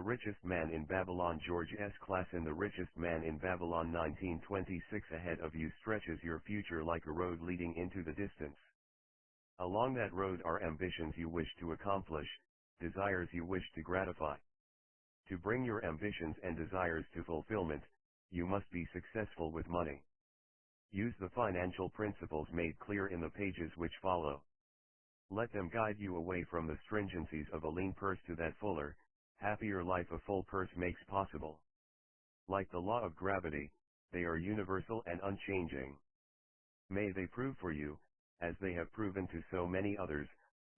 The Richest Man in Babylon. George S. Clason. The Richest Man in Babylon 1926. Ahead of you stretches your future like a road leading into the distance. Along that road are ambitions you wish to accomplish, desires you wish to gratify. To bring your ambitions and desires to fulfillment, you must be successful with money. Use the financial principles made clear in the pages which follow. Let them guide you away from the stringencies of a lean purse to that fuller, happier life a full purse makes possible. Like the law of gravity, they are universal and unchanging. May they prove for you, as they have proven to so many others,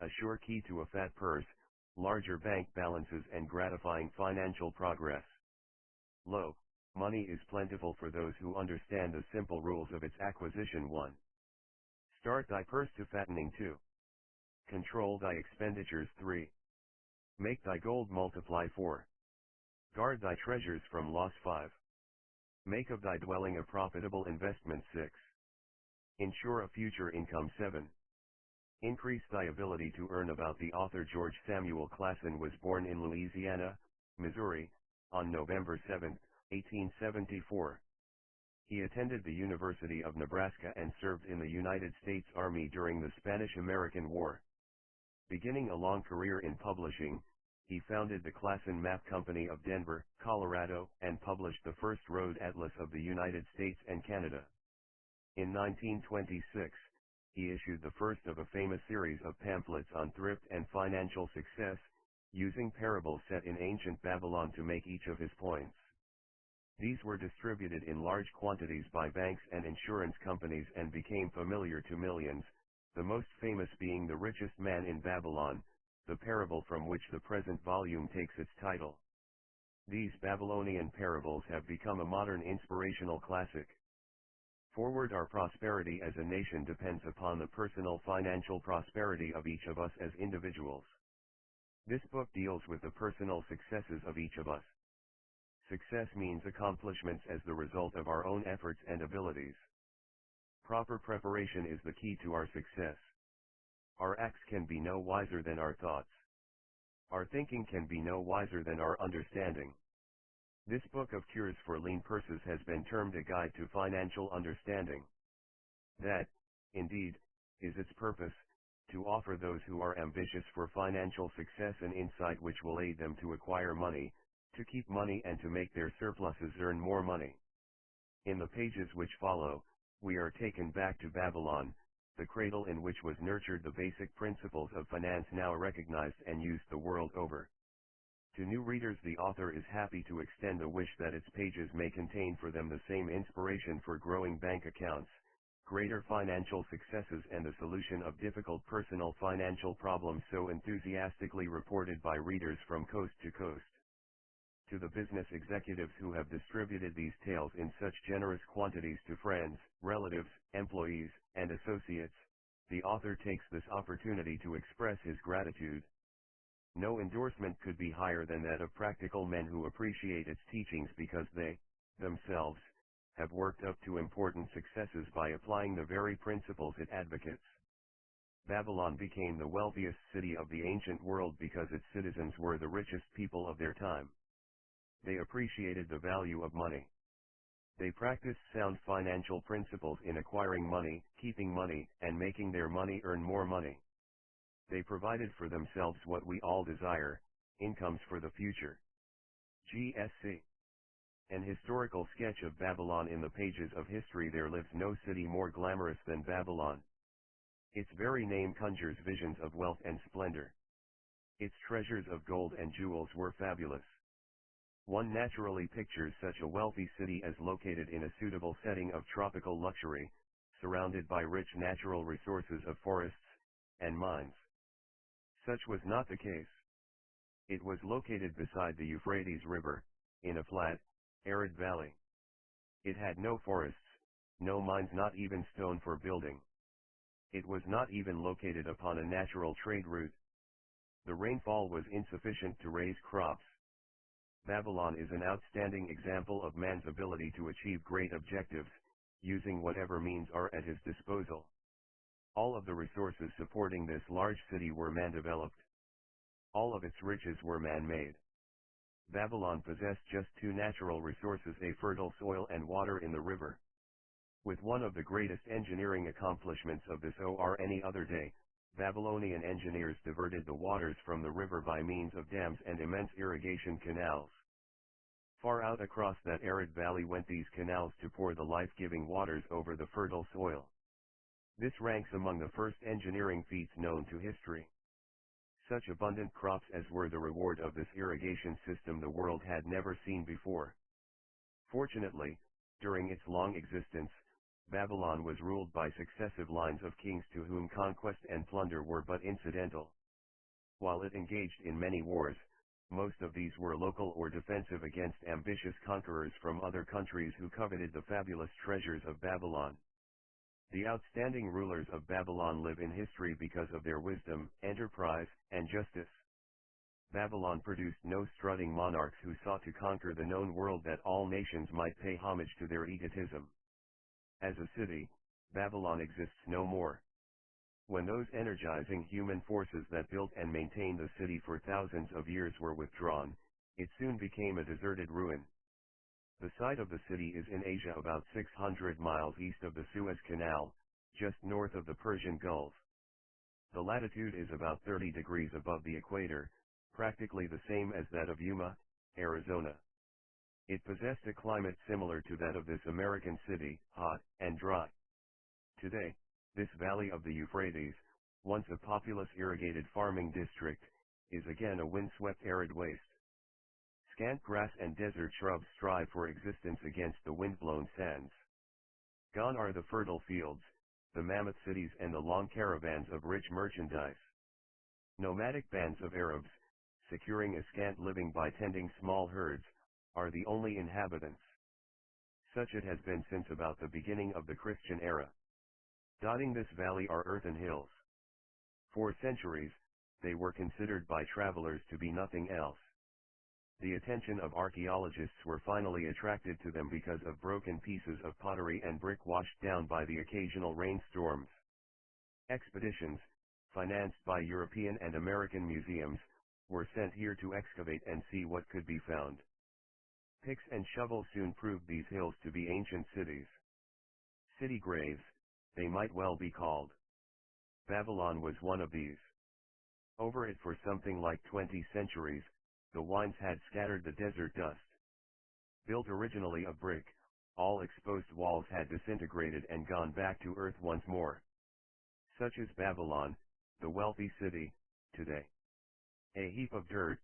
a sure key to a fat purse, larger bank balances and gratifying financial progress. Lo, money is plentiful for those who understand the simple rules of its acquisition. 1. Start thy purse to fattening. 2. Control thy expenditures. 3. Make thy gold multiply. 4. Guard thy treasures from loss. 5. Make of thy dwelling a profitable investment. 6. Ensure a future income. 7. Increase thy ability to earn. About the author. George Samuel Clason was born in Louisiana, Missouri, on November 7, 1874. He attended the University of Nebraska and served in the United States Army during the Spanish-American War. Beginning a long career in publishing, he founded the Clason Map Company of Denver, Colorado, and published the first road atlas of the United States and Canada. In 1926, he issued the first of a famous series of pamphlets on thrift and financial success, using parables set in ancient Babylon to make each of his points. These were distributed in large quantities by banks and insurance companies and became familiar to millions, the most famous being The Richest Man in Babylon, the parable from which the present volume takes its title. These Babylonian parables have become a modern inspirational classic. Forward, our prosperity as a nation depends upon the personal financial prosperity of each of us as individuals. This book deals with the personal successes of each of us. Success means accomplishments as the result of our own efforts and abilities. Proper preparation is the key to our success. Our acts can be no wiser than our thoughts. Our thinking can be no wiser than our understanding. This book of cures for lean purses has been termed a guide to financial understanding. That, indeed, is its purpose, to offer those who are ambitious for financial success an insight which will aid them to acquire money, to keep money and to make their surpluses earn more money. In the pages which follow, we are taken back to Babylon, the cradle in which was nurtured the basic principles of finance now recognized and used the world over. To new readers, the author is happy to extend a wish that its pages may contain for them the same inspiration for growing bank accounts, greater financial successes and the solution of difficult personal financial problems so enthusiastically reported by readers from coast to coast. To the business executives who have distributed these tales in such generous quantities to friends, relatives, employees, and associates, the author takes this opportunity to express his gratitude. No endorsement could be higher than that of practical men who appreciate its teachings because they, themselves, have worked up to important successes by applying the very principles it advocates. Babylon became the wealthiest city of the ancient world because its citizens were the richest people of their time. They appreciated the value of money. They practiced sound financial principles in acquiring money, keeping money, and making their money earn more money. They provided for themselves what we all desire, incomes for the future. GSC. An historical sketch of Babylon. In the pages of history there lives no city more glamorous than Babylon. Its very name conjures visions of wealth and splendor. Its treasures of gold and jewels were fabulous. One naturally pictures such a wealthy city as located in a suitable setting of tropical luxury, surrounded by rich natural resources of forests and mines. Such was not the case. It was located beside the Euphrates River, in a flat, arid valley. It had no forests, no mines, not even stone for building. It was not even located upon a natural trade route. The rainfall was insufficient to raise crops. Babylon is an outstanding example of man's ability to achieve great objectives, using whatever means are at his disposal. All of the resources supporting this large city were man-developed. All of its riches were man-made. Babylon possessed just two natural resources: a fertile soil and water in the river. With one of the greatest engineering accomplishments of this or any other day, Babylonian engineers diverted the waters from the river by means of dams and immense irrigation canals. Far out across that arid valley went these canals to pour the life-giving waters over the fertile soil. This ranks among the first engineering feats known to history. Such abundant crops as were the reward of this irrigation system the world had never seen before. Fortunately, during its long existence, Babylon was ruled by successive lines of kings to whom conquest and plunder were but incidental. While it engaged in many wars, most of these were local or defensive against ambitious conquerors from other countries who coveted the fabulous treasures of Babylon. The outstanding rulers of Babylon live in history because of their wisdom, enterprise, and justice. Babylon produced no strutting monarchs who sought to conquer the known world that all nations might pay homage to their egotism. As a city, Babylon exists no more. When those energizing human forces that built and maintained the city for thousands of years were withdrawn, it soon became a deserted ruin. The site of the city is in Asia, about 600 miles east of the Suez Canal, just north of the Persian Gulf. The latitude is about 30 degrees above the equator, practically the same as that of Yuma, Arizona. It possessed a climate similar to that of this American city, hot and dry. Today, this valley of the Euphrates, once a populous irrigated farming district, is again a windswept arid waste. Scant grass and desert shrubs strive for existence against the windblown sands. Gone are the fertile fields, the mammoth cities and the long caravans of rich merchandise. Nomadic bands of Arabs, securing a scant living by tending small herds, are the only inhabitants. Such it has been since about the beginning of the Christian era. Dotting this valley are earthen hills. For centuries, they were considered by travelers to be nothing else. The attention of archaeologists were finally attracted to them because of broken pieces of pottery and brick washed down by the occasional rainstorms. Expeditions, financed by European and American museums, were sent here to excavate and see what could be found. Picks and shovels soon proved these hills to be ancient cities. City graves, they might well be called. Babylon was one of these. Over it for something like 20 centuries, the winds had scattered the desert dust. Built originally of brick, all exposed walls had disintegrated and gone back to earth once more. Such is Babylon, the wealthy city, today. A heap of dirt,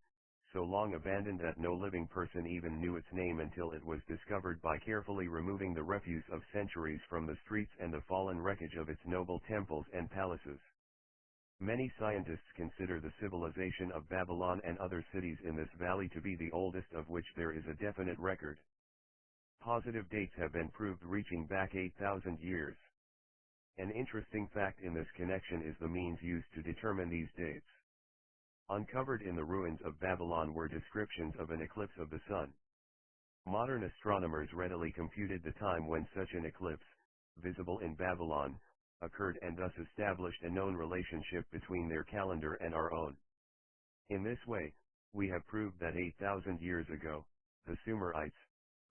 so long abandoned that no living person even knew its name until it was discovered by carefully removing the refuse of centuries from the streets and the fallen wreckage of its noble temples and palaces. Many scientists consider the civilization of Babylon and other cities in this valley to be the oldest of which there is a definite record. Positive dates have been proved reaching back 8,000 years. An interesting fact in this connection is the means used to determine these dates. Uncovered in the ruins of Babylon were descriptions of an eclipse of the sun. Modern astronomers readily computed the time when such an eclipse, visible in Babylon, occurred and thus established a known relationship between their calendar and our own. In this way, we have proved that 8,000 years ago, the Sumerites,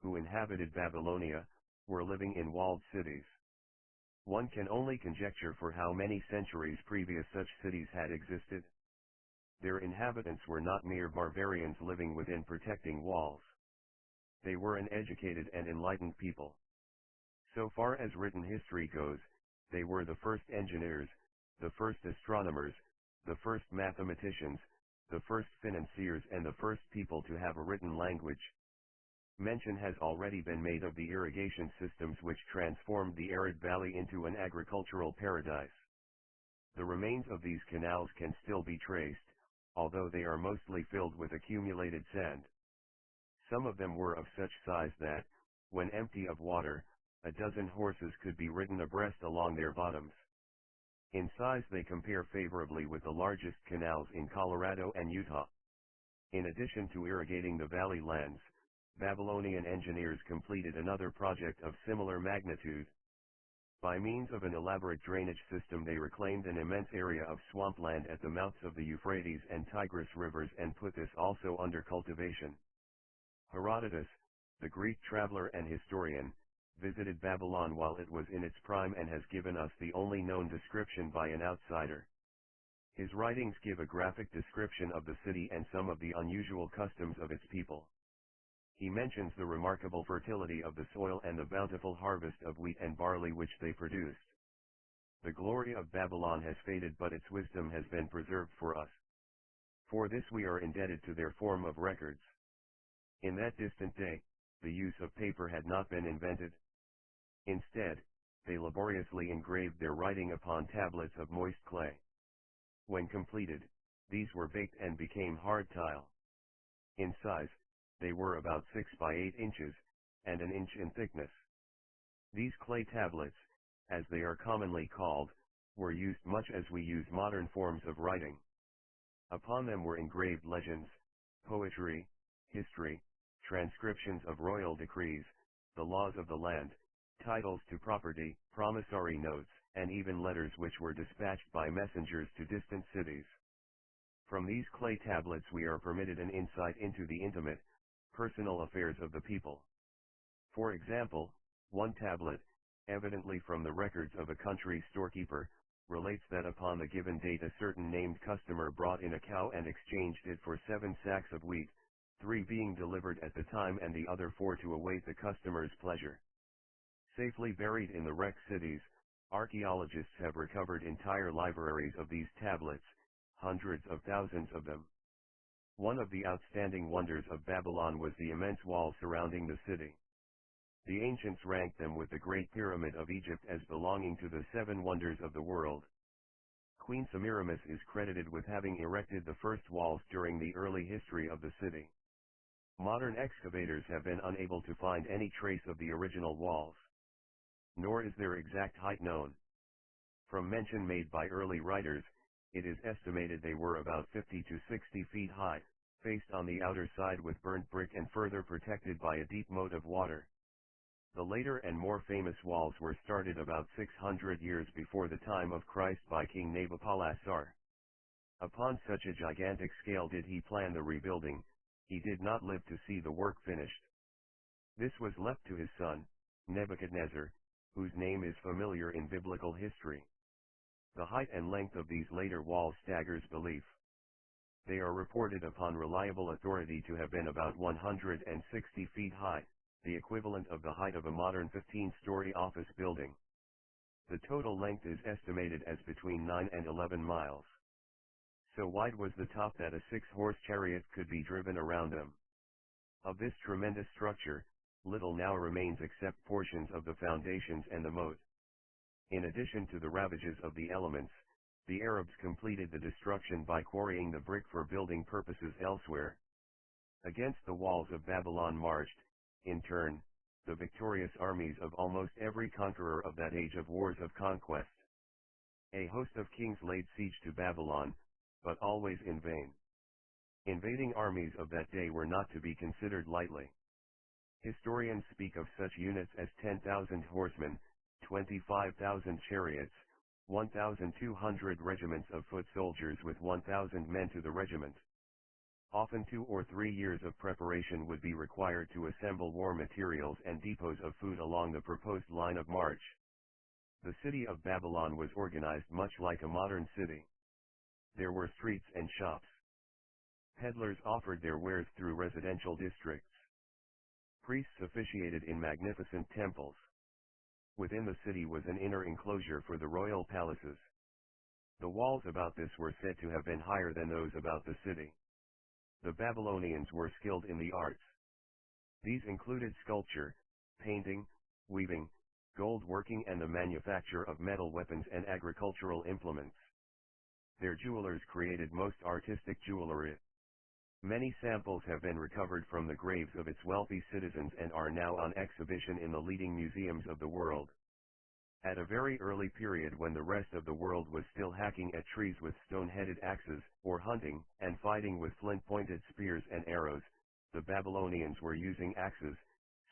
who inhabited Babylonia, were living in walled cities. One can only conjecture for how many centuries previous such cities had existed. Their inhabitants were not mere barbarians living within protecting walls. They were an educated and enlightened people. So far as written history goes, they were the first engineers, the first astronomers, the first mathematicians, the first financiers and the first people to have a written language. Mention has already been made of the irrigation systems which transformed the arid valley into an agricultural paradise. The remains of these canals can still be traced, although they are mostly filled with accumulated sand. Some of them were of such size that, when empty of water, a dozen horses could be ridden abreast along their bottoms. In size they compare favorably with the largest canals in Colorado and Utah. In addition to irrigating the valley lands, Babylonian engineers completed another project of similar magnitude. By means of an elaborate drainage system they reclaimed an immense area of swampland at the mouths of the Euphrates and Tigris rivers and put this also under cultivation. Herodotus, the Greek traveler and historian, visited Babylon while it was in its prime and has given us the only known description by an outsider. His writings give a graphic description of the city and some of the unusual customs of its people. He mentions the remarkable fertility of the soil and the bountiful harvest of wheat and barley which they produced. The glory of Babylon has faded, but its wisdom has been preserved for us. For this we are indebted to their form of records. In that distant day, the use of paper had not been invented. Instead, they laboriously engraved their writing upon tablets of moist clay. When completed, these were baked and became hard tile. In size, they were about 6 by 8 inches, and an inch in thickness. These clay tablets, as they are commonly called, were used much as we use modern forms of writing. Upon them were engraved legends, poetry, history, transcriptions of royal decrees, the laws of the land, titles to property, promissory notes, and even letters which were dispatched by messengers to distant cities. From these clay tablets we are permitted an insight into the intimate, personal affairs of the people. For example, one tablet, evidently from the records of a country storekeeper, relates that upon the given date a certain named customer brought in a cow and exchanged it for 7 sacks of wheat, 3 being delivered at the time and the other 4 to await the customer's pleasure. Safely buried in the wrecked cities, archaeologists have recovered entire libraries of these tablets, hundreds of thousands of them. One of the outstanding wonders of Babylon was the immense wall surrounding the city. The ancients ranked them with the Great Pyramid of Egypt as belonging to the 7 wonders of the world. Queen Semiramis is credited with having erected the first walls during the early history of the city. Modern excavators have been unable to find any trace of the original walls. Nor is their exact height known. From mention made by early writers, it is estimated they were about 50 to 60 feet high, faced on the outer side with burnt brick and further protected by a deep moat of water. The later and more famous walls were started about 600 years before the time of Christ by King Nabopolassar. Upon such a gigantic scale did he plan the rebuilding, he did not live to see the work finished. This was left to his son, Nebuchadnezzar, whose name is familiar in biblical history. The height and length of these later walls staggers belief. They are reported upon reliable authority to have been about 160 feet high, the equivalent of the height of a modern 15-story office building. The total length is estimated as between 9 and 11 miles. So wide was the top that a 6-horse chariot could be driven around them. Of this tremendous structure, little now remains except portions of the foundations and the moat. In addition to the ravages of the elements, the Arabs completed the destruction by quarrying the brick for building purposes elsewhere. Against the walls of Babylon marched, in turn, the victorious armies of almost every conqueror of that age of wars of conquest. A host of kings laid siege to Babylon, but always in vain. Invading armies of that day were not to be considered lightly. Historians speak of such units as 10,000 horsemen, 25,000 chariots, 1,200 regiments of foot soldiers with 1,000 men to the regiment. Often 2 or 3 years of preparation would be required to assemble war materials and depots of food along the proposed line of march. The city of Babylon was organized much like a modern city. There were streets and shops. Peddlers offered their wares through residential districts. Priests officiated in magnificent temples. Within the city was an inner enclosure for the royal palaces. The walls about this were said to have been higher than those about the city. The Babylonians were skilled in the arts. These included sculpture, painting, weaving, gold working and the manufacture of metal weapons and agricultural implements. Their jewelers created most artistic jewelry. Many samples have been recovered from the graves of its wealthy citizens and are now on exhibition in the leading museums of the world. At a very early period when the rest of the world was still hacking at trees with stone-headed axes, or hunting and fighting with flint-pointed spears and arrows, the Babylonians were using axes,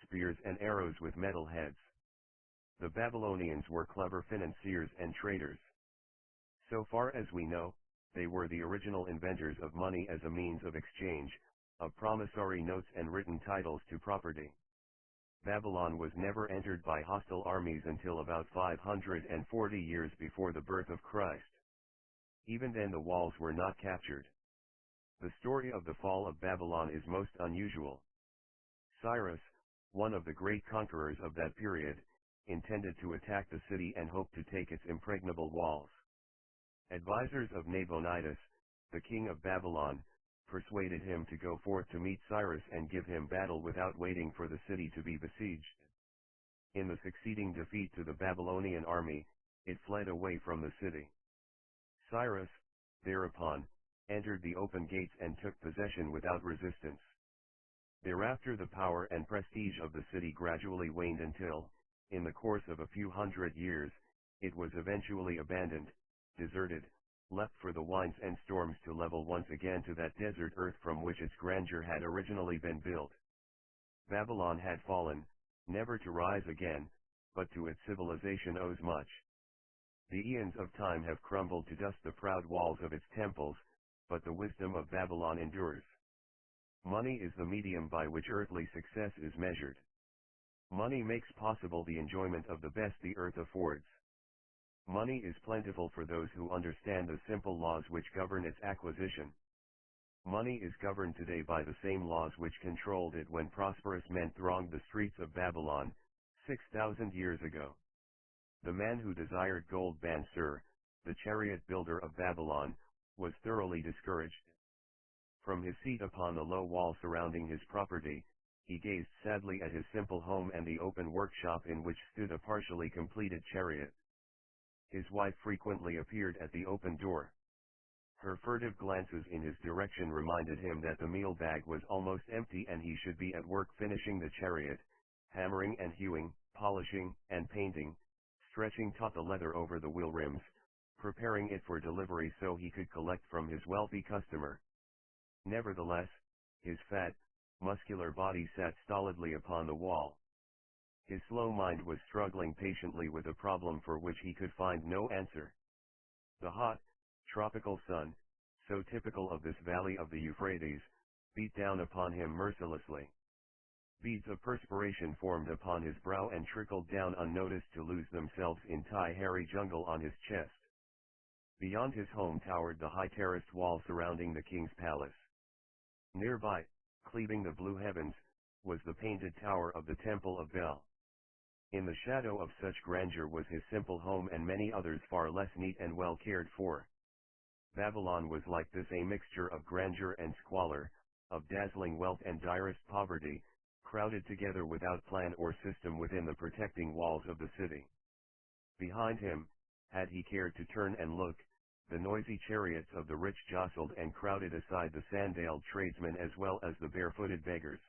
spears and arrows with metal heads. The Babylonians were clever financiers and traders. So far as we know, they were the original inventors of money as a means of exchange, of promissory notes and written titles to property. Babylon was never entered by hostile armies until about 540 years before the birth of Christ. Even then the walls were not captured. The story of the fall of Babylon is most unusual. Cyrus, one of the great conquerors of that period, intended to attack the city and hoped to take its impregnable walls. Advisors of Nabonidus, the king of Babylon, persuaded him to go forth to meet Cyrus and give him battle without waiting for the city to be besieged. In the succeeding defeat to the Babylonian army, it fled away from the city. Cyrus, thereupon, entered the open gates and took possession without resistance. Thereafter the power and prestige of the city gradually waned until, in the course of a few hundred years, it was eventually abandoned, deserted, left for the winds and storms to level once again to that desert earth from which its grandeur had originally been built. Babylon had fallen, never to rise again, but to its civilization owes much. The eons of time have crumbled to dust the proud walls of its temples, but the wisdom of Babylon endures. Money is the medium by which earthly success is measured. Money makes possible the enjoyment of the best the earth affords. Money is plentiful for those who understand the simple laws which govern its acquisition. Money is governed today by the same laws which controlled it when prosperous men thronged the streets of Babylon, 6,000 years ago. The man who desired gold Bansur, the chariot builder of Babylon, was thoroughly discouraged. From his seat upon the low wall surrounding his property, he gazed sadly at his simple home and the open workshop in which stood a partially completed chariot. His wife frequently appeared at the open door. Her furtive glances in his direction reminded him that the meal bag was almost empty and he should be at work finishing the chariot, hammering and hewing, polishing and painting, stretching taut the leather over the wheel rims, preparing it for delivery so he could collect from his wealthy customer. Nevertheless, his fat, muscular body sat stolidly upon the wall. His slow mind was struggling patiently with a problem for which he could find no answer. The hot, tropical sun, so typical of this valley of the Euphrates, beat down upon him mercilessly. Beads of perspiration formed upon his brow and trickled down unnoticed to lose themselves in hairy jungle on his chest. Beyond his home towered the high terraced wall surrounding the king's palace. Nearby, cleaving the blue heavens, was the painted tower of the Temple of Bel. In the shadow of such grandeur was his simple home and many others far less neat and well cared for. Babylon was like this, a mixture of grandeur and squalor, of dazzling wealth and direst poverty, crowded together without plan or system within the protecting walls of the city. Behind him, had he cared to turn and look, the noisy chariots of the rich jostled and crowded aside the sandaled tradesmen as well as the barefooted beggars.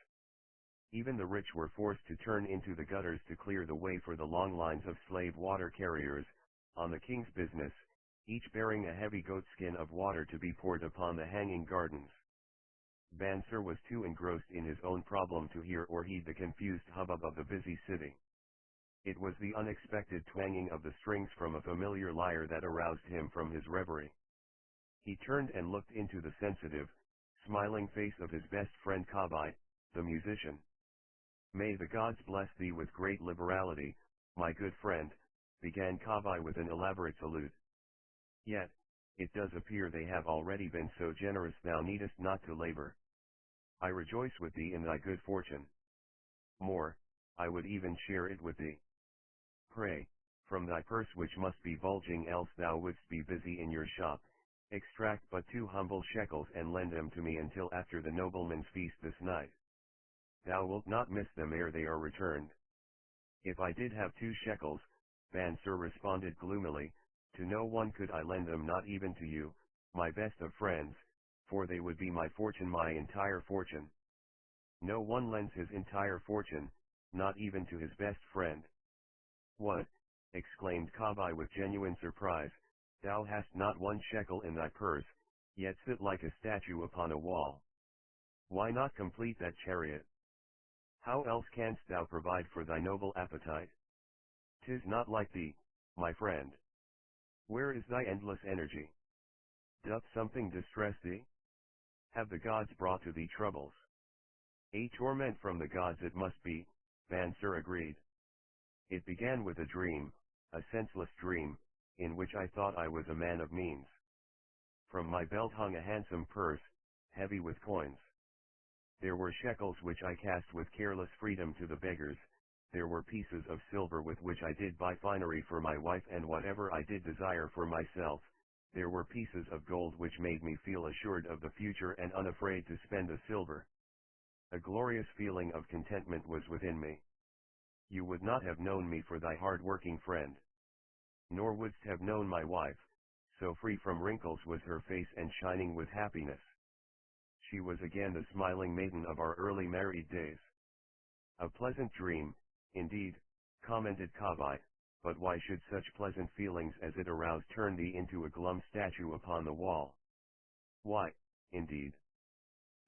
Even the rich were forced to turn into the gutters to clear the way for the long lines of slave water carriers, on the king's business, each bearing a heavy goatskin of water to be poured upon the hanging gardens. Bansur was too engrossed in his own problem to hear or heed the confused hubbub of the busy city. It was the unexpected twanging of the strings from a familiar lyre that aroused him from his reverie. He turned and looked into the sensitive, smiling face of his best friend Kabai, the musician. "May the gods bless thee with great liberality, my good friend," began Kabai with an elaborate salute. "Yet, it does appear they have already been so generous thou needest not to labor. I rejoice with thee in thy good fortune. More, I would even share it with thee. Pray, from thy purse which must be bulging else thou wouldst be busy in your shop, extract but 2 humble shekels and lend them to me until after the nobleman's feast this night. Thou wilt not miss them ere they are returned." "If I did have 2 shekels, Bansur responded gloomily, to no one could I lend them, not even to you, my best of friends, for they would be my fortune, my entire fortune." "No one lends his entire fortune, not even to his best friend." "What?" exclaimed Kabai with genuine surprise, "thou hast not 1 shekel in thy purse, yet sit like a statue upon a wall. Why not complete that chariot? How else canst thou provide for thy noble appetite? 'Tis not like thee, my friend. Where is thy endless energy? Doth something distress thee? Have the gods brought to thee troubles?" A torment from the gods it must be, Bansir agreed. It began with a dream, a senseless dream, in which I thought I was a man of means. From my belt hung a handsome purse, heavy with coins. There were shekels which I cast with careless freedom to the beggars, there were pieces of silver with which I did buy finery for my wife and whatever I did desire for myself, there were pieces of gold which made me feel assured of the future and unafraid to spend the silver. A glorious feeling of contentment was within me. You would not have known me for thy hard-working friend. Nor wouldst have known my wife, so free from wrinkles was her face and shining with happiness. She was again the smiling maiden of our early married days. A pleasant dream, indeed, commented Kavai, but why should such pleasant feelings as it aroused turn thee into a glum statue upon the wall? Why, indeed?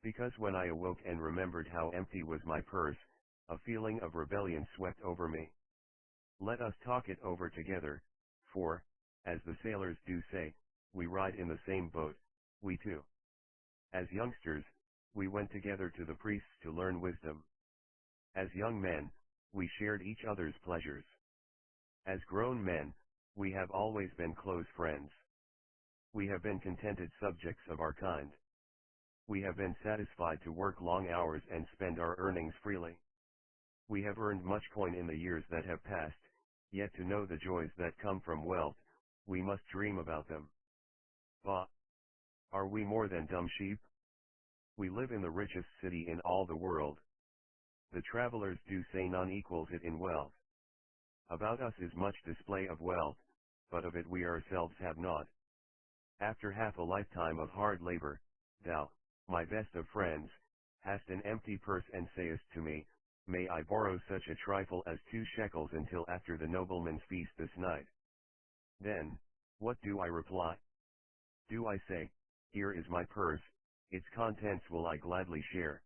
Because when I awoke and remembered how empty was my purse, a feeling of rebellion swept over me. Let us talk it over together, for, as the sailors do say, we ride in the same boat, we two. As youngsters, we went together to the priests to learn wisdom. As young men, we shared each other's pleasures. As grown men, we have always been close friends. We have been contented subjects of our kind. We have been satisfied to work long hours and spend our earnings freely. We have earned much coin in the years that have passed, yet to know the joys that come from wealth, we must dream about them. Bah! Are we more than dumb sheep? We live in the richest city in all the world. The travelers do say none equals it in wealth. About us is much display of wealth, but of it we ourselves have naught. After half a lifetime of hard labor, thou, my best of friends, hast an empty purse and sayest to me, may I borrow such a trifle as 2 shekels until after the nobleman's feast this night? Then, what do I reply? Do I say, here is my purse, its contents will I gladly share?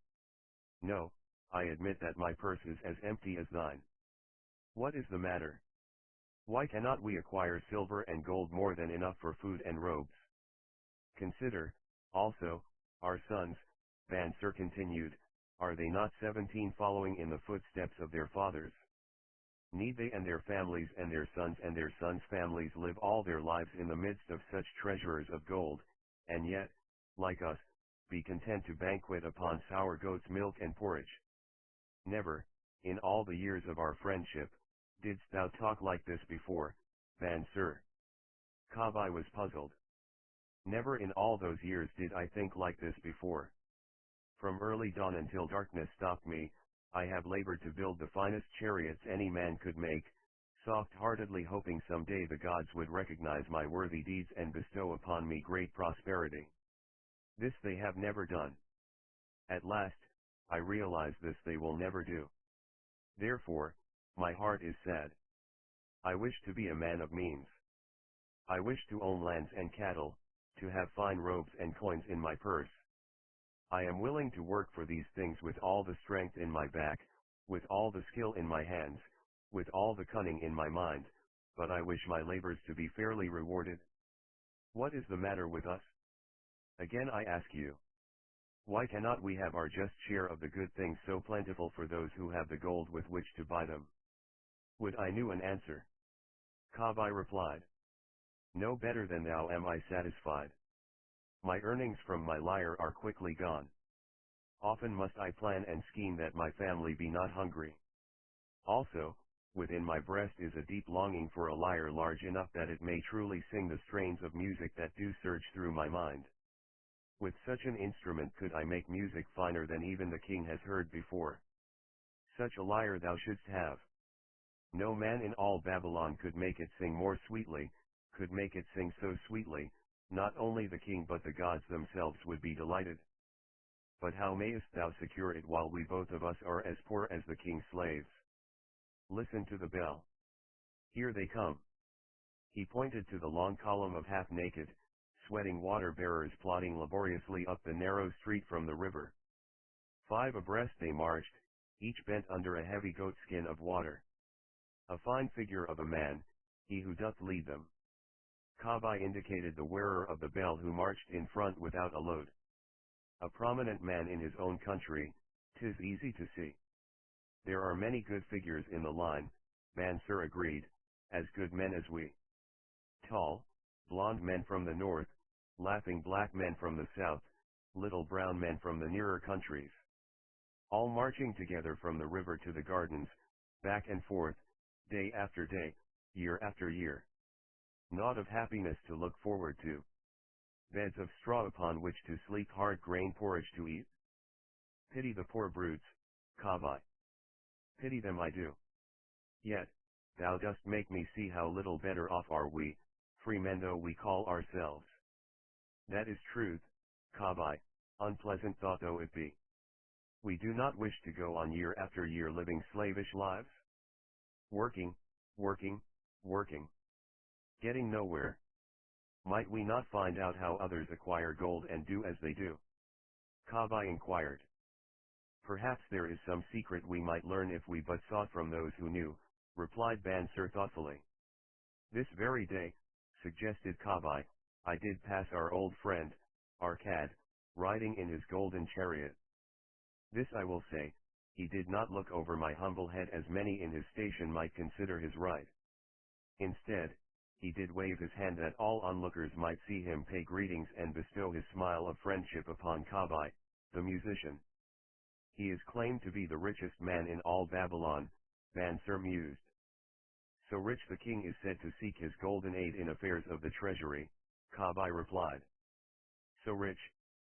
No, I admit that my purse is as empty as thine. What is the matter? Why cannot we acquire silver and gold more than enough for food and robes? Consider, also, our sons, Bansir continued, are they not 17 following in the footsteps of their fathers? Need they and their families and their sons' families live all their lives in the midst of such treasurers of gold, and yet, like us, be content to banquet upon sour goat's milk and porridge? Never, in all the years of our friendship, didst thou talk like this before, Bansir. Kavai was puzzled. Never in all those years did I think like this before. From early dawn until darkness stopped me, I have labored to build the finest chariots any man could make, soft-heartedly hoping some day the gods would recognize my worthy deeds and bestow upon me great prosperity. This they have never done. At last, I realize this they will never do. Therefore, my heart is sad. I wish to be a man of means. I wish to own lands and cattle, to have fine robes and coins in my purse. I am willing to work for these things with all the strength in my back, with all the skill in my hands, with all the cunning in my mind, but I wish my labors to be fairly rewarded. What is the matter with us? Again I ask you. Why cannot we have our just share of the good things so plentiful for those who have the gold with which to buy them? Would I knew an answer. Kavai replied. No better than thou am I satisfied. My earnings from my lyre are quickly gone. Often must I plan and scheme that my family be not hungry. Also, within my breast is a deep longing for a lyre large enough that it may truly sing the strains of music that do surge through my mind. With such an instrument could I make music finer than even the king has heard before. Such a lyre thou shouldst have. No man in all Babylon could make it sing more sweetly, could make it sing so sweetly, not only the king but the gods themselves would be delighted. But how mayest thou secure it while we both of us are as poor as the king's slaves? Listen to the bell. Here they come. He pointed to the long column of half-naked, sweating water-bearers plodding laboriously up the narrow street from the river. 5 abreast they marched, each bent under a heavy goatskin of water. A fine figure of a man, he who doth lead them. Kavai indicated the wearer of the bell who marched in front without a load. A prominent man in his own country, 'Tis easy to see. There are many good figures in the line, Mansur agreed, as good men as we. Tall, blond men from the north, laughing black men from the south, little brown men from the nearer countries. All marching together from the river to the gardens, back and forth, day after day, year after year. Naught of happiness to look forward to. Beds of straw upon which to sleep, hard grain porridge to eat. Pity the poor brutes, Kabai. Pity them I do. Yet, thou dost make me see how little better off are we, free men though we call ourselves. That is truth, Kabai, unpleasant thought though it be. We do not wish to go on year after year living slavish lives. Working, working, working. Getting nowhere. Might we not find out how others acquire gold and do as they do? Kabai inquired. Perhaps there is some secret we might learn if we but sought from those who knew, replied Mansur thoughtfully. This very day, suggested Kabai, I did pass our old friend, Arkad, riding in his golden chariot. This I will say, he did not look over my humble head as many in his station might consider his right. Instead, he did wave his hand that all onlookers might see him pay greetings and bestow his smile of friendship upon Kabai, the musician. He is claimed to be the richest man in all Babylon, Mansur mused. So rich the king is said to seek his golden aid in affairs of the treasury, Kabai replied. So rich,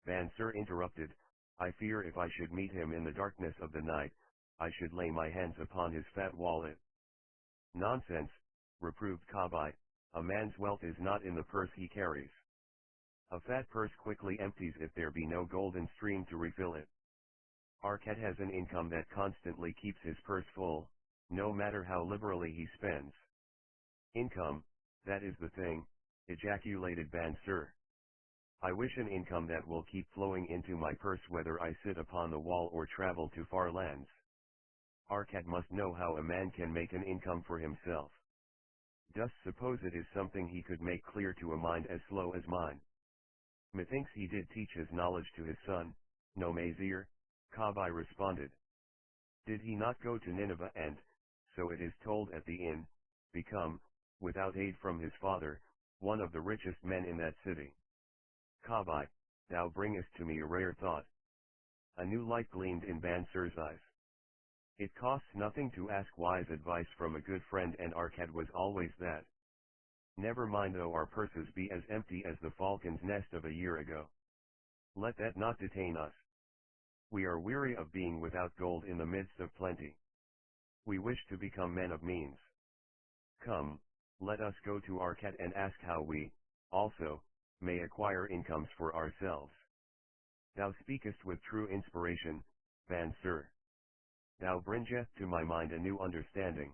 Mansur interrupted, I fear if I should meet him in the darkness of the night, I should lay my hands upon his fat wallet. Nonsense, reproved Kabai, a man's wealth is not in the purse he carries. A fat purse quickly empties if there be no golden stream to refill it. Arkad has an income that constantly keeps his purse full, no matter how liberally he spends. Income, that is the thing, ejaculated Mansur. I wish an income that will keep flowing into my purse whether I sit upon the wall or travel to far lands. Arkad must know how a man can make an income for himself. Dost suppose it is something he could make clear to a mind as slow as mine? Methinks he did teach his knowledge to his son, no Mazir, Kabai responded. Did he not go to Nineveh and, so it is told at the inn, become, without aid from his father, one of the richest men in that city? Kabai, thou bringest to me a rare thought. A new light gleamed in Mansur's eyes. It costs nothing to ask wise advice from a good friend, and Arkad was always that. Never mind though our purses be as empty as the falcon's nest of a year ago. Let that not detain us. We are weary of being without gold in the midst of plenty. We wish to become men of means. Come, let us go to Arkad and ask how we, also, may acquire incomes for ourselves. Thou speakest with true inspiration, Mansur. Thou bringest to my mind a new understanding.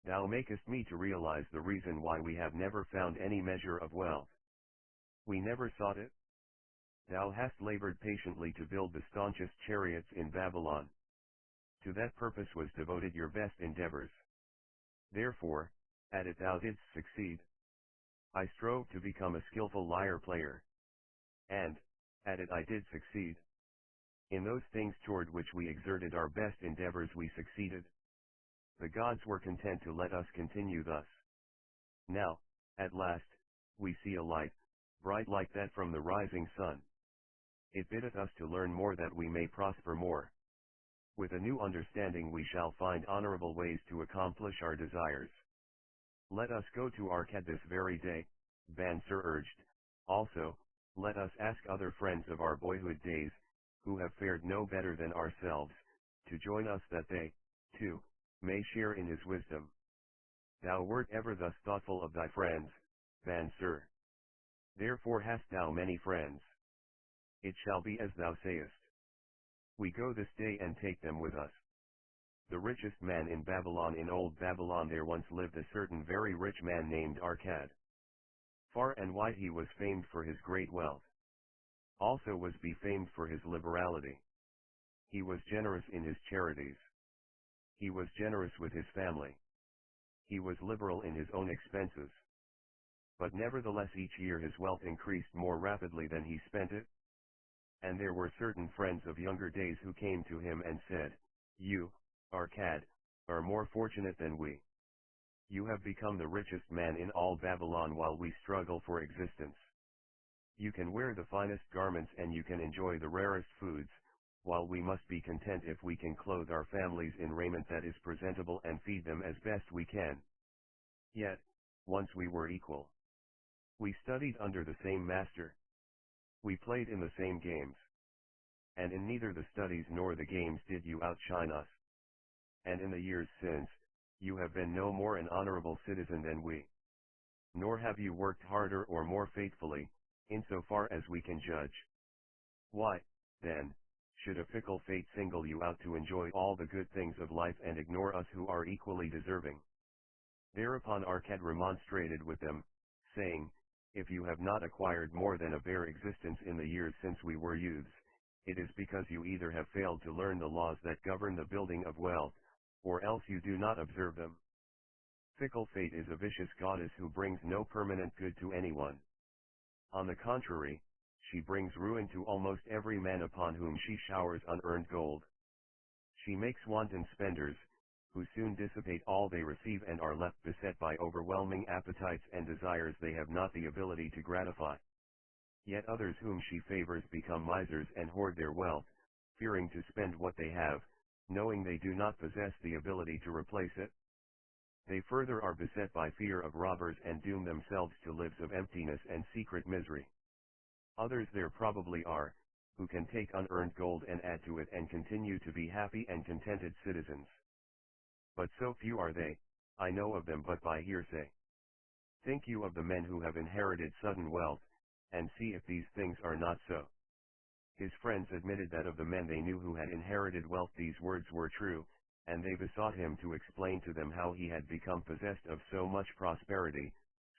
Thou makest me to realize the reason why we have never found any measure of wealth. We never sought it. Thou hast labored patiently to build the staunchest chariots in Babylon. To that purpose was devoted your best endeavors. Therefore, at it thou didst succeed. I strove to become a skillful lyre player. And, at it I did succeed. In those things toward which we exerted our best endeavors we succeeded. The gods were content to let us continue thus. Now, at last, we see a light, bright like that from the rising sun. It biddeth us to learn more that we may prosper more. With a new understanding we shall find honorable ways to accomplish our desires. Let us go to Arkad this very day, Mansur urged. Also, let us ask other friends of our boyhood days, who have fared no better than ourselves, to join us that they, too, may share in his wisdom. Thou wert ever thus thoughtful of thy friends, Mansur. Therefore hast thou many friends. It shall be as thou sayest. We go this day and take them with us. The richest man in Babylon. In old Babylon there once lived a certain very rich man named Arkad. Far and wide he was famed for his great wealth. Also was he famed for his liberality. He was generous in his charities. He was generous with his family. He was liberal in his own expenses. But nevertheless each year his wealth increased more rapidly than he spent it. And there were certain friends of younger days who came to him and said, "You, Arkad, are more fortunate than we. You have become the richest man in all Babylon while we struggle for existence. You can wear the finest garments and you can enjoy the rarest foods, while we must be content if we can clothe our families in raiment that is presentable and feed them as best we can. Yet, once we were equal. We studied under the same master. We played in the same games. And in neither the studies nor the games did you outshine us. And in the years since, you have been no more an honorable citizen than we. Nor have you worked harder or more faithfully, insofar as we can judge. Why, then, should a fickle fate single you out to enjoy all the good things of life and ignore us who are equally deserving?" Thereupon Arkad remonstrated with them, saying, "If you have not acquired more than a bare existence in the years since we were youths, it is because you either have failed to learn the laws that govern the building of wealth, or else you do not observe them. Fickle fate is a vicious goddess who brings no permanent good to anyone. On the contrary, she brings ruin to almost every man upon whom she showers unearned gold. She makes wanton spenders, who soon dissipate all they receive and are left beset by overwhelming appetites and desires they have not the ability to gratify. Yet others whom she favors become misers and hoard their wealth, fearing to spend what they have, knowing they do not possess the ability to replace it. They further are beset by fear of robbers and doom themselves to lives of emptiness and secret misery. Others there probably are, who can take unearned gold and add to it and continue to be happy and contented citizens. But so few are they, I know of them but by hearsay. Think you of the men who have inherited sudden wealth, and see if these things are not so." His friends admitted that of the men they knew who had inherited wealth these words were true, and they besought him to explain to them how he had become possessed of so much prosperity.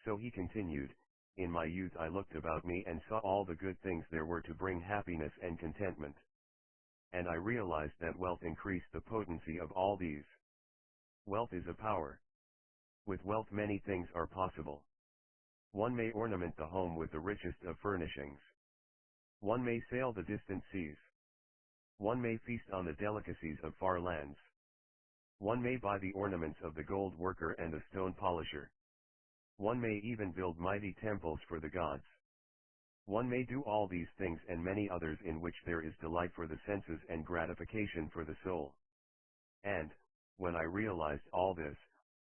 So he continued, "In my youth I looked about me and saw all the good things there were to bring happiness and contentment. And I realized that wealth increased the potency of all these. Wealth is a power. With wealth many things are possible. One may ornament the home with the richest of furnishings. One may sail the distant seas. One may feast on the delicacies of far lands. One may buy the ornaments of the gold worker and the stone polisher. One may even build mighty temples for the gods. One may do all these things and many others in which there is delight for the senses and gratification for the soul. And, when I realized all this,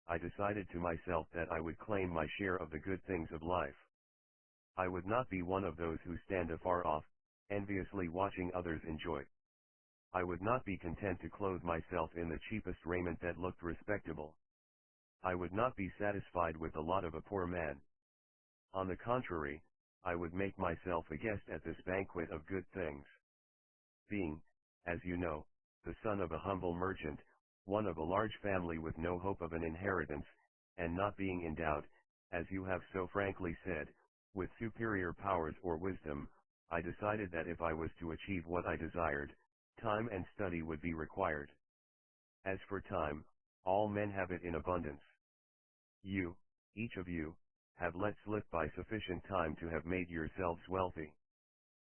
I decided to myself that I would claim my share of the good things of life. I would not be one of those who stand afar off, enviously watching others enjoy. I would not be content to clothe myself in the cheapest raiment that looked respectable. I would not be satisfied with the lot of a poor man. On the contrary, I would make myself a guest at this banquet of good things. Being, as you know, the son of a humble merchant, one of a large family with no hope of an inheritance, and not being endowed, as you have so frankly said, with superior powers or wisdom, I decided that if I was to achieve what I desired, time and study would be required. As for time, all men have it in abundance. You, each of you, have let slip by sufficient time to have made yourselves wealthy.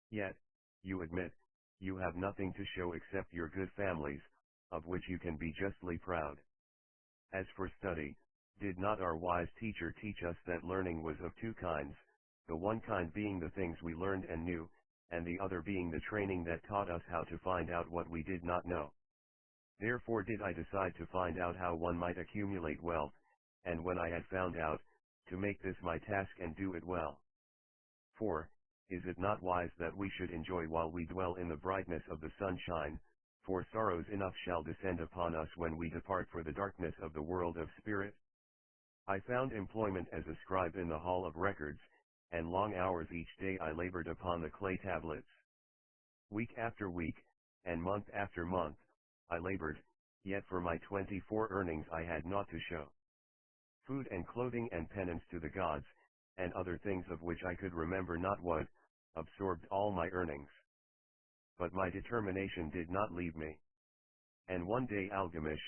Yet, you admit, you have nothing to show except your good families, of which you can be justly proud. As for study, did not our wise teacher teach us that learning was of two kinds, the one kind being the things we learned and knew, and the other being the training that taught us how to find out what we did not know? Therefore did I decide to find out how one might accumulate wealth, and when I had found out, to make this my task and do it well. For, is it not wise that we should enjoy while we dwell in the brightness of the sunshine, for sorrows enough shall descend upon us when we depart for the darkness of the world of spirit? I found employment as a scribe in the hall of records, and long hours each day I labored upon the clay tablets. Week after week, and month after month, I labored, yet for my 24 earnings I had naught to show. Food and clothing and penance to the gods, and other things of which I could remember not what, absorbed all my earnings. But my determination did not leave me. And one day Algamish,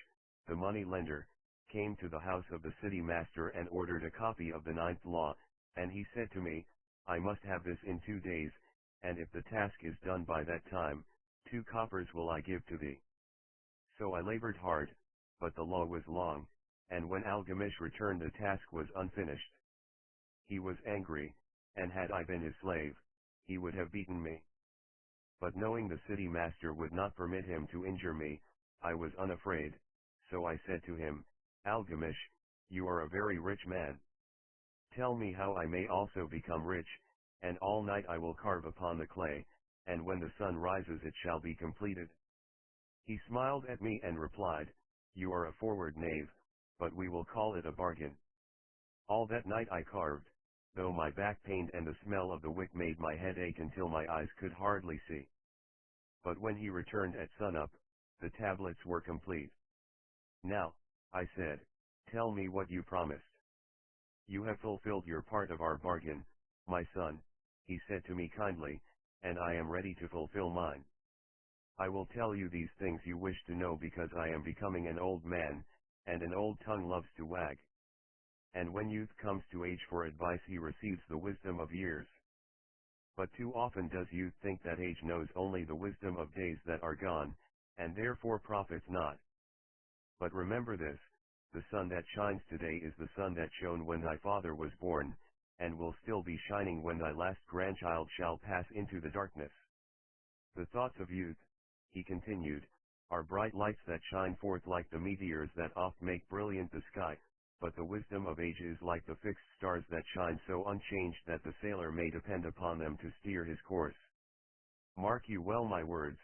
the money lender, came to the house of the city master and ordered a copy of the 9th law, and he said to me, "I must have this in 2 days, and if the task is done by that time, 2 coppers will I give to thee. So I labored hard, but the law was long, and when Algamish returned the task was unfinished. He was angry, and had I been his slave, he would have beaten me. But knowing the city master would not permit him to injure me, I was unafraid, so I said to him, Algamish, you are a very rich man. Tell me how I may also become rich, and all night I will carve upon the clay, and when the sun rises it shall be completed. He smiled at me and replied, You are a forward knave, but we will call it a bargain. All that night I carved, though my back pained and the smell of the wick made my head ache until my eyes could hardly see. But when he returned at sunup, the tablets were complete. Now, I said, tell me what you promised. You have fulfilled your part of our bargain, my son, he said to me kindly, and I am ready to fulfill mine. I will tell you these things you wish to know because I am becoming an old man, and an old tongue loves to wag. And when youth comes to age for advice he receives the wisdom of years. But too often does youth think that age knows only the wisdom of days that are gone, and therefore profits not. But remember this, the sun that shines today is the sun that shone when thy father was born, and will still be shining when thy last grandchild shall pass into the darkness. The thoughts of youth, he continued, are bright lights that shine forth like the meteors that oft make brilliant the sky, but the wisdom of age is like the fixed stars that shine so unchanged that the sailor may depend upon them to steer his course. Mark you well my words,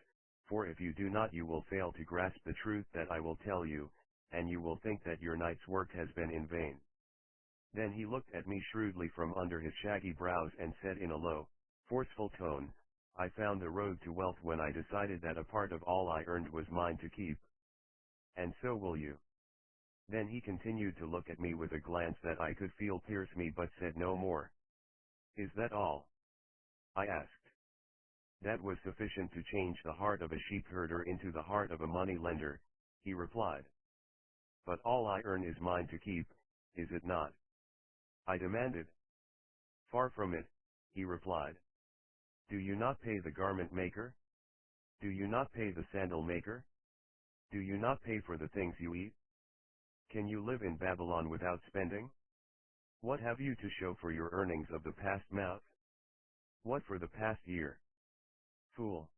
for if you do not you will fail to grasp the truth that I will tell you, and you will think that your night's work has been in vain. Then he looked at me shrewdly from under his shaggy brows and said in a low, forceful tone, I found the road to wealth when I decided that a part of all I earned was mine to keep. And so will you. Then he continued to look at me with a glance that I could feel pierce me but said no more. Is that all? I asked. That was sufficient to change the heart of a sheepherder into the heart of a money-lender, he replied. But all I earn is mine to keep, is it not? I demanded. Far from it, he replied. Do you not pay the garment maker? Do you not pay the sandal maker? Do you not pay for the things you eat? Can you live in Babylon without spending? What have you to show for your earnings of the past month? What for the past year? Fool!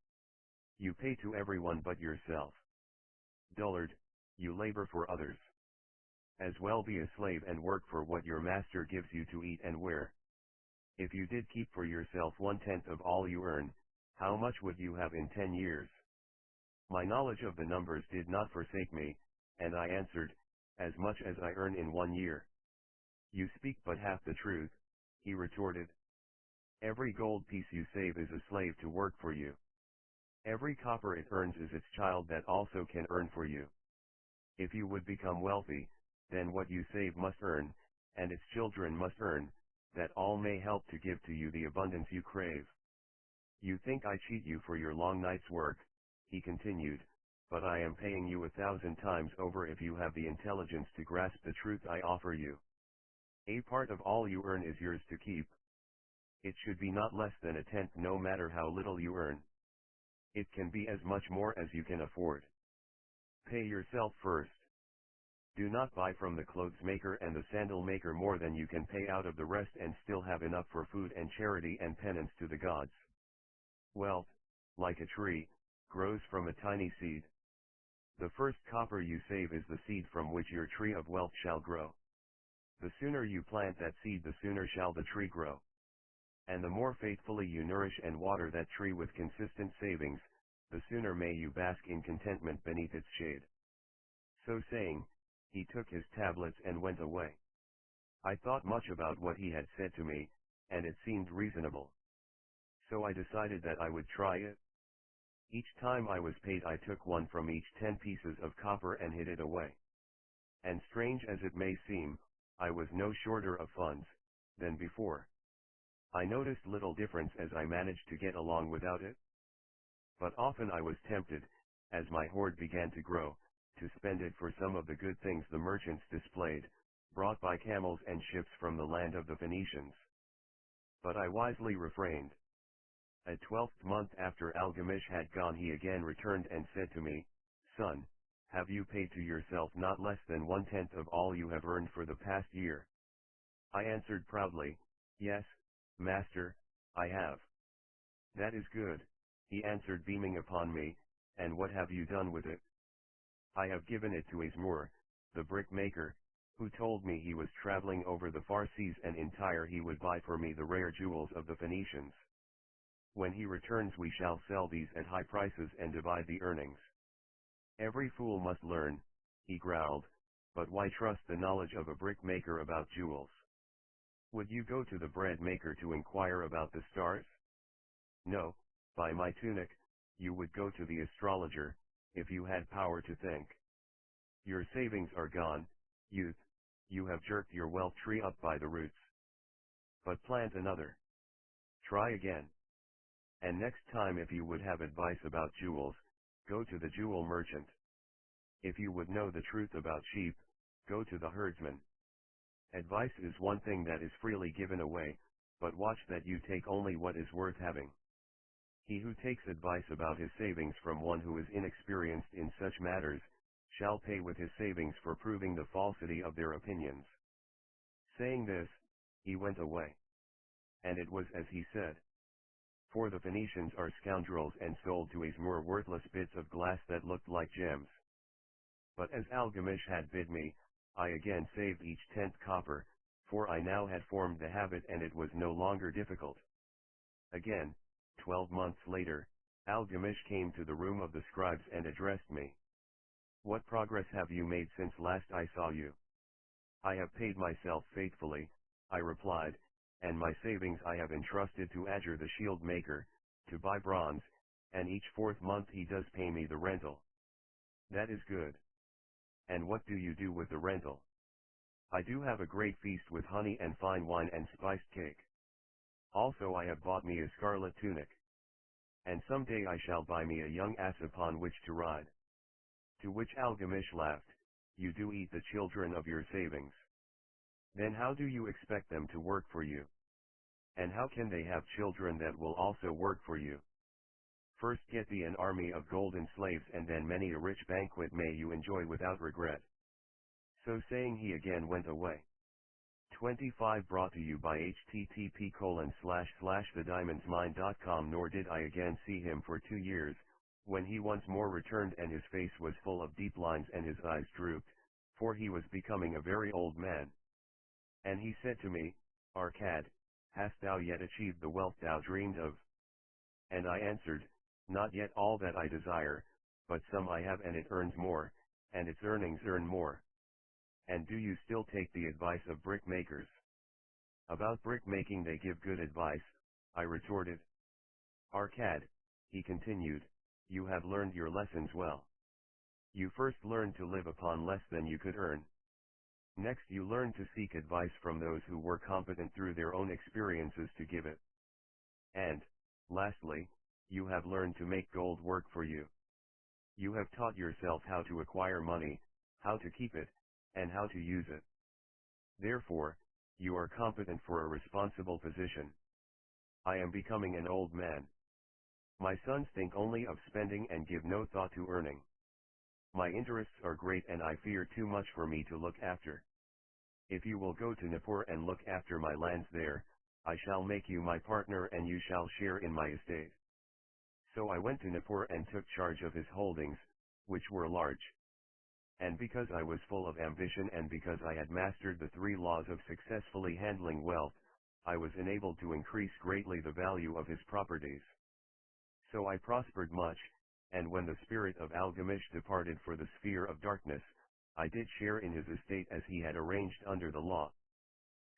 You pay to everyone but yourself. Dullard, you labor for others. As well be a slave and work for what your master gives you to eat and wear. If you did keep for yourself 1/10 of all you earn, how much would you have in 10 years? My knowledge of the numbers did not forsake me, and I answered, as much as I earn in 1 year. You speak but half the truth, he retorted. Every gold piece you save is a slave to work for you. Every copper it earns is its child that also can earn for you. If you would become wealthy, then what you save must earn, and its children must earn, that all may help to give to you the abundance you crave. You think I cheat you for your long night's work, he continued, but I am paying you 1,000 times over if you have the intelligence to grasp the truth I offer you. A part of all you earn is yours to keep. It should be not less than 1/10 no matter how little you earn. It can be as much more as you can afford. Pay yourself first. Do not buy from the clothes maker and the sandal maker more than you can pay out of the rest and still have enough for food and charity and penance to the gods. Wealth, like a tree, grows from a tiny seed. The first copper you save is the seed from which your tree of wealth shall grow. The sooner you plant that seed the sooner shall the tree grow. And the more faithfully you nourish and water that tree with consistent savings, the sooner may you bask in contentment beneath its shade. So saying, he took his tablets and went away. I thought much about what he had said to me, and it seemed reasonable. So I decided that I would try it. Each time I was paid I took one from each 10 pieces of copper and hid it away. And strange as it may seem, I was no shorter of funds than before. I noticed little difference as I managed to get along without it. But often I was tempted, as my hoard began to grow, to spend it for some of the good things the merchants displayed, brought by camels and ships from the land of the Phoenicians. But I wisely refrained. A 12th month after Algamish had gone, he again returned and said to me, "Son, have you paid to yourself not less than 1/10 of all you have earned for the past year?" I answered proudly, "Yes, master, I have." "That is good," he answered, beaming upon me, "and what have you done with it?" "I have given it to Azmur, the brickmaker, who told me he was traveling over the far seas and in Tyre he would buy for me the rare jewels of the Phoenicians. When he returns we shall sell these at high prices and divide the earnings." "Every fool must learn," he growled, "but why trust the knowledge of a brickmaker about jewels? Would you go to the bread maker to inquire about the stars? No, by my tunic, you would go to the astrologer, if you had power to think. Your savings are gone, youth, you have jerked your wealth tree up by the roots. But plant another. Try again. And next time if you would have advice about jewels, go to the jewel merchant. If you would know the truth about sheep, go to the herdsman. Advice is one thing that is freely given away, but watch that you take only what is worth having. He who takes advice about his savings from one who is inexperienced in such matters, shall pay with his savings for proving the falsity of their opinions." Saying this, he went away. And it was as he said. For the Phoenicians are scoundrels and sold to Azmur worthless bits of glass that looked like gems. But as Algamish had bid me, I again saved each 10th copper, for I now had formed the habit and it was no longer difficult. Again, 12 months later, Algamish came to the room of the scribes and addressed me. "What progress have you made since last I saw you?" "I have paid myself faithfully," I replied, "and my savings I have entrusted to Ager the shield maker, to buy bronze, and each 4th month he does pay me the rental." "That is good. And what do you do with the rental?" "I do have a great feast with honey and fine wine and spiced cake. Also I have bought me a scarlet tunic. And some day I shall buy me a young ass upon which to ride." To which Algamish laughed, "You do eat the children of your savings. Then how do you expect them to work for you? And how can they have children that will also work for you? First get thee an army of golden slaves and then many a rich banquet may you enjoy without regret." So saying he again went away. 25 Brought to you by http://thediamondsmine.com. Nor did I again see him for 2 years, when he once more returned and his face was full of deep lines and his eyes drooped, for he was becoming a very old man. And he said to me, "Arcad, hast thou yet achieved the wealth thou dreamed of?" And I answered, "Not yet all that I desire, but some I have and it earns more, and its earnings earn more." "And do you still take the advice of brickmakers?" "About brickmaking they give good advice," I retorted. "Arcad," he continued, "you have learned your lessons well. You first learned to live upon less than you could earn. Next you learned to seek advice from those who were competent through their own experiences to give it. And, lastly, you have learned to make gold work for you. You have taught yourself how to acquire money, how to keep it, and how to use it. Therefore, you are competent for a responsible position. I am becoming an old man. My sons think only of spending and give no thought to earning. My interests are great and I fear too much for me to look after. If you will go to Nippur and look after my lands there, I shall make you my partner and you shall share in my estate." So I went to Nippur and took charge of his holdings, which were large. And because I was full of ambition and because I had mastered the 3 laws of successfully handling wealth, I was enabled to increase greatly the value of his properties. So I prospered much, and when the spirit of Algamish departed for the sphere of darkness, I did share in his estate as he had arranged under the law.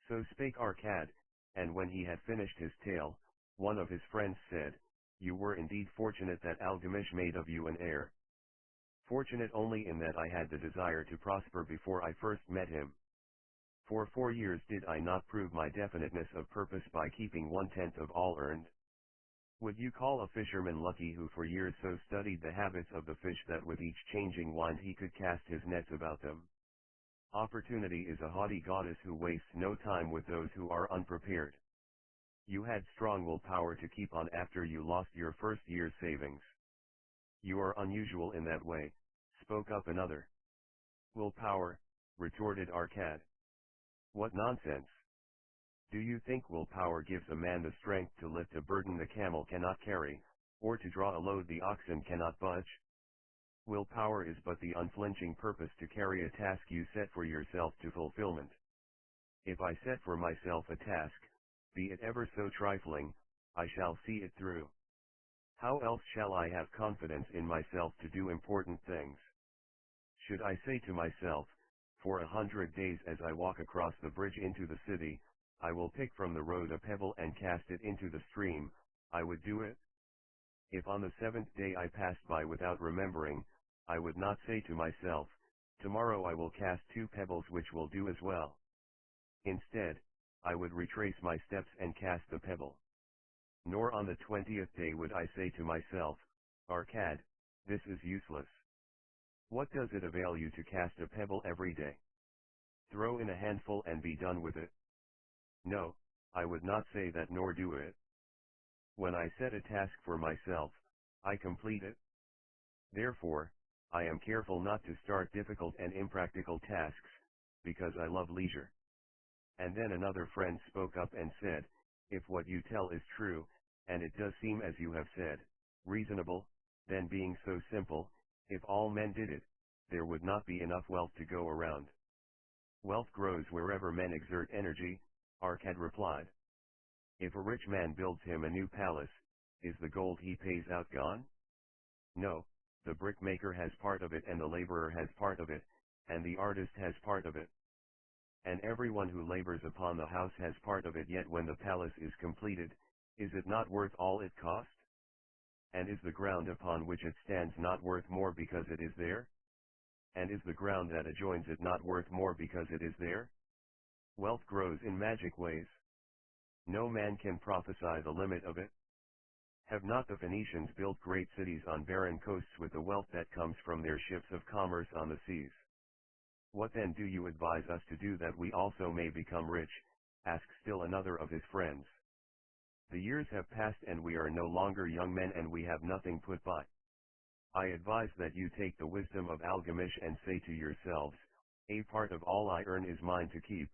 So spake Arcad, and when he had finished his tale, one of his friends said, "You were indeed fortunate that Algamish made of you an heir." "Fortunate only in that I had the desire to prosper before I first met him. For 4 years did I not prove my definiteness of purpose by keeping 1/10 of all earned? Would you call a fisherman lucky who for years so studied the habits of the fish that with each changing wind he could cast his nets about them? Opportunity is a haughty goddess who wastes no time with those who are unprepared. You had strong willpower to keep on after you lost your first year's savings. You are unusual in that way, spoke up another. Willpower, retorted Arcad. What nonsense! Do you think willpower gives a man the strength to lift a burden the camel cannot carry, or to draw a load the oxen cannot budge? Willpower is but the unflinching purpose to carry a task you set for yourself to fulfillment. If I set for myself a task, be it ever so trifling, I shall see it through. How else shall I have confidence in myself to do important things? Should I say to myself, for 100 days as I walk across the bridge into the city, I will pick from the road a pebble and cast it into the stream, I would do it? If on the 7th day I passed by without remembering, I would not say to myself, tomorrow I will cast 2 pebbles which will do as well. Instead, I would retrace my steps and cast the pebble. Nor on the 20th day would I say to myself, Arcad, this is useless. What does it avail you to cast a pebble every day? Throw in a handful and be done with it. No, I would not say that nor do it. When I set a task for myself, I complete it. Therefore, I am careful not to start difficult and impractical tasks, because I love leisure. And then another friend spoke up and said, if what you tell is true, and it does seem as you have said, reasonable, then being so simple, if all men did it, there would not be enough wealth to go around. Wealth grows wherever men exert energy, Arcad replied. If a rich man builds him a new palace, is the gold he pays out gone? No, the brickmaker has part of it and the laborer has part of it, and the artist has part of it. And everyone who labors upon the house has part of it, yet when the palace is completed, is it not worth all it cost? And is the ground upon which it stands not worth more because it is there? And is the ground that adjoins it not worth more because it is there? Wealth grows in magic ways. No man can prophesy the limit of it. Have not the Phoenicians built great cities on barren coasts with the wealth that comes from their ships of commerce on the seas? What then do you advise us to do that we also may become rich? Asked still another of his friends. The years have passed and we are no longer young men and we have nothing put by. I advise that you take the wisdom of Algamish and say to yourselves, a part of all I earn is mine to keep.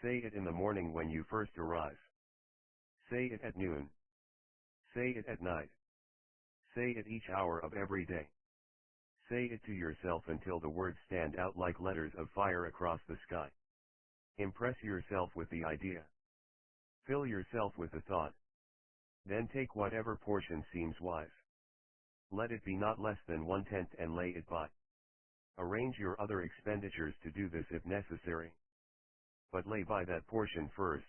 Say it in the morning when you first arise. Say it at noon. Say it at night. Say it each hour of every day. Say it to yourself until the words stand out like letters of fire across the sky. Impress yourself with the idea. Fill yourself with the thought. Then take whatever portion seems wise. Let it be not less than 1/10 and lay it by. Arrange your other expenditures to do this if necessary. But lay by that portion first.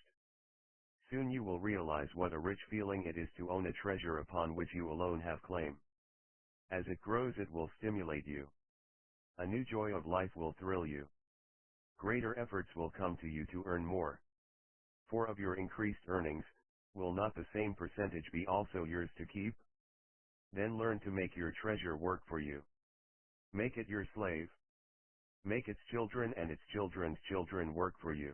Soon you will realize what a rich feeling it is to own a treasure upon which you alone have claim. As it grows it will stimulate you. A new joy of life will thrill you. Greater efforts will come to you to earn more. For of your increased earnings, will not the same percentage be also yours to keep? Then learn to make your treasure work for you. Make it your slave. Make its children and its children's children work for you.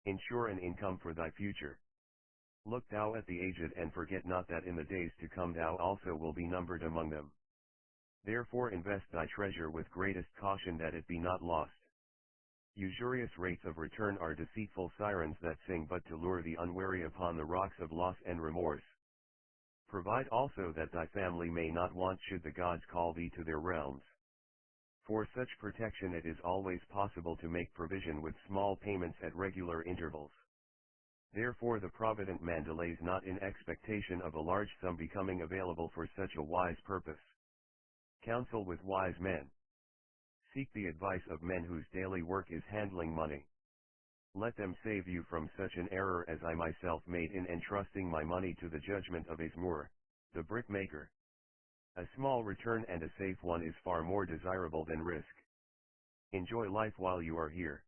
Ensure an income for thy future. Look thou at the aged and forget not that in the days to come thou also will be numbered among them. Therefore invest thy treasure with greatest caution that it be not lost. Usurious rates of return are deceitful sirens that sing but to lure the unwary upon the rocks of loss and remorse. Provide also that thy family may not want should the gods call thee to their realms. For such protection it is always possible to make provision with small payments at regular intervals. Therefore the provident man delays not in expectation of a large sum becoming available for such a wise purpose. Counsel with wise men. Seek the advice of men whose daily work is handling money. Let them save you from such an error as I myself made in entrusting my money to the judgment of Ismur, the brickmaker. A small return and a safe one is far more desirable than risk. Enjoy life while you are here.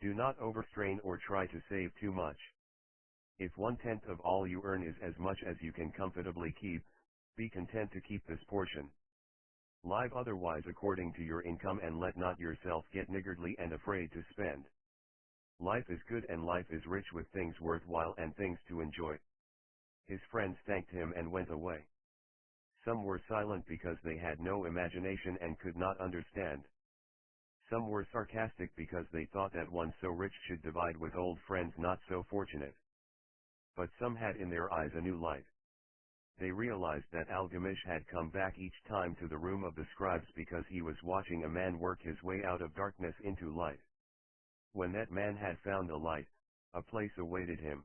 Do not overstrain or try to save too much. If 1/10 of all you earn is as much as you can comfortably keep, be content to keep this portion. Live otherwise according to your income and let not yourself get niggardly and afraid to spend. Life is good and life is rich with things worthwhile and things to enjoy. His friends thanked him and went away. Some were silent because they had no imagination and could not understand. Some were sarcastic because they thought that one so rich should divide with old friends not so fortunate. But some had in their eyes a new light. They realized that Algamish had come back each time to the room of the scribes because he was watching a man work his way out of darkness into light. When that man had found a light, a place awaited him.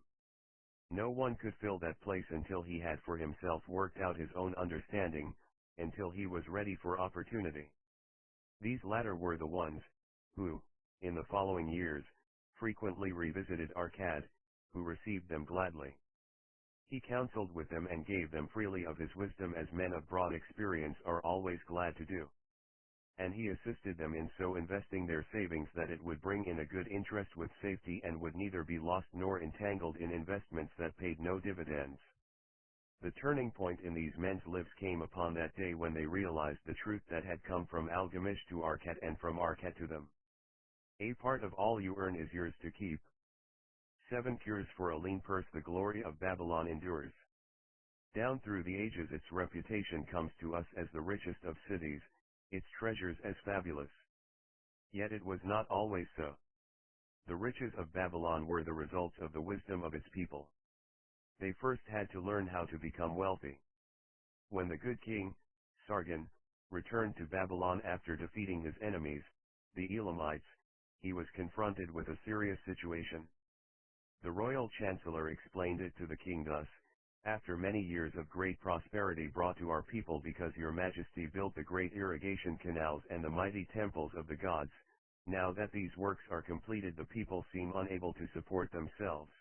No one could fill that place until he had for himself worked out his own understanding, until he was ready for opportunity. These latter were the ones, who, in the following years, frequently revisited Arcad, who received them gladly. He counseled with them and gave them freely of his wisdom as men of broad experience are always glad to do. And he assisted them in so investing their savings that it would bring in a good interest with safety and would neither be lost nor entangled in investments that paid no dividends. The turning point in these men's lives came upon that day when they realized the truth that had come from Algamish to Arcad and from Arcad to them. A part of all you earn is yours to keep. 7 cures for a lean purse. The glory of Babylon endures. Down through the ages its reputation comes to us as the richest of cities, its treasures as fabulous. Yet it was not always so. The riches of Babylon were the results of the wisdom of its people. They first had to learn how to become wealthy. When the good king, Sargon, returned to Babylon after defeating his enemies, the Elamites, he was confronted with a serious situation. The royal chancellor explained it to the king thus: after many years of great prosperity brought to our people because your majesty built the great irrigation canals and the mighty temples of the gods, now that these works are completed the people seem unable to support themselves.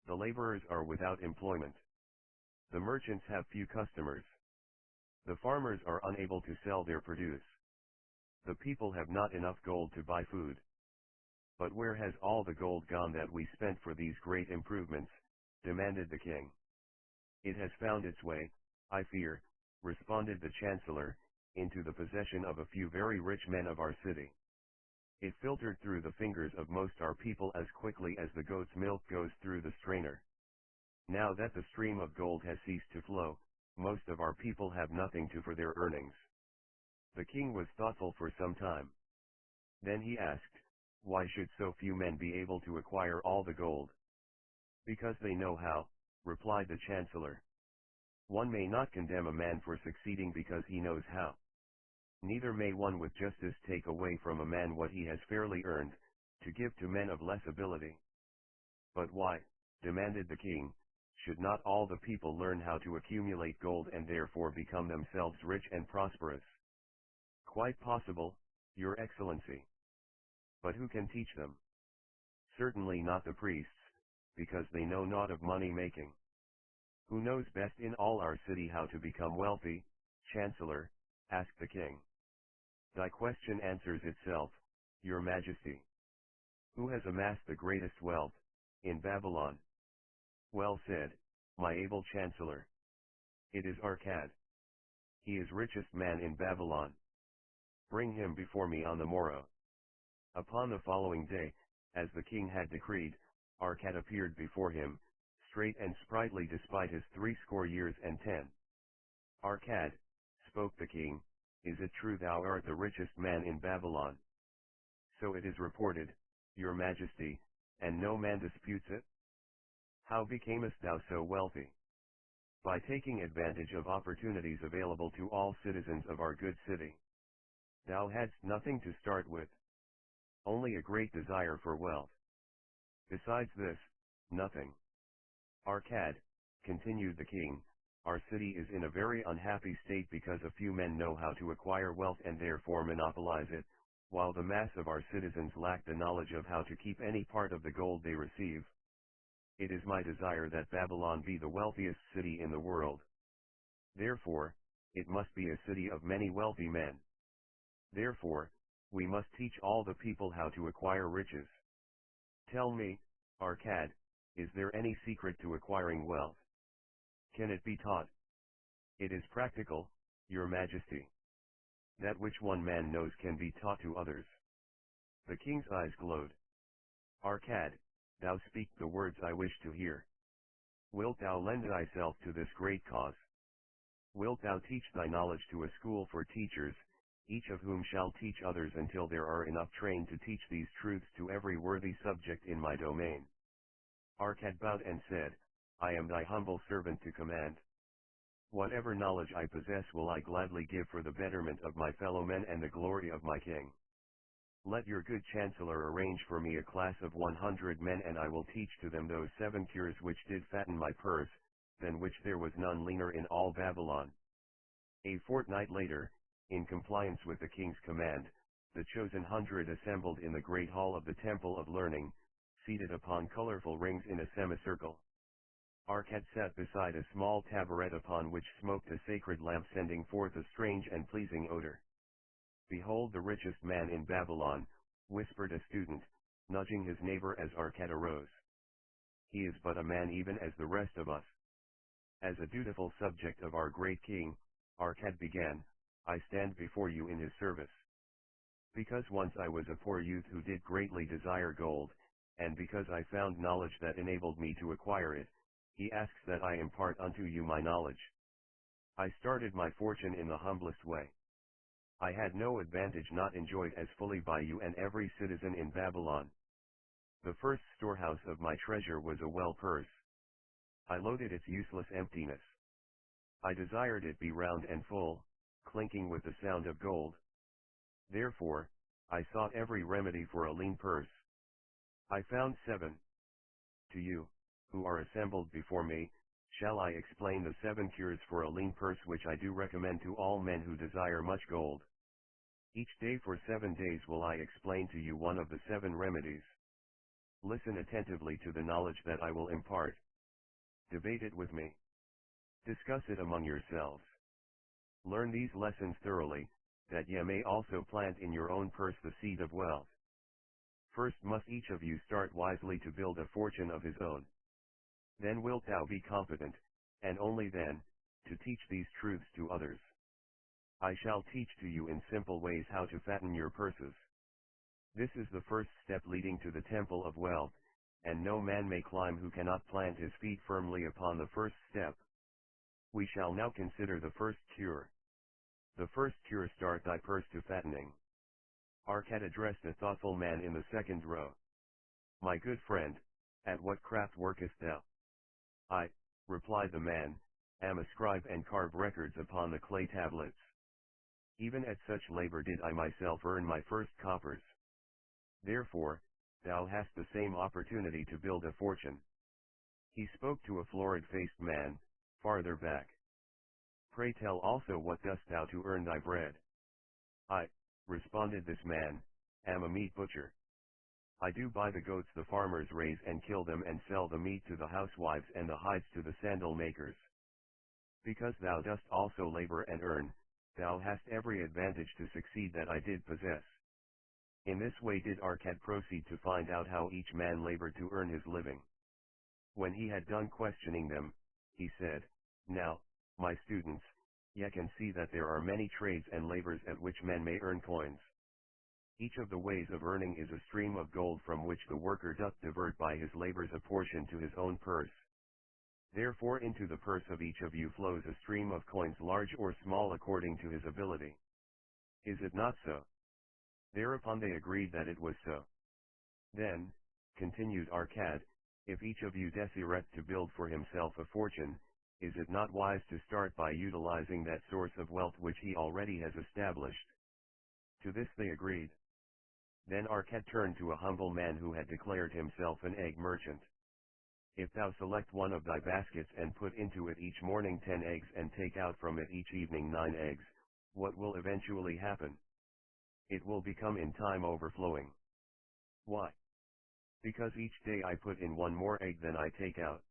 The laborers are without employment. The merchants have few customers. The farmers are unable to sell their produce. The people have not enough gold to buy food. But where has all the gold gone that we spent for these great improvements? Demanded the king. It has found its way, I fear, responded the chancellor, into the possession of a few very rich men of our city. It filtered through the fingers of most our people as quickly as the goat's milk goes through the strainer. Now that the stream of gold has ceased to flow, most of our people have nothing to for their earnings. The king was thoughtful for some time. Then he asked, why should so few men be able to acquire all the gold? Because they know how, replied the chancellor. One may not condemn a man for succeeding because he knows how. Neither may one with justice take away from a man what he has fairly earned, to give to men of less ability. But why, demanded the king, should not all the people learn how to accumulate gold and therefore become themselves rich and prosperous? Quite possible, your excellency. But who can teach them? Certainly not the priests, because they know naught of money-making. Who knows best in all our city how to become wealthy, Chancellor? Asked the king. Thy question answers itself, your majesty. Who has amassed the greatest wealth, in Babylon? Well said, my able chancellor. It is Arcad. He is richest man in Babylon. Bring him before me on the morrow. Upon the following day, as the king had decreed, Arcad appeared before him, straight and sprightly despite his 80 years and 10. Arcad, spoke the king, is it true thou art the richest man in Babylon? So it is reported, your majesty, and no man disputes it. How becamest thou so wealthy? By taking advantage of opportunities available to all citizens of our good city. Thou hadst nothing to start with. Only a great desire for wealth. Besides this, nothing. Arcad, continued the king, our city is in a very unhappy state because a few men know how to acquire wealth and therefore monopolize it, while the mass of our citizens lack the knowledge of how to keep any part of the gold they receive. It is my desire that Babylon be the wealthiest city in the world. Therefore, it must be a city of many wealthy men. Therefore, we must teach all the people how to acquire riches. Tell me, Arcad, is there any secret to acquiring wealth? Can it be taught? It is practical, your majesty. That which one man knows can be taught to others. The king's eyes glowed. Arcad, thou speak the words I wish to hear. Wilt thou lend thyself to this great cause? Wilt thou teach thy knowledge to a school for teachers, each of whom shall teach others until there are enough trained to teach these truths to every worthy subject in my domain? Arcad bowed and said, I am thy humble servant to command. Whatever knowledge I possess will I gladly give for the betterment of my fellow men and the glory of my king. Let your good chancellor arrange for me a class of 100 men, and I will teach to them those 7 cures which did fatten my purse, than which there was none leaner in all Babylon. A fortnight later, in compliance with the king's command, the chosen 100 assembled in the great hall of the Temple of Learning, seated upon colorful rings in a semicircle. Arcad sat beside a small taboret upon which smoked a sacred lamp, sending forth a strange and pleasing odor. Behold, the richest man in Babylon, whispered a student, nudging his neighbor as Arcad arose. He is but a man even as the rest of us. As a dutiful subject of our great king, Arcad began, I stand before you in his service. Because once I was a poor youth who did greatly desire gold, and because I found knowledge that enabled me to acquire it, he asks that I impart unto you my knowledge. I started my fortune in the humblest way. I had no advantage not enjoyed as fully by you and every citizen in Babylon. The first storehouse of my treasure was a well purse. I loaded its useless emptiness. I desired it be round and full, clinking with the sound of gold. Therefore, I sought every remedy for a lean purse. I found 7. To you, who are assembled before me, shall I explain the 7 cures for a lean purse which I do recommend to all men who desire much gold. Each day for 7 days will I explain to you one of the 7 remedies. Listen attentively to the knowledge that I will impart. Debate it with me. Discuss it among yourselves. Learn these lessons thoroughly, that ye may also plant in your own purse the seed of wealth. First must each of you start wisely to build a fortune of his own. Then wilt thou be competent, and only then, to teach these truths to others. I shall teach to you in simple ways how to fatten your purses. This is the first step leading to the temple of wealth, and no man may climb who cannot plant his feet firmly upon the first step. We shall now consider the first cure. The first cure: start thy purse to fattening. Arcad addressed a thoughtful man in the second row. My good friend, at what craft workest thou? I, replied the man, am a scribe and carve records upon the clay tablets. Even at such labor did I myself earn my first coppers. Therefore, thou hast the same opportunity to build a fortune. He spoke to a florid-faced man, farther back. Pray tell also, what dost thou to earn thy bread? I, responded this man, am a meat butcher. I do buy the goats the farmers raise and kill them, and sell the meat to the housewives and the hides to the sandal makers. Because thou dost also labor and earn, thou hast every advantage to succeed that I did possess. In this way did Arcad proceed to find out how each man labored to earn his living. When he had done questioning them, he said, Now, my students, ye can see that there are many trades and labors at which men may earn coins. Each of the ways of earning is a stream of gold from which the worker doth divert by his labors a portion to his own purse. Therefore into the purse of each of you flows a stream of coins, large or small according to his ability. Is it not so? Thereupon they agreed that it was so. Then, continued Arcad, if each of you desireth to build for himself a fortune, is it not wise to start by utilizing that source of wealth which he already has established? To this they agreed. Then Arcad turned to a humble man who had declared himself an egg merchant. If thou select one of thy baskets and put into it each morning 10 eggs and take out from it each evening 9 eggs, what will eventually happen? It will become in time overflowing. Why? Because each day I put in 1 more egg than I take out.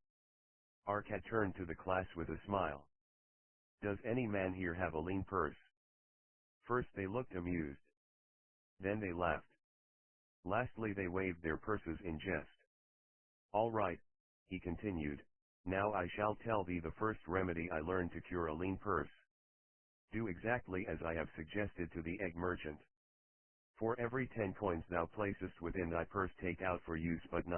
Arcad turned to the class with a smile. Does any man here have a lean purse? First they looked amused. Then they laughed. Lastly they waved their purses in jest. All right, he continued, now I shall tell thee the first remedy I learned to cure a lean purse. Do exactly as I have suggested to the egg merchant. For every 10 coins thou placest within thy purse take out for use but 9.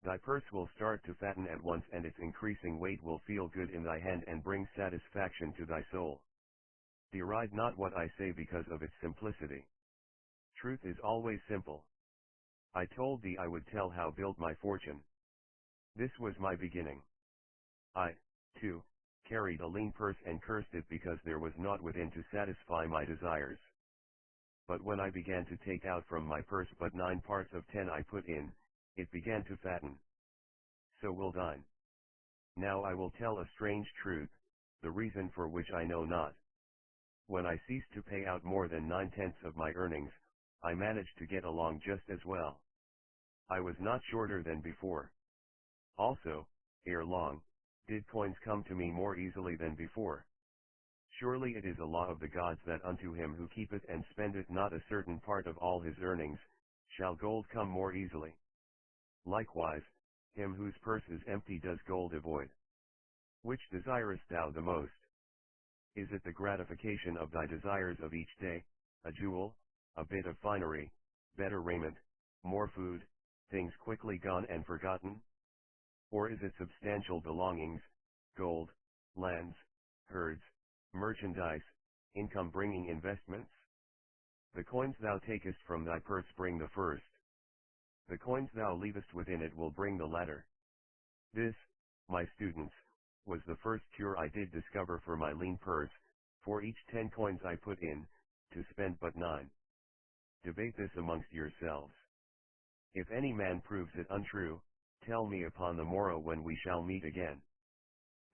Thy purse will start to fatten at once, and its increasing weight will feel good in thy hand and bring satisfaction to thy soul. Deride not what I say because of its simplicity. Truth is always simple. I told thee I would tell how build my fortune. This was my beginning. I, too, carried a lean purse and cursed it because there was naught within to satisfy my desires. But when I began to take out from my purse but 9 parts of 10 I put in, it began to fatten. So will thine. Now I will tell a strange truth, the reason for which I know not. When I ceased to pay out more than 9/10 of my earnings, I managed to get along just as well. I was not shorter than before. Also, ere long, did coins come to me more easily than before. Surely it is a law of the gods that unto him who keepeth and spendeth not a certain part of all his earnings, shall gold come more easily. Likewise, him whose purse is empty does gold avoid. Which desirest thou the most? Is it the gratification of thy desires of each day, a jewel, a bit of finery, better raiment, more food, things quickly gone and forgotten? Or is it substantial belongings, gold, lands, herds, merchandise, income-bringing investments? The coins thou takest from thy purse bring the first. The coins thou leavest within it will bring the latter. This, my students, was the first cure I did discover for my lean purse. For each 10 coins I put in, to spend but 9. Debate this amongst yourselves. If any man proves it untrue, tell me upon the morrow when we shall meet again.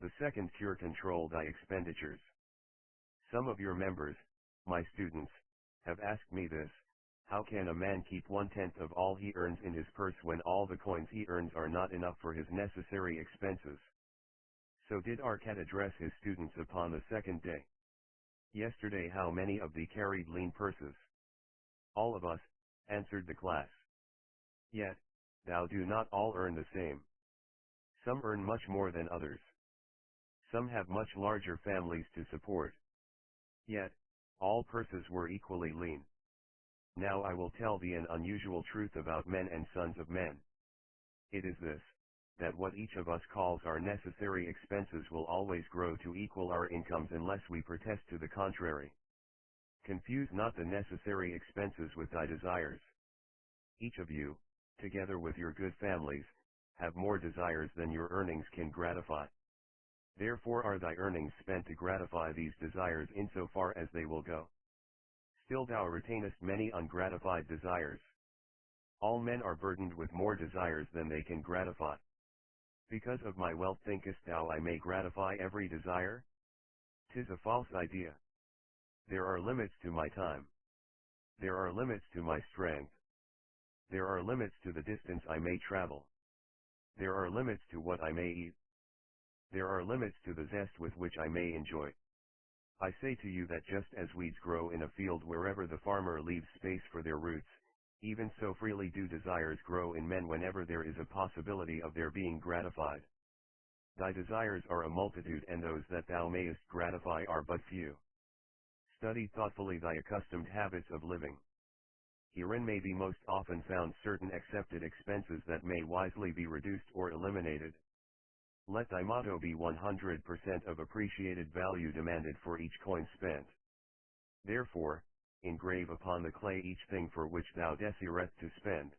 The second cure: control thy expenditures. Some of your members, my students, have asked me this: how can a man keep 1/10 of all he earns in his purse when all the coins he earns are not enough for his necessary expenses? So did Arcad address his students upon the second day. Yesterday how many of thee carried lean purses? All of us, answered the class. Yet, thou do not all earn the same. Some earn much more than others. Some have much larger families to support. Yet, all purses were equally lean. Now I will tell thee an unusual truth about men and sons of men. It is this, that what each of us calls our necessary expenses will always grow to equal our incomes unless we protest to the contrary. Confuse not the necessary expenses with thy desires. Each of you, together with your good families, have more desires than your earnings can gratify. Therefore are thy earnings spent to gratify these desires insofar as they will go. Still thou retainest many ungratified desires. All men are burdened with more desires than they can gratify. Because of my wealth thinkest thou I may gratify every desire? 'Tis a false idea. There are limits to my time. There are limits to my strength. There are limits to the distance I may travel. There are limits to what I may eat. There are limits to the zest with which I may enjoy. I say to you that just as weeds grow in a field wherever the farmer leaves space for their roots, even so freely do desires grow in men whenever there is a possibility of their being gratified. Thy desires are a multitude, and those that thou mayest gratify are but few. Study thoughtfully thy accustomed habits of living. Herein may be most often found certain accepted expenses that may wisely be reduced or eliminated. Let thy motto be 100% of appreciated value demanded for each coin spent. Therefore, engrave upon the clay each thing for which thou desireth to spend.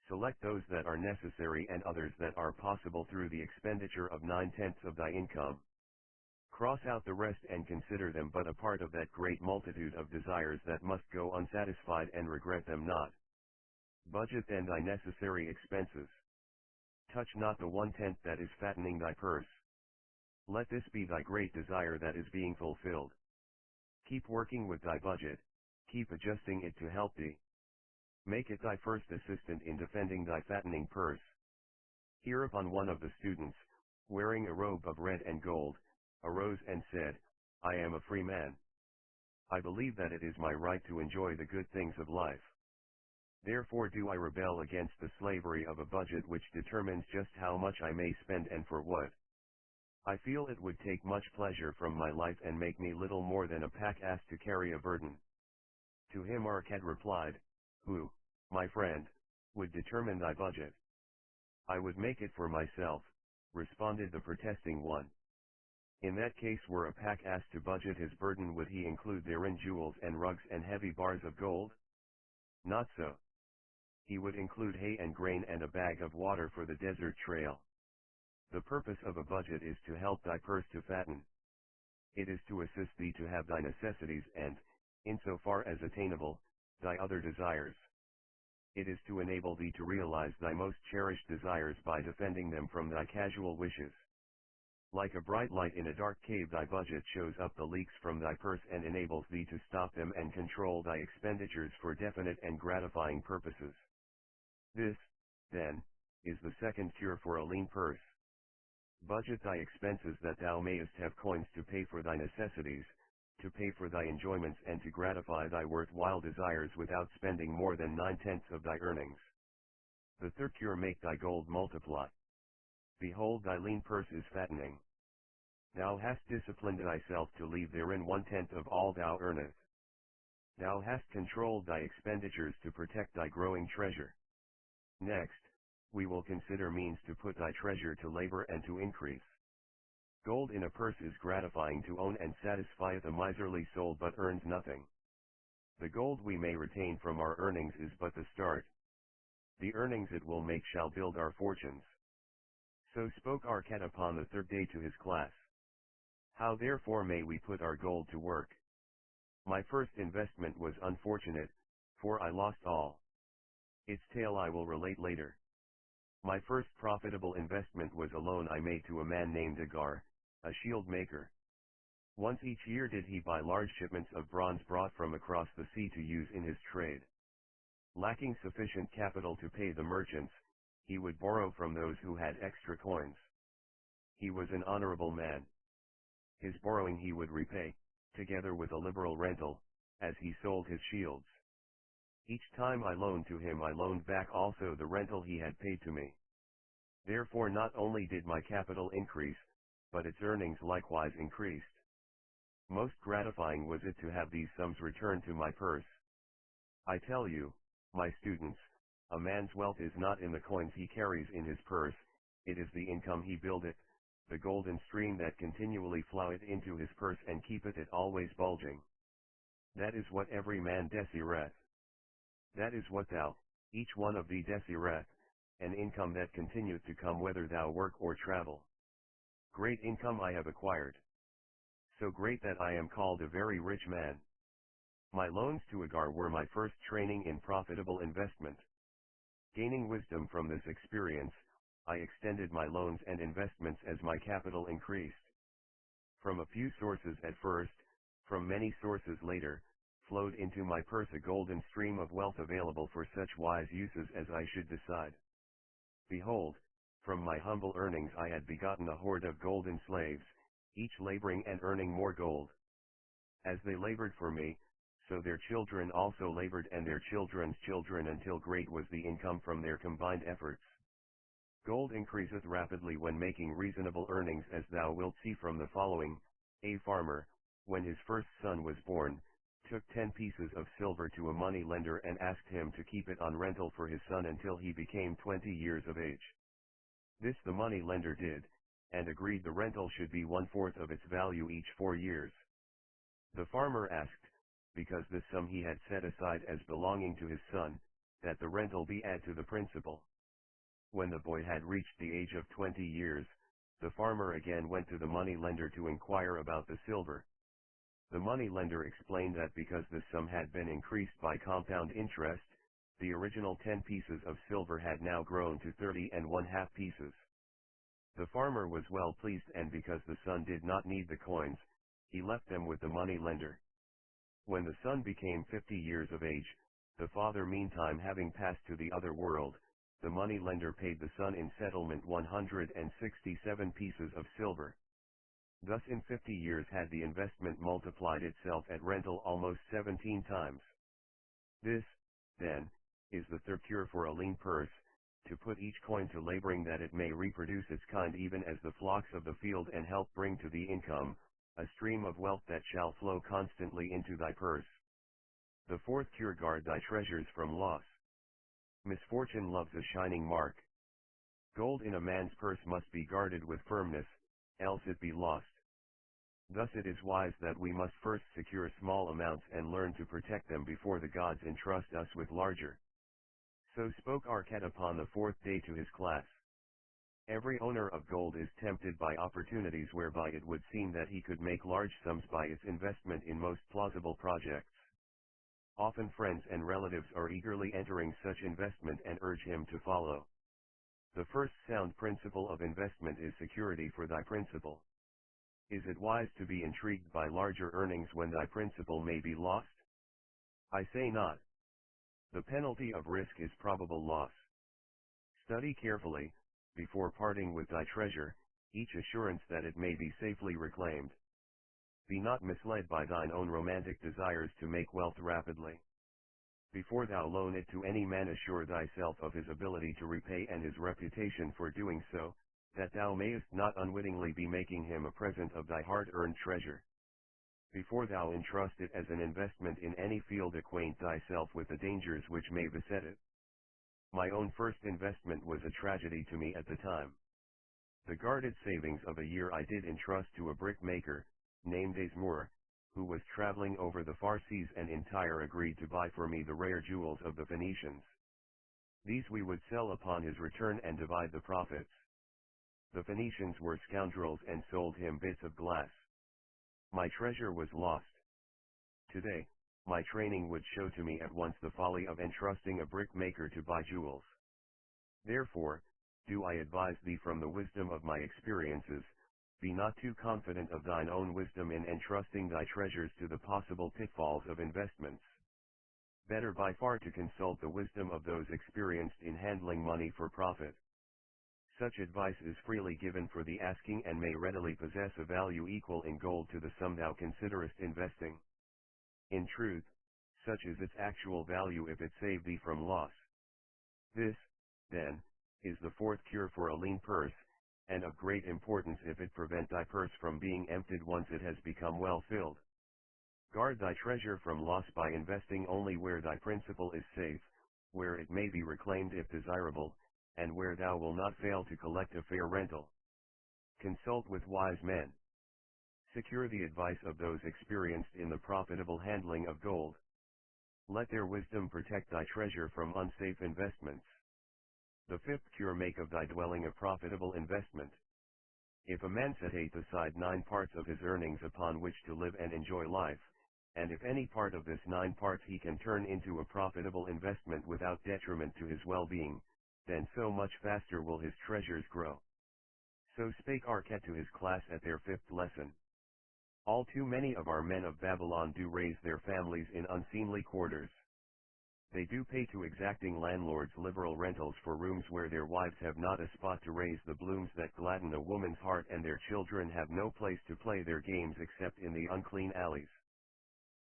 Select those that are necessary and others that are possible through the expenditure of 9/10 of thy income. Cross out the rest and consider them but a part of that great multitude of desires that must go unsatisfied, and regret them not. Budget then thy necessary expenses. Touch not the 1/10 that is fattening thy purse. Let this be thy great desire that is being fulfilled. Keep working with thy budget, keep adjusting it to help thee. Make it thy first assistant in defending thy fattening purse. Hereupon one of the students, wearing a robe of red and gold, arose and said, I am a free man. I believe that it is my right to enjoy the good things of life. Therefore do I rebel against the slavery of a budget which determines just how much I may spend and for what. I feel it would take much pleasure from my life and make me little more than a pack ass to carry a burden. To him our cat replied, "Who, my friend, would determine thy budget?" "I would make it for myself," responded the protesting one. "In that case, were a pack asked to budget his burden, would he include therein jewels and rugs and heavy bars of gold? Not so. He would include hay and grain and a bag of water for the desert trail. The purpose of a budget is to help thy purse to fatten. It is to assist thee to have thy necessities and, insofar as attainable, thy other desires. It is to enable thee to realize thy most cherished desires by defending them from thy casual wishes. Like a bright light in a dark cave, thy budget shows up the leaks from thy purse and enables thee to stop them and control thy expenditures for definite and gratifying purposes. This, then, is the second cure for a lean purse. Budget thy expenses that thou mayest have coins to pay for thy necessities, to pay for thy enjoyments and to gratify thy worthwhile desires without spending more than 9/10 of thy earnings. The third cure: make thy gold multiply. Behold, thy lean purse is fattening. Thou hast disciplined thyself to leave therein 1/10 of all thou earnest. Thou hast controlled thy expenditures to protect thy growing treasure. Next, we will consider means to put thy treasure to labor and to increase. Gold in a purse is gratifying to own and satisfieth a miserly soul, but earns nothing. The gold we may retain from our earnings is but the start. The earnings it will make shall build our fortunes. So spoke our cat upon the third day to his class. How therefore may we put our gold to work? My first investment was unfortunate, for I lost all. Its tale I will relate later. My first profitable investment was a loan I made to a man named Agar, a shield maker. Once each year did he buy large shipments of bronze brought from across the sea to use in his trade. Lacking sufficient capital to pay the merchants, he would borrow from those who had extra coins. He was an honorable man. His borrowing he would repay, together with a liberal rental, as he sold his shields. Each time I loaned to him, I loaned back also the rental he had paid to me. Therefore not only did my capital increase, but its earnings likewise increased. Most gratifying was it to have these sums returned to my purse. I tell you, my students, a man's wealth is not in the coins he carries in his purse, it is the income he buildeth, the golden stream that continually floweth into his purse and keepeth it always bulging. That is what every man desireth. That is what thou, each one of thee desireth, an income that continueth to come whether thou work or travel. Great income I have acquired. So great that I am called a very rich man. My loans to Agar were my first training in profitable investment. Gaining wisdom from this experience, I extended my loans and investments as my capital increased. From a few sources at first, from many sources later, flowed into my purse a golden stream of wealth available for such wise uses as I should decide. Behold, from my humble earnings I had begotten a horde of golden slaves, each laboring and earning more gold. As they labored for me, so their children also labored and their children's children, until great was the income from their combined efforts. Gold increaseth rapidly when making reasonable earnings, as thou wilt see from the following. A farmer, when his first son was born, took 10 pieces of silver to a money lender and asked him to keep it on rental for his son until he became 20 years of age. This the money lender did, and agreed the rental should be 1/4 of its value each 4 years. The farmer asked, because this sum he had set aside as belonging to his son, that the rental be added to the principal. When the boy had reached the age of 20 years, the farmer again went to the money lender to inquire about the silver. The money lender explained that because the sum had been increased by compound interest, the original 10 pieces of silver had now grown to 30½ pieces. The farmer was well pleased, and because the son did not need the coins, he left them with the money lender. When the son became 50 years of age, the father meantime having passed to the other world, the money lender paid the son in settlement 167 pieces of silver. Thus in 50 years had the investment multiplied itself at rental almost 17 times. This, then, is the third cure for a lean purse, to put each coin to laboring that it may reproduce its kind even as the flocks of the field, and help bring to thee income, a stream of wealth that shall flow constantly into thy purse. The fourth cure: guard thy treasures from loss. Misfortune loves a shining mark. Gold in a man's purse must be guarded with firmness, else it be lost. Thus it is wise that we must first secure small amounts and learn to protect them before the gods entrust us with larger. So spoke Arquette upon the fourth day to his class. Every owner of gold is tempted by opportunities whereby it would seem that he could make large sums by its investment in most plausible projects. Often friends and relatives are eagerly entering such investment and urge him to follow. The first sound principle of investment is security for thy principal. Is it wise to be intrigued by larger earnings when thy principal may be lost? I say not. The penalty of risk is probable loss. Study carefully, before parting with thy treasure, each assurance that it may be safely reclaimed. Be not misled by thine own romantic desires to make wealth rapidly. Before thou loan it to any man, assure thyself of his ability to repay and his reputation for doing so, that thou mayest not unwittingly be making him a present of thy hard-earned treasure. Before thou entrust it as an investment in any field, acquaint thyself with the dangers which may beset it. My own first investment was a tragedy to me at the time. The guarded savings of a year I did entrust to a brickmaker, named Moore, who was traveling over the far seas, and in Tyre agreed to buy for me the rare jewels of the Phoenicians. These we would sell upon his return and divide the profits. The Phoenicians were scoundrels and sold him bits of glass. My treasure was lost. Today, my training would show to me at once the folly of entrusting a brickmaker to buy jewels. Therefore, do I advise thee from the wisdom of my experiences, be not too confident of thine own wisdom in entrusting thy treasures to the possible pitfalls of investments. Better by far to consult the wisdom of those experienced in handling money for profit. Such advice is freely given for the asking and may readily possess a value equal in gold to the sum thou considerest investing. In truth, such is its actual value if it save thee from loss. This, then, is the fourth cure for a lean purse, and of great importance if it prevent thy purse from being emptied once it has become well filled. Guard thy treasure from loss by investing only where thy principal is safe, where it may be reclaimed if desirable, and where thou will not fail to collect a fair rental. Consult with wise men. Secure the advice of those experienced in the profitable handling of gold. Let their wisdom protect thy treasure from unsafe investments. The fifth cure: make of thy dwelling a profitable investment. If a man set aside 9 parts of his earnings upon which to live and enjoy life, and if any part of this 9 parts he can turn into a profitable investment without detriment to his well-being, then so much faster will his treasures grow. So spake Arquette to his class at their 5th lesson. All too many of our men of Babylon do raise their families in unseemly quarters. They do pay to exacting landlords liberal rentals for rooms where their wives have not a spot to raise the blooms that gladden a woman's heart, and their children have no place to play their games except in the unclean alleys.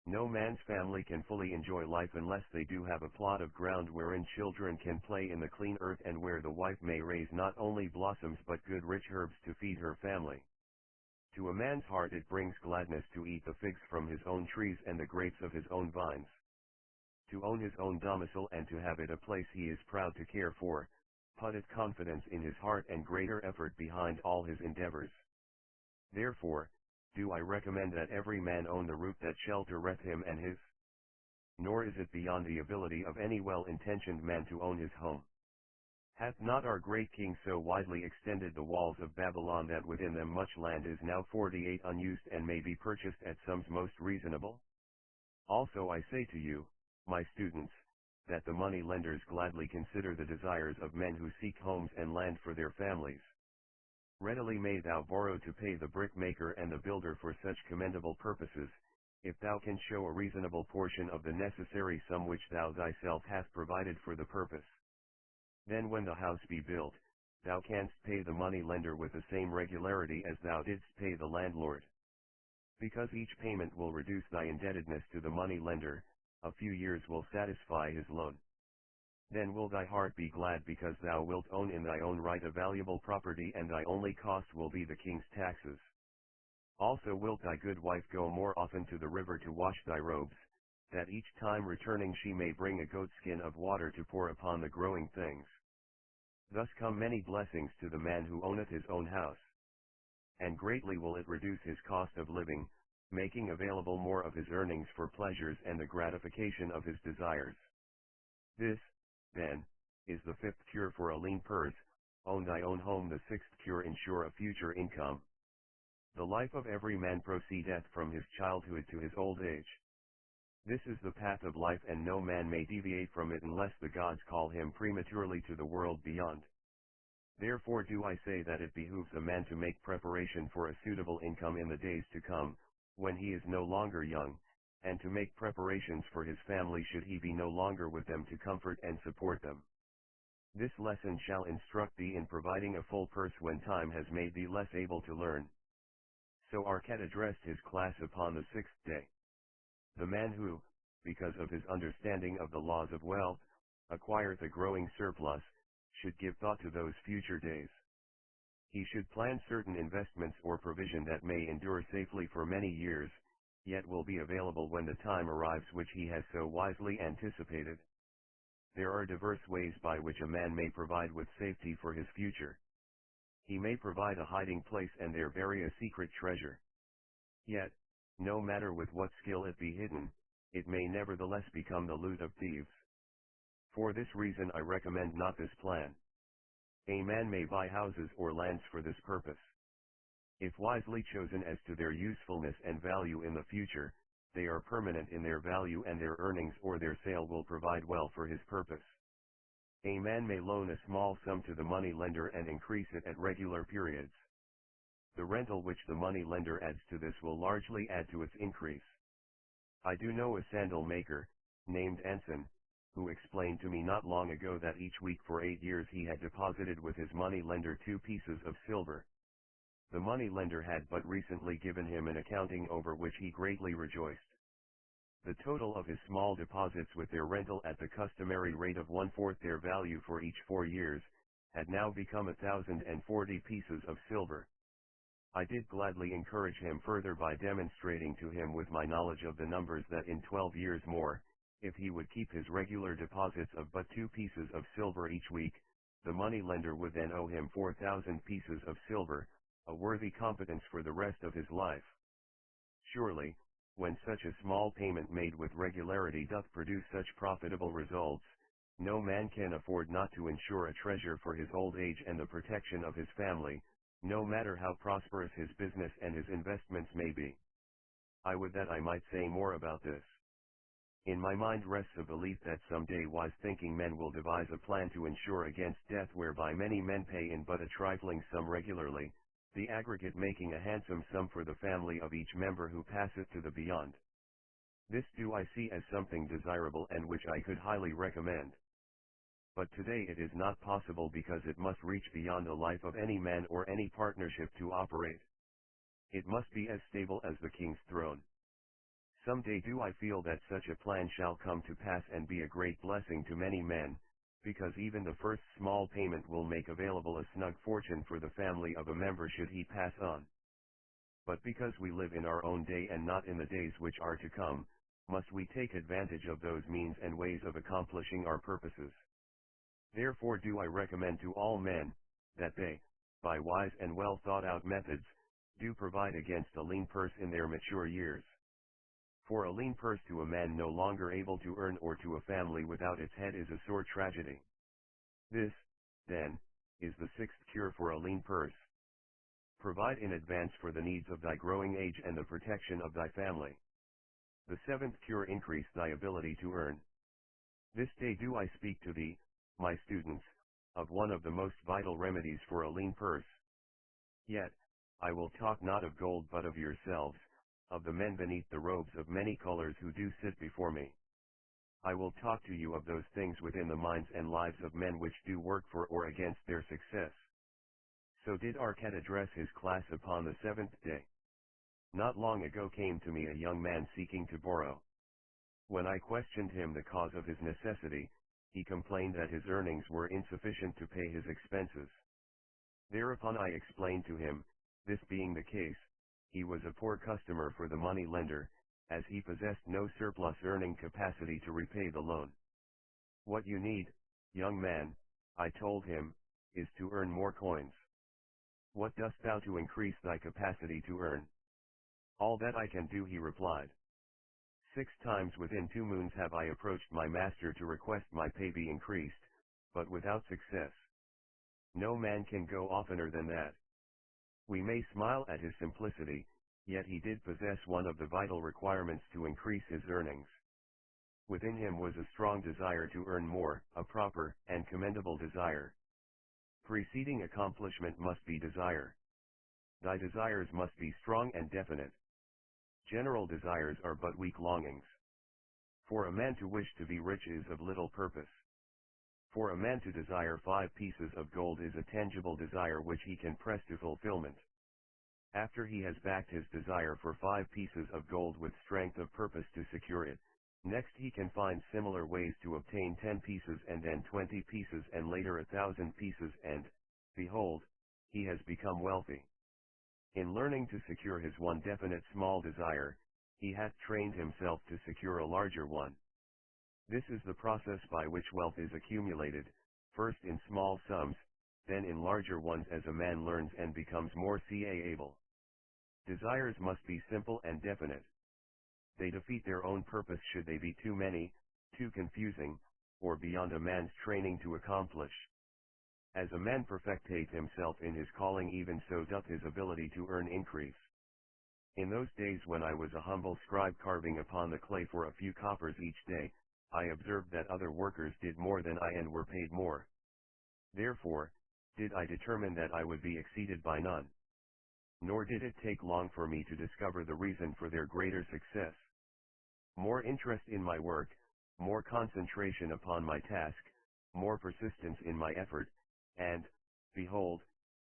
No man's family can fully enjoy life unless they do have a plot of ground wherein children can play in the clean earth, and where the wife may raise not only blossoms but good rich herbs to feed her family. To a man's heart it brings gladness to eat the figs from his own trees and the grapes of his own vines. To own his own domicile and to have it a place he is proud to care for, putteth confidence in his heart and greater effort behind all his endeavors. Therefore, do I recommend that every man own the roof that sheltereth him and his. Nor is it beyond the ability of any well-intentioned man to own his home. Hath not our great king so widely extended the walls of Babylon that within them much land is now 48 unused and may be purchased at sums most reasonable? Also I say to you, my students, that the money lenders gladly consider the desires of men who seek homes and land for their families. Readily may thou borrow to pay the brickmaker and the builder for such commendable purposes, if thou canst show a reasonable portion of the necessary sum which thou thyself hast provided for the purpose. Then when the house be built, thou canst pay the money lender with the same regularity as thou didst pay the landlord. Because each payment will reduce thy indebtedness to the money lender, a few years will satisfy his loan. Then will thy heart be glad because thou wilt own in thy own right a valuable property, and thy only cost will be the king's taxes. Also wilt thy good wife go more often to the river to wash thy robes, that each time returning she may bring a goatskin of water to pour upon the growing things. Thus come many blessings to the man who owneth his own house. And greatly will it reduce his cost of living, making available more of his earnings for pleasures and the gratification of his desires. This, then, is the fifth cure for a lean purse: own thy own home. The sixth cure: ensure a future income. The life of every man proceedeth from his childhood to his old age. This is the path of life, and no man may deviate from it unless the gods call him prematurely to the world beyond. Therefore do I say that it behooves a man to make preparation for a suitable income in the days to come, when he is no longer young, and to make preparations for his family should he be no longer with them to comfort and support them. This lesson shall instruct thee in providing a full purse when time has made thee less able to learn. So Arcad addressed his class upon the sixth day. The man who, because of his understanding of the laws of wealth, acquireth a growing surplus, should give thought to those future days. He should plan certain investments or provision that may endure safely for many years, yet will be available when the time arrives which he has so wisely anticipated. There are diverse ways by which a man may provide with safety for his future. He may provide a hiding place and there bury a secret treasure. Yet, no matter with what skill it be hidden, it may nevertheless become the loot of thieves. For this reason I recommend not this plan. A man may buy houses or lands for this purpose. If wisely chosen as to their usefulness and value in the future, they are permanent in their value, and their earnings or their sale will provide well for his purpose. A man may loan a small sum to the money lender and increase it at regular periods. The rental which the money lender adds to this will largely add to its increase. I do know a sandal maker, named Anson, who explained to me not long ago that each week for 8 years he had deposited with his money lender 2 pieces of silver. The money lender had but recently given him an accounting over which he greatly rejoiced. The total of his small deposits, with their rental at the customary rate of 1/4 their value for each 4 years, had now become 1,040 pieces of silver. I did gladly encourage him further by demonstrating to him with my knowledge of the numbers that in 12 years more, if he would keep his regular deposits of but 2 pieces of silver each week, the money lender would then owe him 4,000 pieces of silver, a worthy competence for the rest of his life. Surely, when such a small payment made with regularity doth produce such profitable results, no man can afford not to ensure a treasure for his old age and the protection of his family, no matter how prosperous his business and his investments may be. I would that I might say more about this. In my mind rests a belief that some day wise-thinking men will devise a plan to ensure against death, whereby many men pay in but a trifling sum regularly, the aggregate making a handsome sum for the family of each member who passeth to the beyond. This do I see as something desirable and which I could highly recommend. But today it is not possible, because it must reach beyond the life of any man or any partnership to operate. It must be as stable as the king's throne. Some day do I feel that such a plan shall come to pass and be a great blessing to many men, because even the first small payment will make available a snug fortune for the family of a member should he pass on. But because we live in our own day and not in the days which are to come, must we take advantage of those means and ways of accomplishing our purposes. Therefore do I recommend to all men, that they, by wise and well thought out methods, do provide against a lean purse in their mature years. For a lean purse to a man no longer able to earn, or to a family without its head, is a sore tragedy. This, then, is the sixth cure for a lean purse. Provide in advance for the needs of thy growing age and the protection of thy family. The seventh cure: increase thy ability to earn. This day do I speak to thee, my students, of one of the most vital remedies for a lean purse. Yet, I will talk not of gold but of yourselves, of the men beneath the robes of many colors who do sit before me. I will talk to you of those things within the minds and lives of men which do work for or against their success. So did Arcad address his class upon the seventh day. Not long ago came to me a young man seeking to borrow. When I questioned him the cause of his necessity, he complained that his earnings were insufficient to pay his expenses. Thereupon I explained to him, this being the case, he was a poor customer for the money lender, as he possessed no surplus earning capacity to repay the loan. What you need, young man, I told him, is to earn more coins. What dost thou to increase thy capacity to earn? All that I can do, he replied. 6 times within 2 moons have I approached my master to request my pay be increased, but without success. No man can go oftener than that. We may smile at his simplicity, yet he did possess one of the vital requirements to increase his earnings. Within him was a strong desire to earn more, a proper and commendable desire. Preceding accomplishment must be desire. Thy desires must be strong and definite. General desires are but weak longings. For a man to wish to be rich is of little purpose. For a man to desire 5 pieces of gold is a tangible desire which he can press to fulfillment. After he has backed his desire for 5 pieces of gold with strength of purpose to secure it, next he can find similar ways to obtain 10 pieces and then 20 pieces and later 1,000 pieces and, behold, he has become wealthy. In learning to secure his one definite small desire, he hath trained himself to secure a larger one. This is the process by which wealth is accumulated, first in small sums, then in larger ones as a man learns and becomes more able. Desires must be simple and definite. They defeat their own purpose should they be too many, too confusing, or beyond a man's training to accomplish. As a man perfecteth himself in his calling, even so doth his ability to earn increase. In those days when I was a humble scribe carving upon the clay for a few coppers each day, I observed that other workers did more than I and were paid more. Therefore, did I determine that I would be exceeded by none. Nor did it take long for me to discover the reason for their greater success. More interest in my work, more concentration upon my task, more persistence in my effort, and, behold,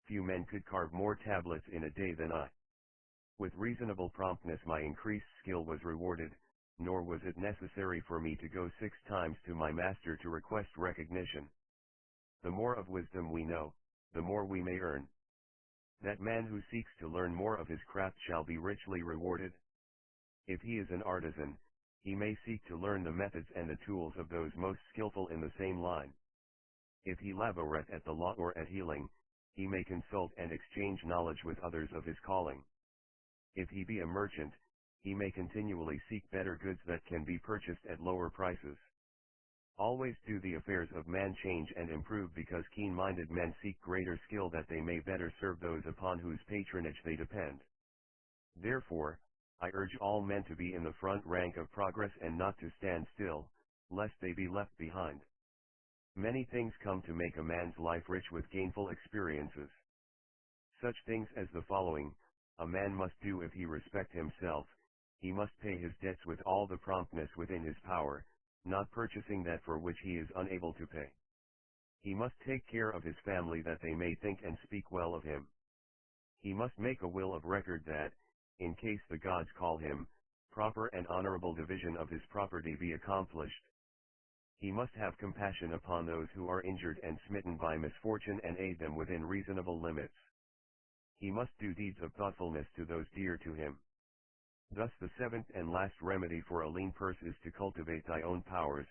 few men could carve more tablets in a day than I. With reasonable promptness my increased skill was rewarded, nor was it necessary for me to go 6 times to my master to request recognition. The more of wisdom we know, the more we may earn. That man who seeks to learn more of his craft shall be richly rewarded. If he is an artisan, he may seek to learn the methods and the tools of those most skillful in the same line. If he laboreth at the law or at healing, he may consult and exchange knowledge with others of his calling. If he be a merchant, he may continually seek better goods that can be purchased at lower prices. Always do the affairs of man change and improve, because keen-minded men seek greater skill that they may better serve those upon whose patronage they depend. Therefore, I urge all men to be in the front rank of progress and not to stand still, lest they be left behind. Many things come to make a man's life rich with gainful experiences. Such things as the following: a man must do if he respect himself, he must pay his debts with all the promptness within his power, not purchasing that for which he is unable to pay. He must take care of his family that they may think and speak well of him. He must make a will of record that, in case the gods call him, proper and honorable division of his property be accomplished. He must have compassion upon those who are injured and smitten by misfortune and aid them within reasonable limits. He must do deeds of thoughtfulness to those dear to him. Thus the 7th and last remedy for a lean purse is to cultivate thy own powers,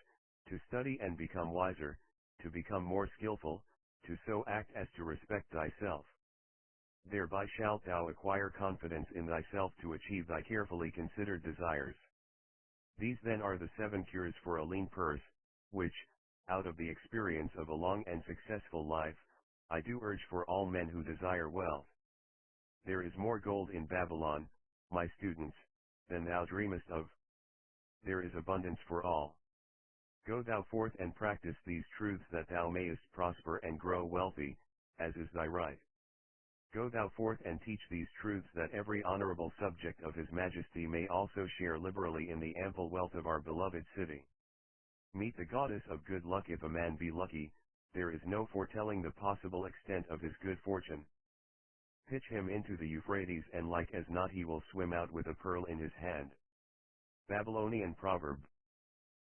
to study and become wiser, to become more skillful, to so act as to respect thyself. Thereby shalt thou acquire confidence in thyself to achieve thy carefully considered desires. These then are the 7 cures for a lean purse, which, out of the experience of a long and successful life, I do urge for all men who desire wealth. There is more gold in Babylon, my students, than thou dreamest of. There is abundance for all. Go thou forth and practice these truths that thou mayest prosper and grow wealthy, as is thy right. Go thou forth and teach these truths that every honorable subject of his majesty may also share liberally in the ample wealth of our beloved city. Meet the goddess of good luck. If a man be lucky, there is no foretelling the possible extent of his good fortune. Pitch him into the Euphrates and like as not he will swim out with a pearl in his hand. Babylonian proverb.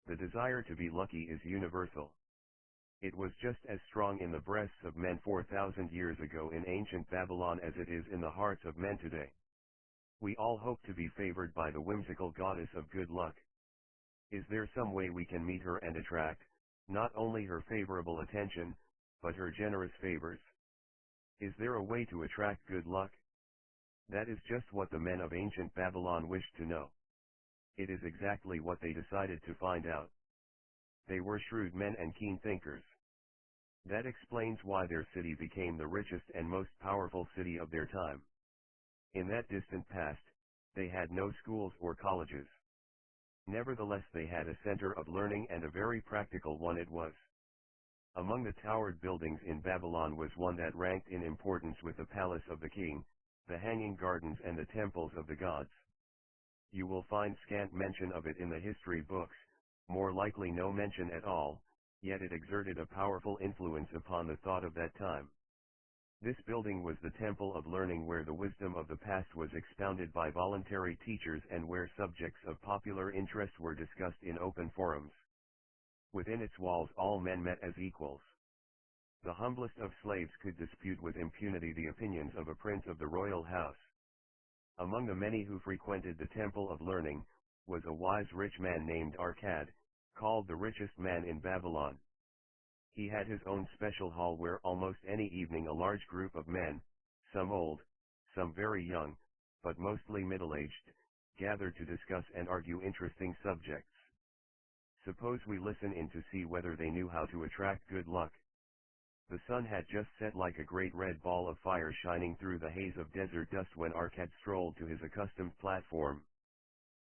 The desire to be lucky is universal. It was just as strong in the breasts of men 4,000 years ago in ancient Babylon as it is in the hearts of men today. We all hope to be favored by the whimsical goddess of good luck. Is there some way we can meet her and attract, not only her favorable attention, but her generous favors? Is there a way to attract good luck? That is just what the men of ancient Babylon wished to know. It is exactly what they decided to find out. They were shrewd men and keen thinkers. That explains why their city became the richest and most powerful city of their time. In that distant past, they had no schools or colleges. Nevertheless, they had a center of learning, and a very practical one it was. Among the towered buildings in Babylon was one that ranked in importance with the palace of the king, the hanging gardens, and the temples of the gods. You will find scant mention of it in the history books, more likely no mention at all, yet it exerted a powerful influence upon the thought of that time. This building was the temple of learning, where the wisdom of the past was expounded by voluntary teachers, and where subjects of popular interest were discussed in open forums. Within its walls all men met as equals. The humblest of slaves could dispute with impunity the opinions of a prince of the royal house. Among the many who frequented the temple of learning, was a wise rich man named Arcad, called the richest man in Babylon. He had his own special hall where almost any evening a large group of men, some old, some very young, but mostly middle-aged, gathered to discuss and argue interesting subjects. Suppose we listen in to see whether they knew how to attract good luck. The sun had just set like a great red ball of fire shining through the haze of desert dust when Arcad strolled to his accustomed platform.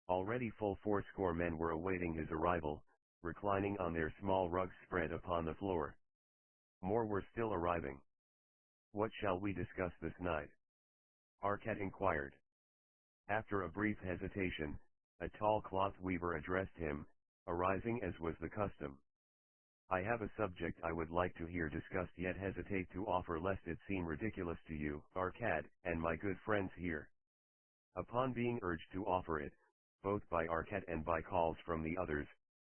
Already full 40 men were awaiting his arrival, reclining on their small rugs spread upon the floor. More were still arriving. "What shall we discuss this night?" Arcad inquired. After a brief hesitation, a tall cloth weaver addressed him, arising as was the custom. "I have a subject I would like to hear discussed, yet hesitate to offer lest it seem ridiculous to you, Arcad, and my good friends here." Upon being urged to offer it, both by Arcad and by calls from the others,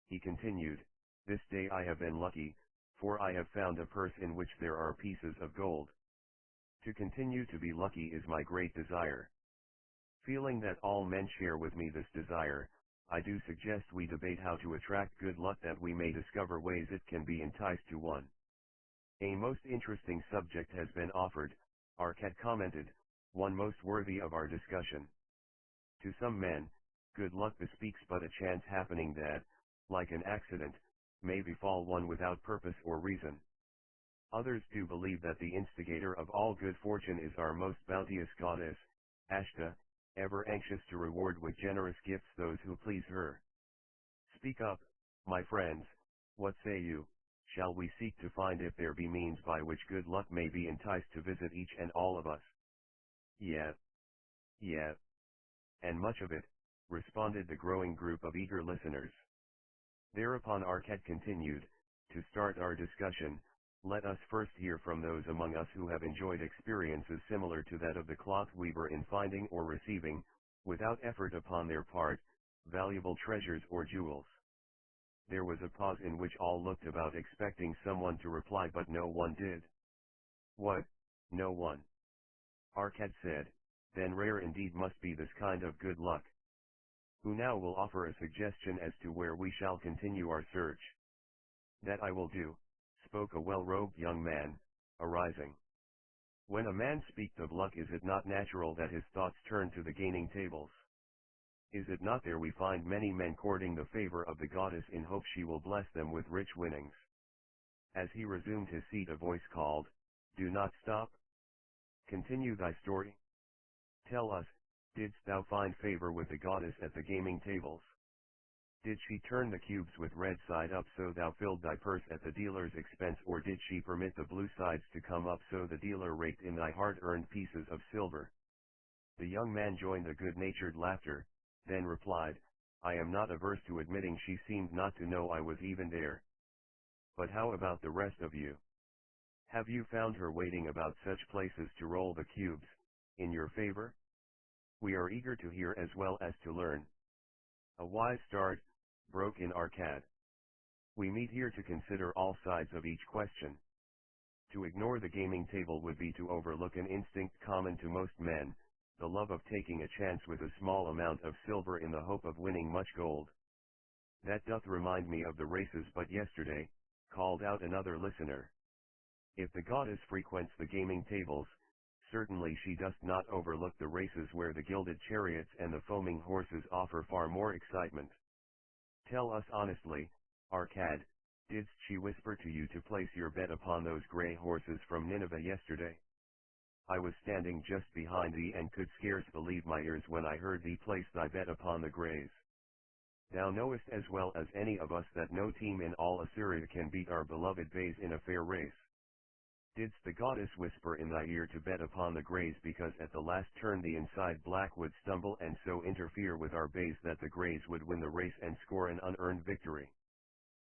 he continued, "This day I have been lucky, for I have found a purse in which there are pieces of gold. To continue to be lucky is my great desire. Feeling that all men share with me this desire, I do suggest we debate how to attract good luck, that we may discover ways it can be enticed to one." "A most interesting subject has been offered," Arcad commented, "one most worthy of our discussion. To some men, good luck bespeaks but a chance happening that, like an accident, may befall one without purpose or reason. Others do believe that the instigator of all good fortune is our most bounteous goddess, Ashta, ever anxious to reward with generous gifts those who please her. Speak up, my friends, what say you? Shall we seek to find if there be means by which good luck may be enticed to visit each and all of us?" "Yeah, yeah, and much of it," responded the growing group of eager listeners. Thereupon Arcad continued, "To start our discussion, let us first hear from those among us who have enjoyed experiences similar to that of the cloth weaver in finding or receiving, without effort upon their part, valuable treasures or jewels." There was a pause in which all looked about expecting someone to reply, but no one did. "What, no one?" Arcad said, "Then rare indeed must be this kind of good luck. Who now will offer a suggestion as to where we shall continue our search?" "That I will do," spoke a well-robed young man, arising. "When a man speaks of luck, is it not natural that his thoughts turn to the gaming tables? Is it not there we find many men courting the favor of the goddess in hope she will bless them with rich winnings?" As he resumed his seat, a voice called, "Do not stop. Continue thy story. Tell us, didst thou find favor with the goddess at the gaming tables? Did she turn the cubes with red side up so thou filled thy purse at the dealer's expense, or did she permit the blue sides to come up so the dealer raked in thy hard-earned pieces of silver?" The young man joined the good-natured laughter, then replied, "I am not averse to admitting she seemed not to know I was even there. But how about the rest of you? Have you found her waiting about such places to roll the cubes, in your favor? We are eager to hear as well as to learn." "A wise start," broke in Arcad. "We meet here to consider all sides of each question. To ignore the gaming table would be to overlook an instinct common to most men, the love of taking a chance with a small amount of silver in the hope of winning much gold. That doth remind me of the races but yesterday, called out another listener. If the goddess frequents the gaming tables, certainly she doth not overlook the races where the gilded chariots and the foaming horses offer far more excitement. Tell us honestly, Arcad, didst she whisper to you to place your bet upon those grey horses from Nineveh yesterday? I was standing just behind thee and could scarce believe my ears when I heard thee place thy bet upon the greys. Thou knowest as well as any of us that no team in all Assyria can beat our beloved bays in a fair race. Didst the goddess whisper in thy ear to bet upon the greys because at the last turn the inside black would stumble and so interfere with our bays that the greys would win the race and score an unearned victory?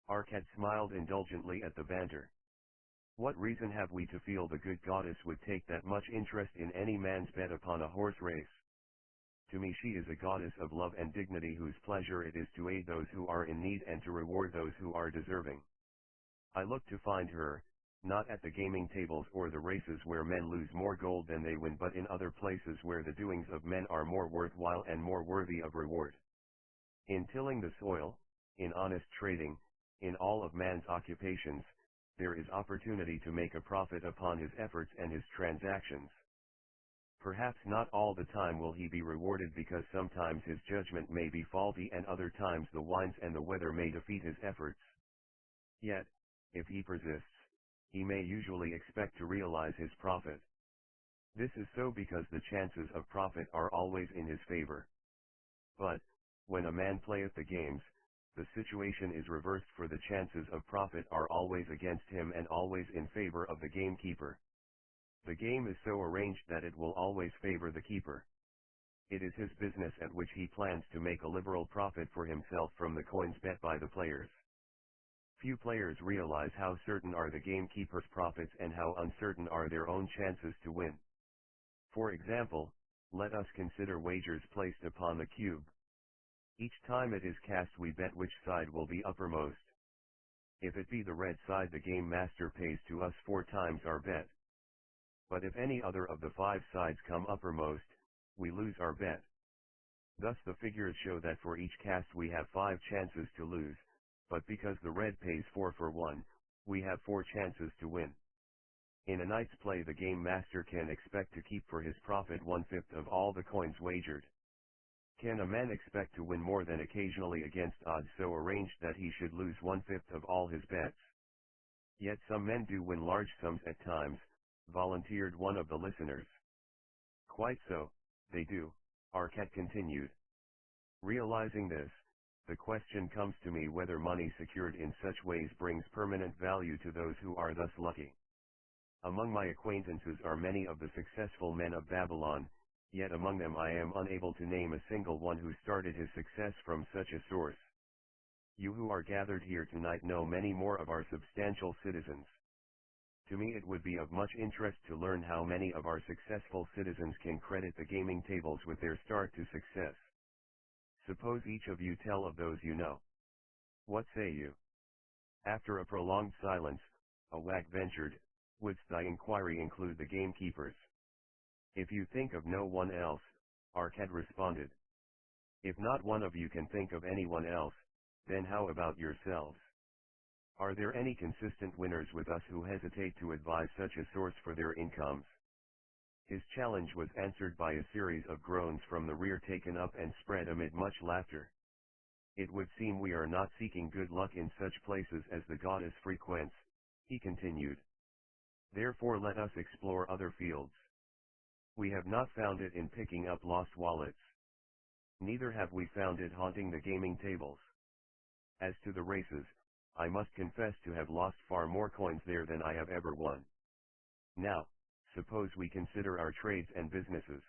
Arcad smiled indulgently at the banter. What reason have we to feel the good goddess would take that much interest in any man's bet upon a horse race? To me she is a goddess of love and dignity whose pleasure it is to aid those who are in need and to reward those who are deserving. I look to find her, not at the gaming tables or the races where men lose more gold than they win, but in other places where the doings of men are more worthwhile and more worthy of reward. In tilling the soil, in honest trading, in all of man's occupations, there is opportunity to make a profit upon his efforts and his transactions. Perhaps not all the time will he be rewarded because sometimes his judgment may be faulty and other times the winds and the weather may defeat his efforts. Yet, if he persists, he may usually expect to realize his profit. This is so because the chances of profit are always in his favor. But, when a man playeth the games, the situation is reversed, for the chances of profit are always against him and always in favor of the gamekeeper. The game is so arranged that it will always favor the keeper. It is his business at which he plans to make a liberal profit for himself from the coins bet by the players. Few players realize how certain are the gamekeeper's profits and how uncertain are their own chances to win. For example, let us consider wagers placed upon the cube. Each time it is cast we bet which side will be uppermost. If it be the red side, the game master pays to us 4 times our bet. But if any other of the 5 sides come uppermost, we lose our bet. Thus the figures show that for each cast we have 5 chances to lose, but because the red pays 4 for 1, we have 4 chances to win. In a night's play the game master can expect to keep for his profit 1/5 of all the coins wagered. Can a man expect to win more than occasionally against odds so arranged that he should lose 1/5 of all his bets? Yet some men do win large sums at times, volunteered one of the listeners. Quite so, they do, Arcad continued. Realizing this, the question comes to me whether money secured in such ways brings permanent value to those who are thus lucky. Among my acquaintances are many of the successful men of Babylon, yet among them I am unable to name a single one who started his success from such a source. You who are gathered here tonight know many more of our substantial citizens. To me it would be of much interest to learn how many of our successful citizens can credit the gaming tables with their start to success. Suppose each of you tell of those you know. What say you? After a prolonged silence, a wag ventured, wouldst thy inquiry include the gamekeepers? If you think of no one else, Arcad responded. If not one of you can think of anyone else, then how about yourselves? Are there any consistent winners with us who hesitate to advise such a source for their incomes? His challenge was answered by a series of groans from the rear taken up and spread amid much laughter. It would seem we are not seeking good luck in such places as the goddess frequents, he continued. Therefore let us explore other fields. We have not found it in picking up lost wallets. Neither have we found it haunting the gaming tables. As to the races, I must confess to have lost far more coins there than I have ever won. Now, suppose we consider our trades and businesses.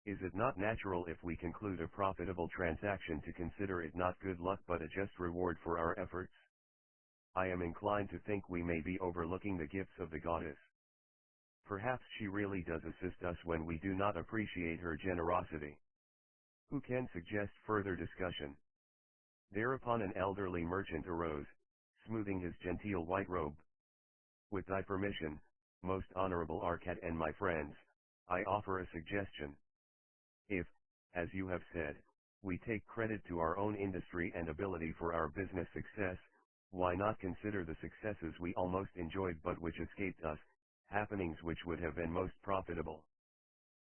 Is it not natural if we conclude a profitable transaction to consider it not good luck but a just reward for our efforts? I am inclined to think we may be overlooking the gifts of the goddess. Perhaps she really does assist us when we do not appreciate her generosity. Who can suggest further discussion? Thereupon an elderly merchant arose, smoothing his genteel white robe. With thy permission, most honorable Arcad and my friends, I offer a suggestion. If, as you have said, we take credit to our own industry and ability for our business success, why not consider the successes we almost enjoyed but which escaped us, happenings which would have been most profitable?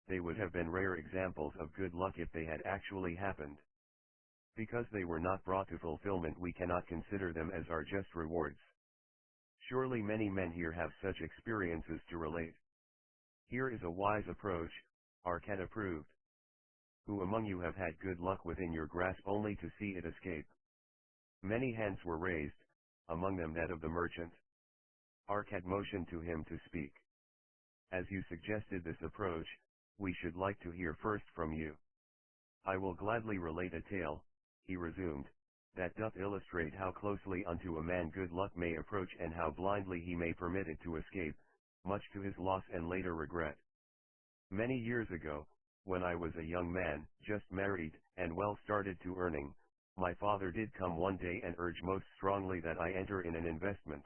They would have been rare examples of good luck if they had actually happened. Because they were not brought to fulfillment, we cannot consider them as our just rewards. Surely many men here have such experiences to relate. Here is a wise approach, Arquette approved. Who among you have had good luck within your grasp only to see it escape? Many hands were raised, among them that of the merchant. Arquette motioned to him to speak. As you suggested this approach, we should like to hear first from you. I will gladly relate a tale, he resumed, that doth illustrate how closely unto a man good luck may approach and how blindly he may permit it to escape, much to his loss and later regret. Many years ago, when I was a young man, just married, and well started to earning, my father did come one day and urge most strongly that I enter in an investment.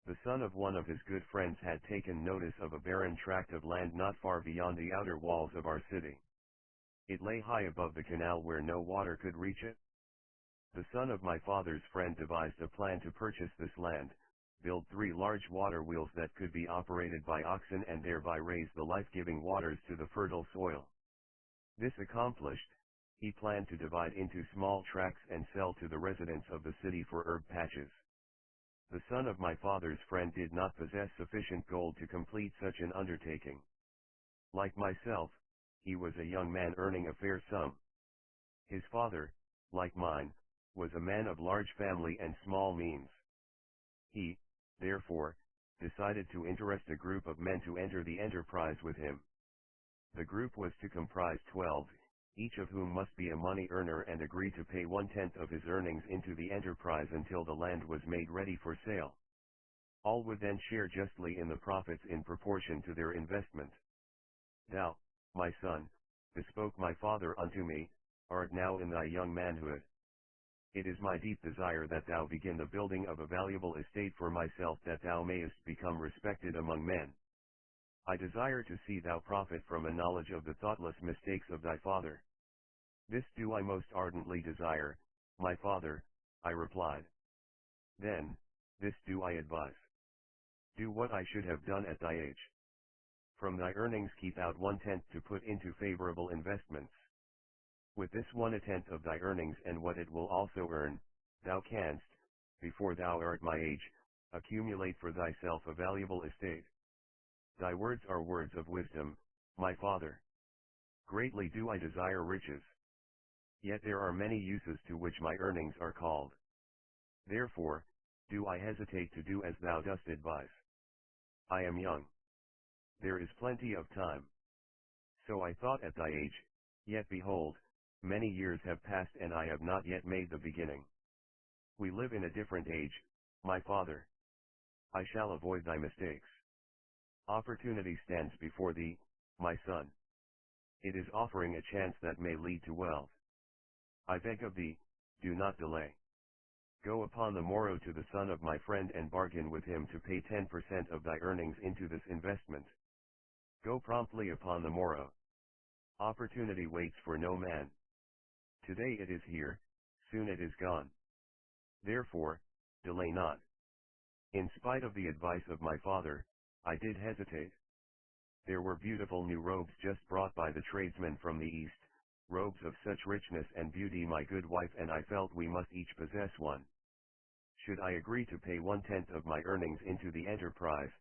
The son of one of his good friends had taken notice of a barren tract of land not far beyond the outer walls of our city. It lay high above the canal where no water could reach it. The son of my father's friend devised a plan to purchase this land, build 3 large water wheels that could be operated by oxen and thereby raise the life-giving waters to the fertile soil. This accomplished, he planned to divide into small tracts and sell to the residents of the city for herb patches. The son of my father's friend did not possess sufficient gold to complete such an undertaking. Like myself, he was a young man earning a fair sum. His father, like mine, was a man of large family and small means. He, therefore, decided to interest a group of men to enter the enterprise with him. The group was to comprise 12, each of whom must be a money earner and agree to pay 1/10 of his earnings into the enterprise until the land was made ready for sale. All would then share justly in the profits in proportion to their investment. Thou, my son, bespoke my father unto me, art now in thy young manhood. It is my deep desire that thou begin the building of a valuable estate for myself, that thou mayest become respected among men. I desire to see thou profit from a knowledge of the thoughtless mistakes of thy father. This do I most ardently desire, my father, I replied. Then, this do I advise. Do what I should have done at thy age. From thy earnings keep out 1/10 to put into favorable investments. With this 1/10 of thy earnings and what it will also earn, thou canst, before thou art my age, accumulate for thyself a valuable estate. Thy words are words of wisdom, my father. Greatly do I desire riches. Yet there are many uses to which my earnings are called. Therefore, do I hesitate to do as thou dost advise. I am young. There is plenty of time. So I thought at thy age, yet behold, many years have passed and I have not yet made the beginning. We live in a different age, my father. I shall avoid thy mistakes. Opportunity stands before thee, my son. It is offering a chance that may lead to wealth. I beg of thee, do not delay. Go upon the morrow to the son of my friend and bargain with him to pay 10% of thy earnings into this investment. Go promptly upon the morrow. Opportunity waits for no man. Today it is here, soon it is gone. Therefore, delay not. In spite of the advice of my father, I did hesitate. There were beautiful new robes just brought by the tradesmen from the east, robes of such richness and beauty, my good wife and I felt we must each possess one. Should I agree to pay 1/10 of my earnings into the enterprise,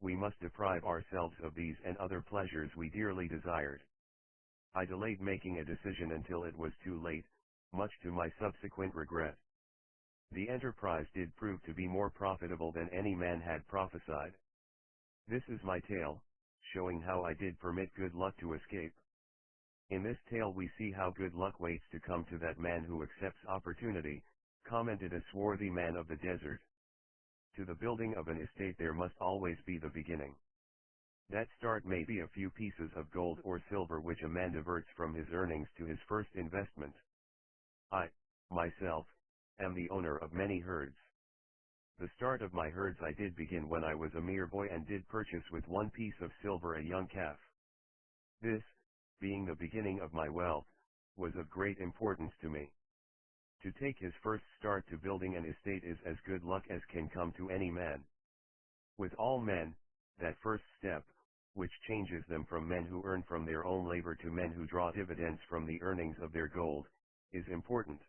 we must deprive ourselves of these and other pleasures we dearly desired. I delayed making a decision until it was too late, much to my subsequent regret. The enterprise did prove to be more profitable than any man had prophesied. This is my tale, showing how I did permit good luck to escape. In this tale we see how good luck waits to come to that man who accepts opportunity, commented a swarthy man of the desert. To the building of an estate there must always be the beginning. That start may be a few pieces of gold or silver which a man diverts from his earnings to his first investment. I, myself, am the owner of many herds. The start of my herds I did begin when I was a mere boy and did purchase with 1 piece of silver a young calf. This, being the beginning of my wealth, was of great importance to me. To take his first start to building an estate is as good luck as can come to any man. With all men, that first step, which changes them from men who earn from their own labor to men who draw dividends from the earnings of their gold, is important.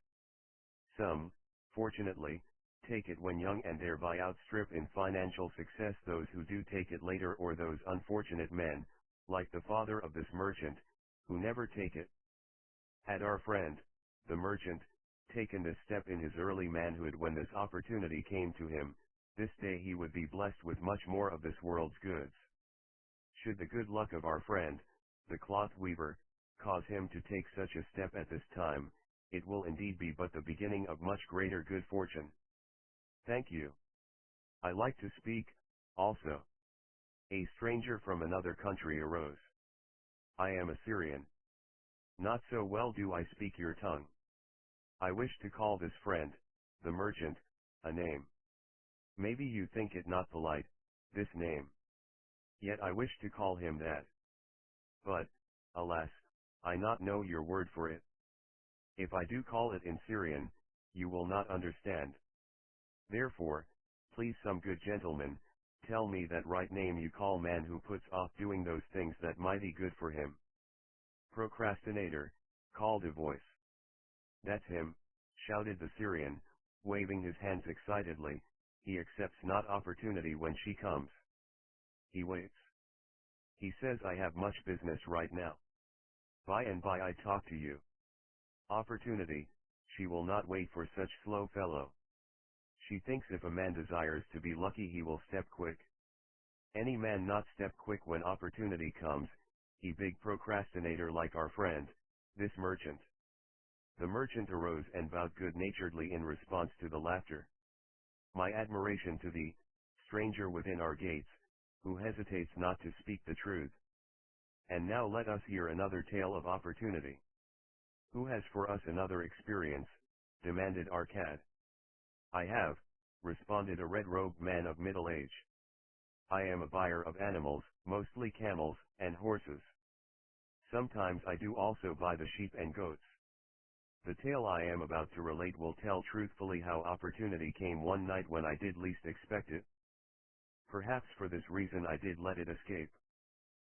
Some, fortunately, take it when young and thereby outstrip in financial success those who do take it later, or those unfortunate men, like the father of this merchant, who never take it. Had our friend, the merchant, taken this step in his early manhood when this opportunity came to him, this day he would be blessed with much more of this world's goods. Should the good luck of our friend, the cloth weaver, cause him to take such a step at this time, it will indeed be but the beginning of much greater good fortune. Thank you. I like to speak, also. A stranger from another country arose. I am a Syrian. Not so well do I speak your tongue. I wish to call this friend, the merchant, a name. Maybe you think it not polite, this name. Yet I wish to call him that. But, alas, I not know your word for it. If I do call it in Syrian, you will not understand. Therefore, please some good gentleman, tell me that right name you call man who puts off doing those things that mighty good for him. Procrastinator, called a voice. That's him, shouted the Syrian, waving his hands excitedly. He accepts not opportunity when she comes. He waits. He says I have much business right now. By and by I talk to you. Opportunity, she will not wait for such slow fellow. She thinks if a man desires to be lucky he will step quick. Any man not step quick when opportunity comes, he big procrastinator like our friend, this merchant. The merchant arose and bowed good-naturedly in response to the laughter. My admiration to thee, stranger within our gates, who hesitates not to speak the truth. And now let us hear another tale of opportunity. Who has for us another experience? Demanded Arcad. I have, responded a red-robed man of middle age. I am a buyer of animals, mostly camels, and horses. Sometimes I do also buy the sheep and goats. The tale I am about to relate will tell truthfully how opportunity came one night when I did least expect it. Perhaps for this reason I did let it escape.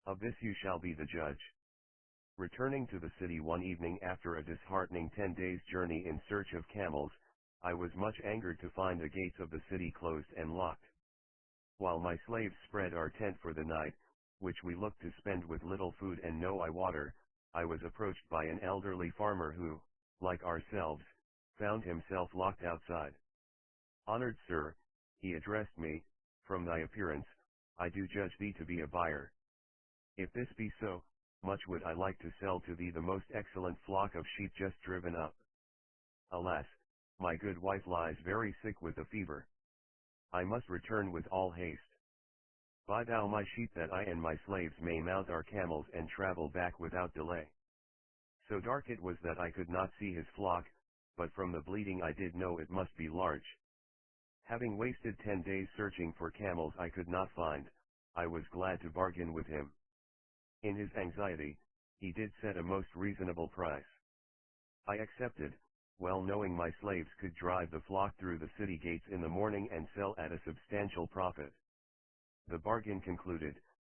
Of this you shall be the judge. Returning to the city one evening after a disheartening 10 days' journey in search of camels, I was much angered to find the gates of the city closed and locked. While my slaves spread our tent for the night, which we looked to spend with little food and no water, I was approached by an elderly farmer who, like ourselves, found himself locked outside. Honored sir, he addressed me, from thy appearance, I do judge thee to be a buyer. If this be so, much would I like to sell to thee the most excellent flock of sheep just driven up. Alas, my good wife lies very sick with a fever. I must return with all haste. Buy thou my sheep that I and my slaves may mount our camels and travel back without delay. So dark it was that I could not see his flock, but from the bleating I did know it must be large. Having wasted 10 days searching for camels I could not find, I was glad to bargain with him. In his anxiety, he did set a most reasonable price. I accepted, well knowing my slaves could drive the flock through the city gates in the morning and sell at a substantial profit. The bargain concluded,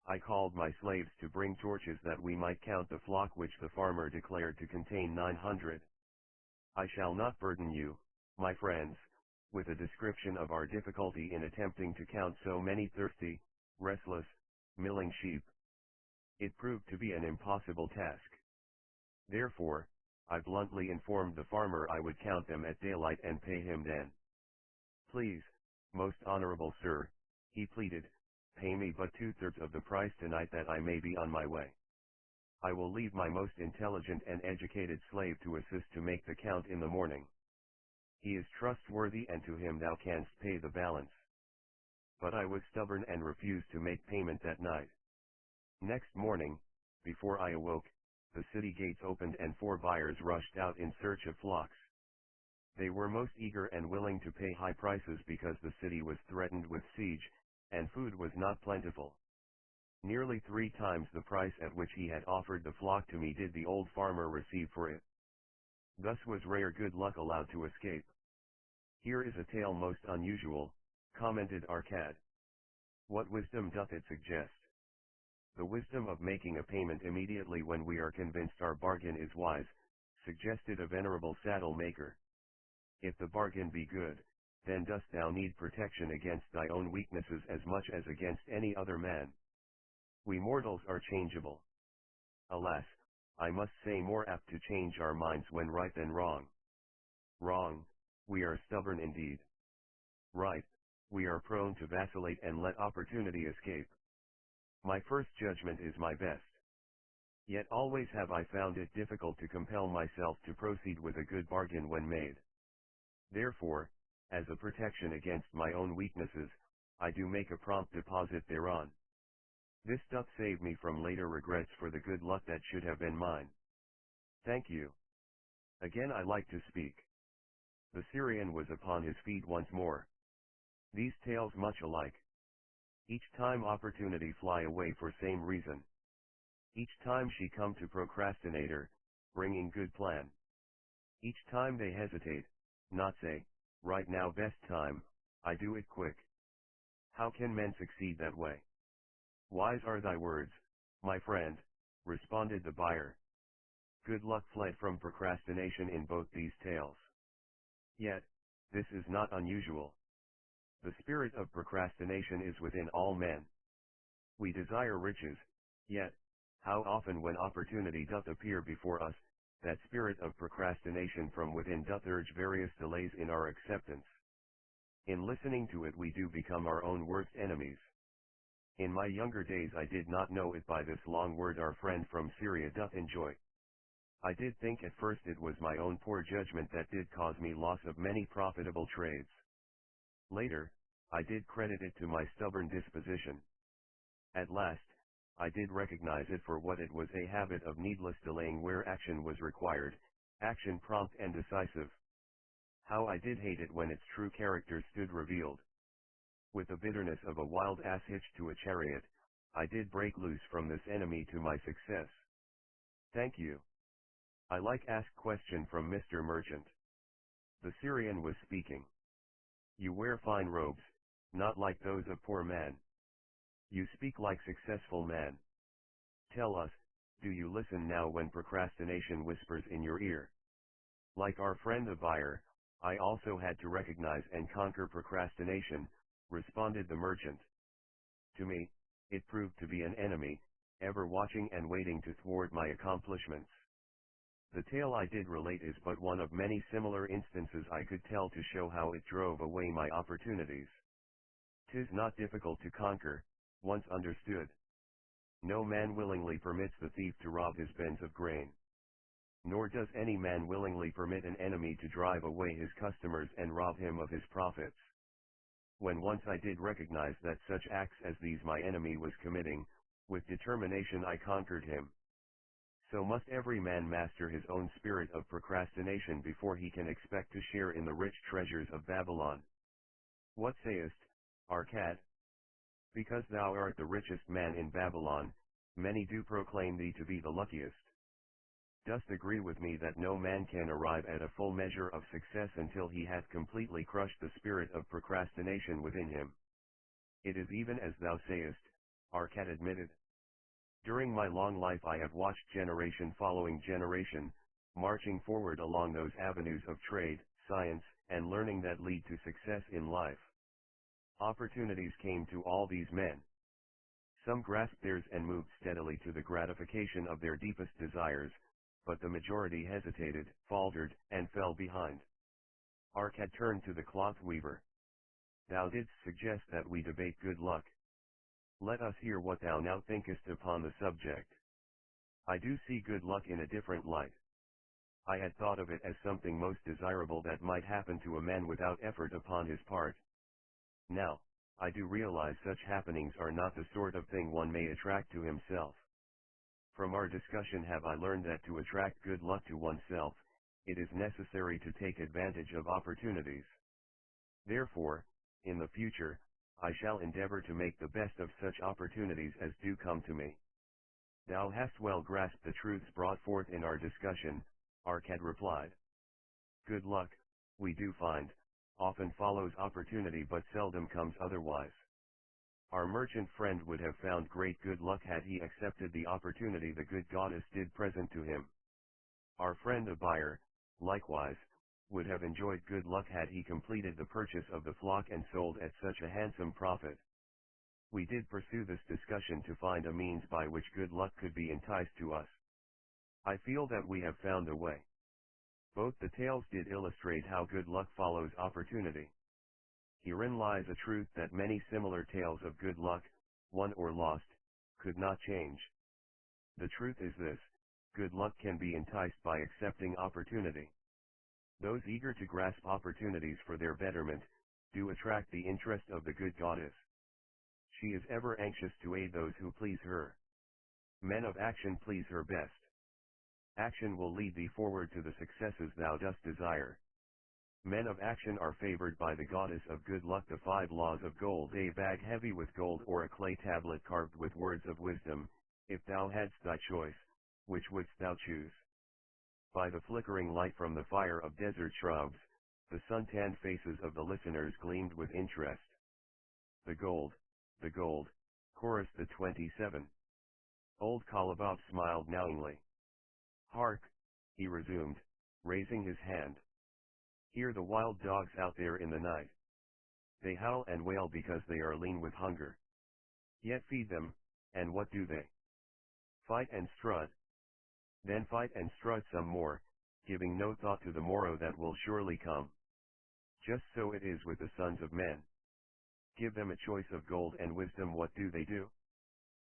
I called my slaves to bring torches that we might count the flock, which the farmer declared to contain 900. I shall not burden you, my friends, with a description of our difficulty in attempting to count so many thirsty, restless, milling sheep. It proved to be an impossible task. Therefore, I bluntly informed the farmer I would count them at daylight and pay him then. Please, most honorable sir, he pleaded, pay me but 2/3 of the price tonight that I may be on my way. I will leave my most intelligent and educated slave to assist to make the count in the morning. He is trustworthy and to him thou canst pay the balance. But I was stubborn and refused to make payment that night. Next morning, before I awoke, the city gates opened and 4 buyers rushed out in search of flocks. They were most eager and willing to pay high prices because the city was threatened with siege, and food was not plentiful. Nearly 3 times the price at which he had offered the flock to me did the old farmer receive for it. Thus was rare good luck allowed to escape. Here is a tale most unusual, commented Arcad. What wisdom doth it suggest? The wisdom of making a payment immediately when we are convinced our bargain is wise, suggested a venerable saddle maker. If the bargain be good, then dost thou need protection against thy own weaknesses as much as against any other man. We mortals are changeable. Alas, I must say more apt to change our minds when right than wrong. Wrong, we are stubborn indeed. Right, we are prone to vacillate and let opportunity escape. My first judgment is my best. Yet always have I found it difficult to compel myself to proceed with a good bargain when made. Therefore, as a protection against my own weaknesses, I do make a prompt deposit thereon. This doth save me from later regrets for the good luck that should have been mine. Thank you. Again I like to speak. The Syrian was upon his feet once more. These tales much alike. Each time opportunity fly away for same reason. Each time she come to procrastinator, bringing good plan. Each time they hesitate, not say, right now best time, I do it quick. How can men succeed that way? Wise are thy words, my friend, responded the buyer. Good luck fled from procrastination in both these tales. Yet, this is not unusual. The spirit of procrastination is within all men. We desire riches, yet, how often when opportunity doth appear before us, that spirit of procrastination from within doth urge various delays in our acceptance. In listening to it we do become our own worst enemies. In my younger days I did not know it by this long word our friend from Syria doth enjoy. I did think at first it was my own poor judgment that did cause me loss of many profitable trades. Later, I did credit it to my stubborn disposition. At last, I did recognize it for what it was, a habit of needless delaying where action was required, action prompt and decisive. How I did hate it when its true character stood revealed. With the bitterness of a wild ass hitched to a chariot, I did break loose from this enemy to my success. Thank you. I like ask question from Mr. Merchant. The Syrian was speaking. You wear fine robes, not like those of poor man. You speak like successful man. Tell us, do you listen now when procrastination whispers in your ear? Like our friend the buyer, I also had to recognize and conquer procrastination, responded the merchant. To me, it proved to be an enemy, ever watching and waiting to thwart my accomplishments. The tale I did relate is but one of many similar instances I could tell to show how it drove away my opportunities. 'Tis not difficult to conquer, once understood. No man willingly permits the thief to rob his bins of grain. Nor does any man willingly permit an enemy to drive away his customers and rob him of his profits. When once I did recognize that such acts as these my enemy was committing, with determination I conquered him. So must every man master his own spirit of procrastination before he can expect to share in the rich treasures of Babylon. What sayest, Arcad? Because thou art the richest man in Babylon, many do proclaim thee to be the luckiest. Dost agree with me that no man can arrive at a full measure of success until he hath completely crushed the spirit of procrastination within him? It is even as thou sayest, Arcad admitted. During my long life I have watched generation following generation, marching forward along those avenues of trade, science, and learning that lead to success in life. Opportunities came to all these men. Some grasped theirs and moved steadily to the gratification of their deepest desires, but the majority hesitated, faltered, and fell behind. Arcad turned to the cloth weaver. Thou didst suggest that we debate good luck. Let us hear what thou now thinkest upon the subject. I do see good luck in a different light. I had thought of it as something most desirable that might happen to a man without effort upon his part. Now, I do realize such happenings are not the sort of thing one may attract to himself. From our discussion have I learned that to attract good luck to oneself, it is necessary to take advantage of opportunities. Therefore, in the future, I shall endeavor to make the best of such opportunities as do come to me. Thou hast well grasped the truths brought forth in our discussion, Arcad replied. Good luck, we do find, often follows opportunity but seldom comes otherwise. Our merchant friend would have found great good luck had he accepted the opportunity the good goddess did present to him. Our friend the buyer, likewise, would have enjoyed good luck had he completed the purchase of the flock and sold at such a handsome profit. We did pursue this discussion to find a means by which good luck could be enticed to us. I feel that we have found a way. Both the tales did illustrate how good luck follows opportunity. Herein lies a truth that many similar tales of good luck, won or lost, could not change. The truth is this: good luck can be enticed by accepting opportunity. Those eager to grasp opportunities for their betterment, do attract the interest of the good goddess. She is ever anxious to aid those who please her. Men of action please her best. Action will lead thee forward to the successes thou dost desire. Men of action are favored by the goddess of good luck. The 5 laws of gold: a bag heavy with gold or a clay tablet carved with words of wisdom. If thou hadst thy choice, which wouldst thou choose? By the flickering light from the fire of desert shrubs, the sun-tanned faces of the listeners gleamed with interest. The gold, chorused the 27. Old Kalabob smiled knowingly. Hark, he resumed, raising his hand. Hear the wild dogs out there in the night. They howl and wail because they are lean with hunger. Yet feed them, and what do they? Fight and strut. Then fight and strut some more, giving no thought to the morrow that will surely come. Just so it is with the sons of men. Give them a choice of gold and wisdom. What do?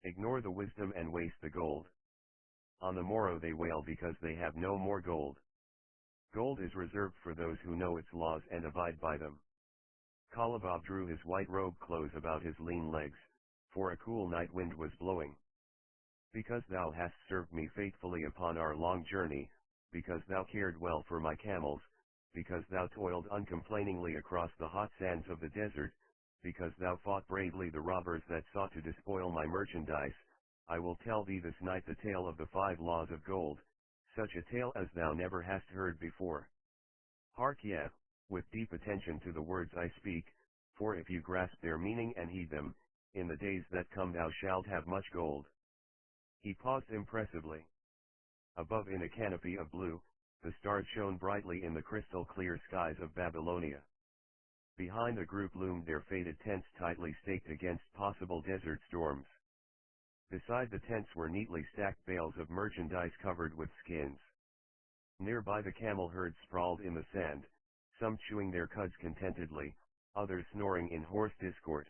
Ignore the wisdom and waste the gold. On the morrow they wail because they have no more gold. Gold is reserved for those who know its laws and abide by them. Kalabob drew his white robe close about his lean legs, for a cool night wind was blowing. Because thou hast served me faithfully upon our long journey, because thou cared well for my camels, because thou toiled uncomplainingly across the hot sands of the desert, because thou fought bravely the robbers that sought to despoil my merchandise, I will tell thee this night the tale of the 5 laws of gold, such a tale as thou never hast heard before. Hark yet, with deep attention to the words I speak, for if you grasp their meaning and heed them, in the days that come thou shalt have much gold. He paused impressively. Above, in a canopy of blue, the stars shone brightly in the crystal-clear skies of Babylonia. Behind the group loomed their faded tents, tightly staked against possible desert storms. Beside the tents were neatly stacked bales of merchandise covered with skins. Nearby the camel herd sprawled in the sand, some chewing their cuds contentedly, others snoring in hoarse discord.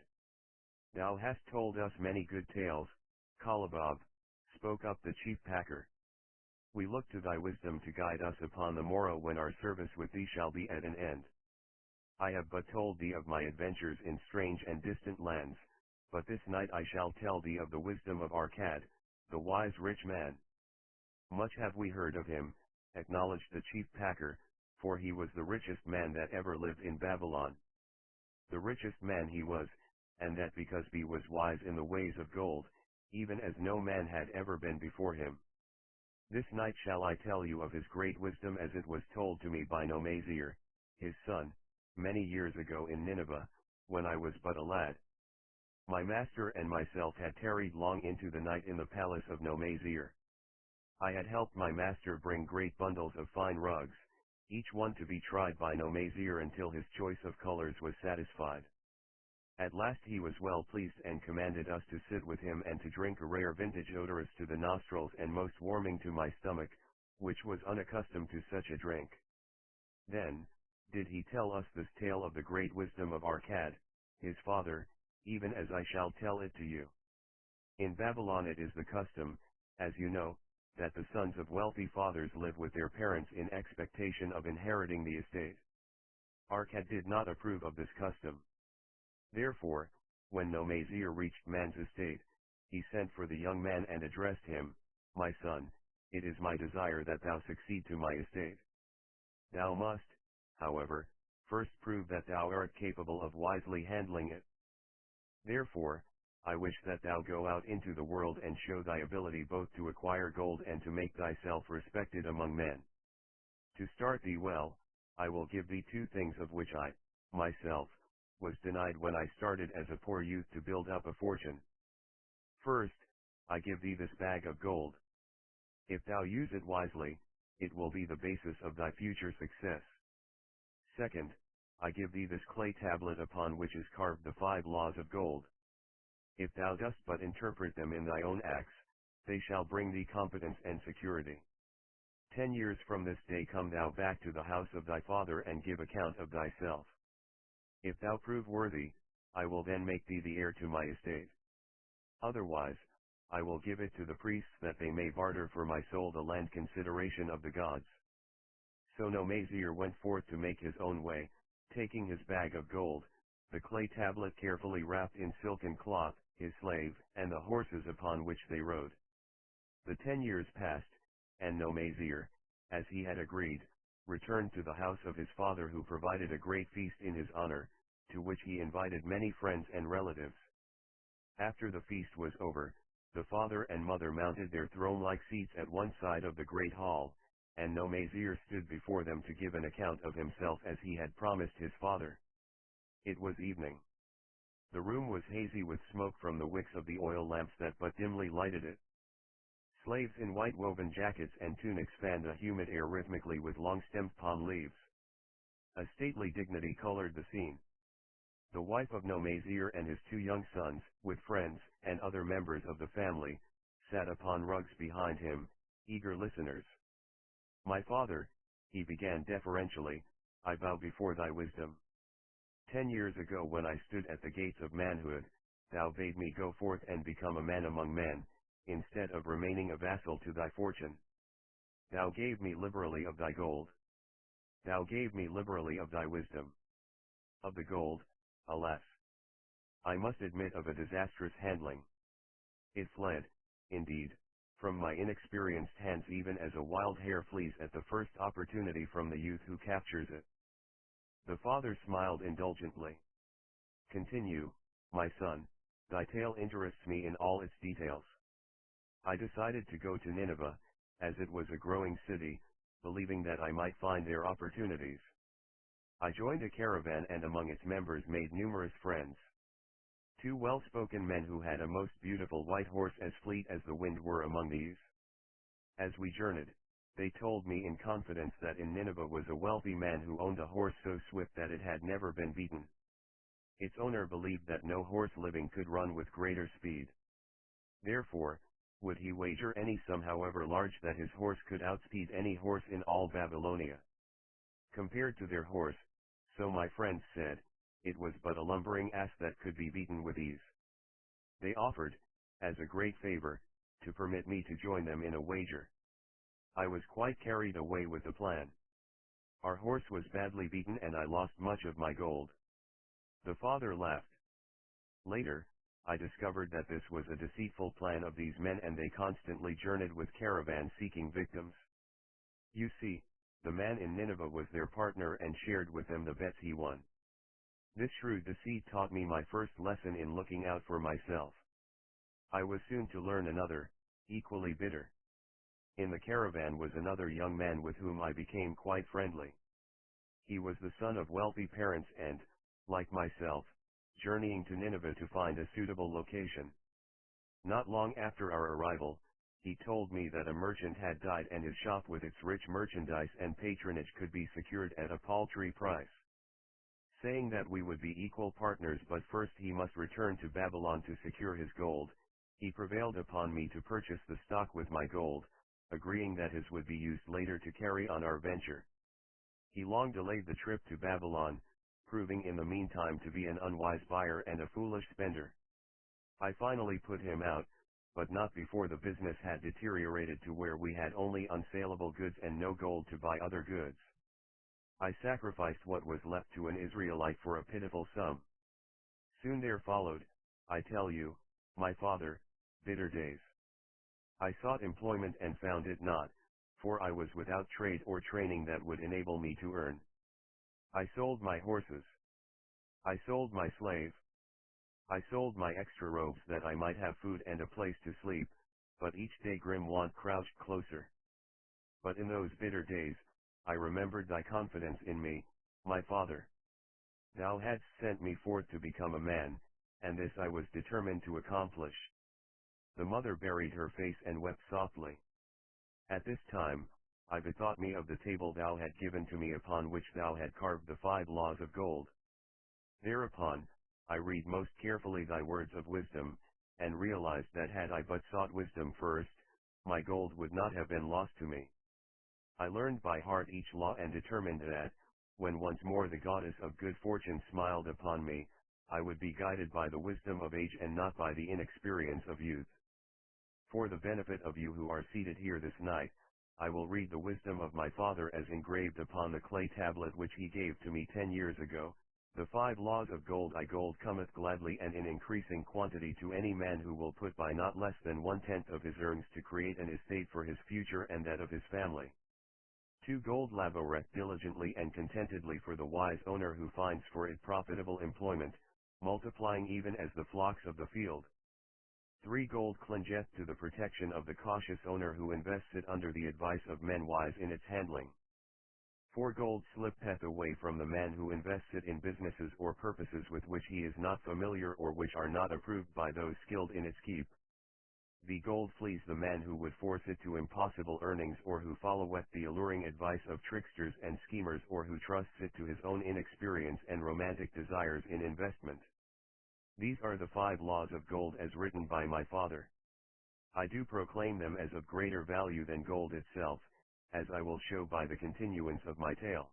Thou hast told us many good tales, Kalabob, spoke up the chief packer. We look to thy wisdom to guide us upon the morrow when our service with thee shall be at an end. I have but told thee of my adventures in strange and distant lands, but this night I shall tell thee of the wisdom of Arcad, the wise rich man. Much have we heard of him, acknowledged the chief packer, for he was the richest man that ever lived in Babylon. The richest man he was, and that because he was wise in the ways of gold, even as no man had ever been before him. This night shall I tell you of his great wisdom as it was told to me by Nomazir, his son, many years ago in Nineveh, when I was but a lad. My master and myself had tarried long into the night in the palace of Nomazir. I had helped my master bring great bundles of fine rugs, each one to be tried by Nomazir until his choice of colors was satisfied. At last he was well pleased and commanded us to sit with him and to drink a rare vintage odorous to the nostrils and most warming to my stomach, which was unaccustomed to such a drink. Then did he tell us this tale of the great wisdom of Arcad, his father, even as I shall tell it to you. In Babylon it is the custom, as you know, that the sons of wealthy fathers live with their parents in expectation of inheriting the estate. Arcad did not approve of this custom. Therefore, when Nomazir reached man's estate, he sent for the young man and addressed him, My son, it is my desire that thou succeed to my estate. Thou must, however, first prove that thou art capable of wisely handling it. Therefore, I wish that thou go out into the world and show thy ability both to acquire gold and to make thyself respected among men. To start thee well, I will give thee two things of which I, myself, was denied when I started as a poor youth to build up a fortune. First, I give thee this bag of gold. If thou use it wisely, it will be the basis of thy future success. Second, I give thee this clay tablet upon which is carved the 5 laws of gold. If thou dost but interpret them in thy own acts, they shall bring thee competence and security. 10 years from this day come thou back to the house of thy father and give account of thyself. If thou prove worthy, I will then make thee the heir to my estate. Otherwise, I will give it to the priests that they may barter for my soul the land consideration of the gods. So Nomazir went forth to make his own way, taking his bag of gold, the clay tablet carefully wrapped in silken cloth, his slave, and the horses upon which they rode. The 10 years passed, and Nomazir, as he had agreed, returned to the house of his father, who provided a great feast in his honor, to which he invited many friends and relatives. After the feast was over, the father and mother mounted their throne-like seats at one side of the great hall, and Nomazir stood before them to give an account of himself as he had promised his father. It was evening. The room was hazy with smoke from the wicks of the oil lamps that but dimly lighted it. Slaves in white woven jackets and tunics fanned the humid air rhythmically with long-stemmed palm leaves. A stately dignity colored the scene. The wife of Nomazir and his 2 young sons, with friends and other members of the family, sat upon rugs behind him, eager listeners. "My father," he began deferentially, "I bow before thy wisdom. 10 years ago, when I stood at the gates of manhood, thou bade me go forth and become a man among men, instead of remaining a vassal to thy fortune. Thou gave me liberally of thy gold. Thou gave me liberally of thy wisdom. Of the gold, alas, I must admit of a disastrous handling. It fled, indeed, from my inexperienced hands even as a wild hare flees at the first opportunity from the youth who captures it." The father smiled indulgently. "Continue, my son, thy tale interests me in all its details. I decided to go to Nineveh, as it was a growing city, believing that I might find there opportunities. I joined a caravan and among its members made numerous friends. 2 well-spoken men who had a most beautiful white horse as fleet as the wind were among these. As we journeyed, they told me in confidence that in Nineveh was a wealthy man who owned a horse so swift that it had never been beaten. Its owner believed that no horse living could run with greater speed. Therefore, would he wager any sum however large that his horse could outspeed any horse in all Babylonia. Compared to their horse, so my friends said, it was but a lumbering ass that could be beaten with ease. They offered, as a great favor, to permit me to join them in a wager. I was quite carried away with the plan. Our horse was badly beaten and I lost much of my gold." The father laughed. "Later, I discovered that this was a deceitful plan of these men, and they constantly journeyed with caravans seeking victims. You see, the man in Nineveh was their partner and shared with them the bets he won. This shrewd deceit taught me my first lesson in looking out for myself. I was soon to learn another, equally bitter. In the caravan was another young man with whom I became quite friendly. He was the son of wealthy parents and, like myself, journeying to Nineveh to find a suitable location. Not long after our arrival, he told me that a merchant had died and his shop with its rich merchandise and patronage could be secured at a paltry price. Saying that we would be equal partners, but first he must return to Babylon to secure his gold, he prevailed upon me to purchase the stock with my gold, agreeing that his would be used later to carry on our venture. He long delayed the trip to Babylon, proving in the meantime to be an unwise buyer and a foolish spender. I finally put him out, but not before the business had deteriorated to where we had only unsaleable goods and no gold to buy other goods. I sacrificed what was left to an Israelite for a pitiful sum. Soon there followed, I tell you, my father, bitter days. I sought employment and found it not, for I was without trade or training that would enable me to earn. I sold my horses. I sold my slave. I sold my extra robes that I might have food and a place to sleep, but each day grim want crouched closer. But in those bitter days, I remembered thy confidence in me, my father. Thou hadst sent me forth to become a man, and this I was determined to accomplish. The mother buried her face and wept softly. At this time, I bethought me of the table thou had given to me upon which thou had carved the 5 laws of gold. Thereupon, I read most carefully thy words of wisdom, and realized that had I but sought wisdom first, my gold would not have been lost to me. I learned by heart each law and determined that, when once more the goddess of good fortune smiled upon me, I would be guided by the wisdom of age and not by the inexperience of youth. For the benefit of you who are seated here this night, I will read the wisdom of my father as engraved upon the clay tablet which he gave to me 10 years ago. The 5 laws of gold. Gold cometh gladly and in increasing quantity to any man who will put by not less than 1/10 of his earnings to create an estate for his future and that of his family. 2. Gold laboureth diligently and contentedly for the wise owner who finds for it profitable employment, multiplying even as the flocks of the field. 3. Gold clingeth to the protection of the cautious owner who invests it under the advice of men wise in its handling. 4. Gold slippeth away from the man who invests it in businesses or purposes with which he is not familiar or which are not approved by those skilled in its keep. The gold flees the man who would force it to impossible earnings or who followeth the alluring advice of tricksters and schemers or who trusts it to his own inexperience and romantic desires in investment. These are the 5 laws of gold as written by my father. I do proclaim them as of greater value than gold itself, as I will show by the continuance of my tale.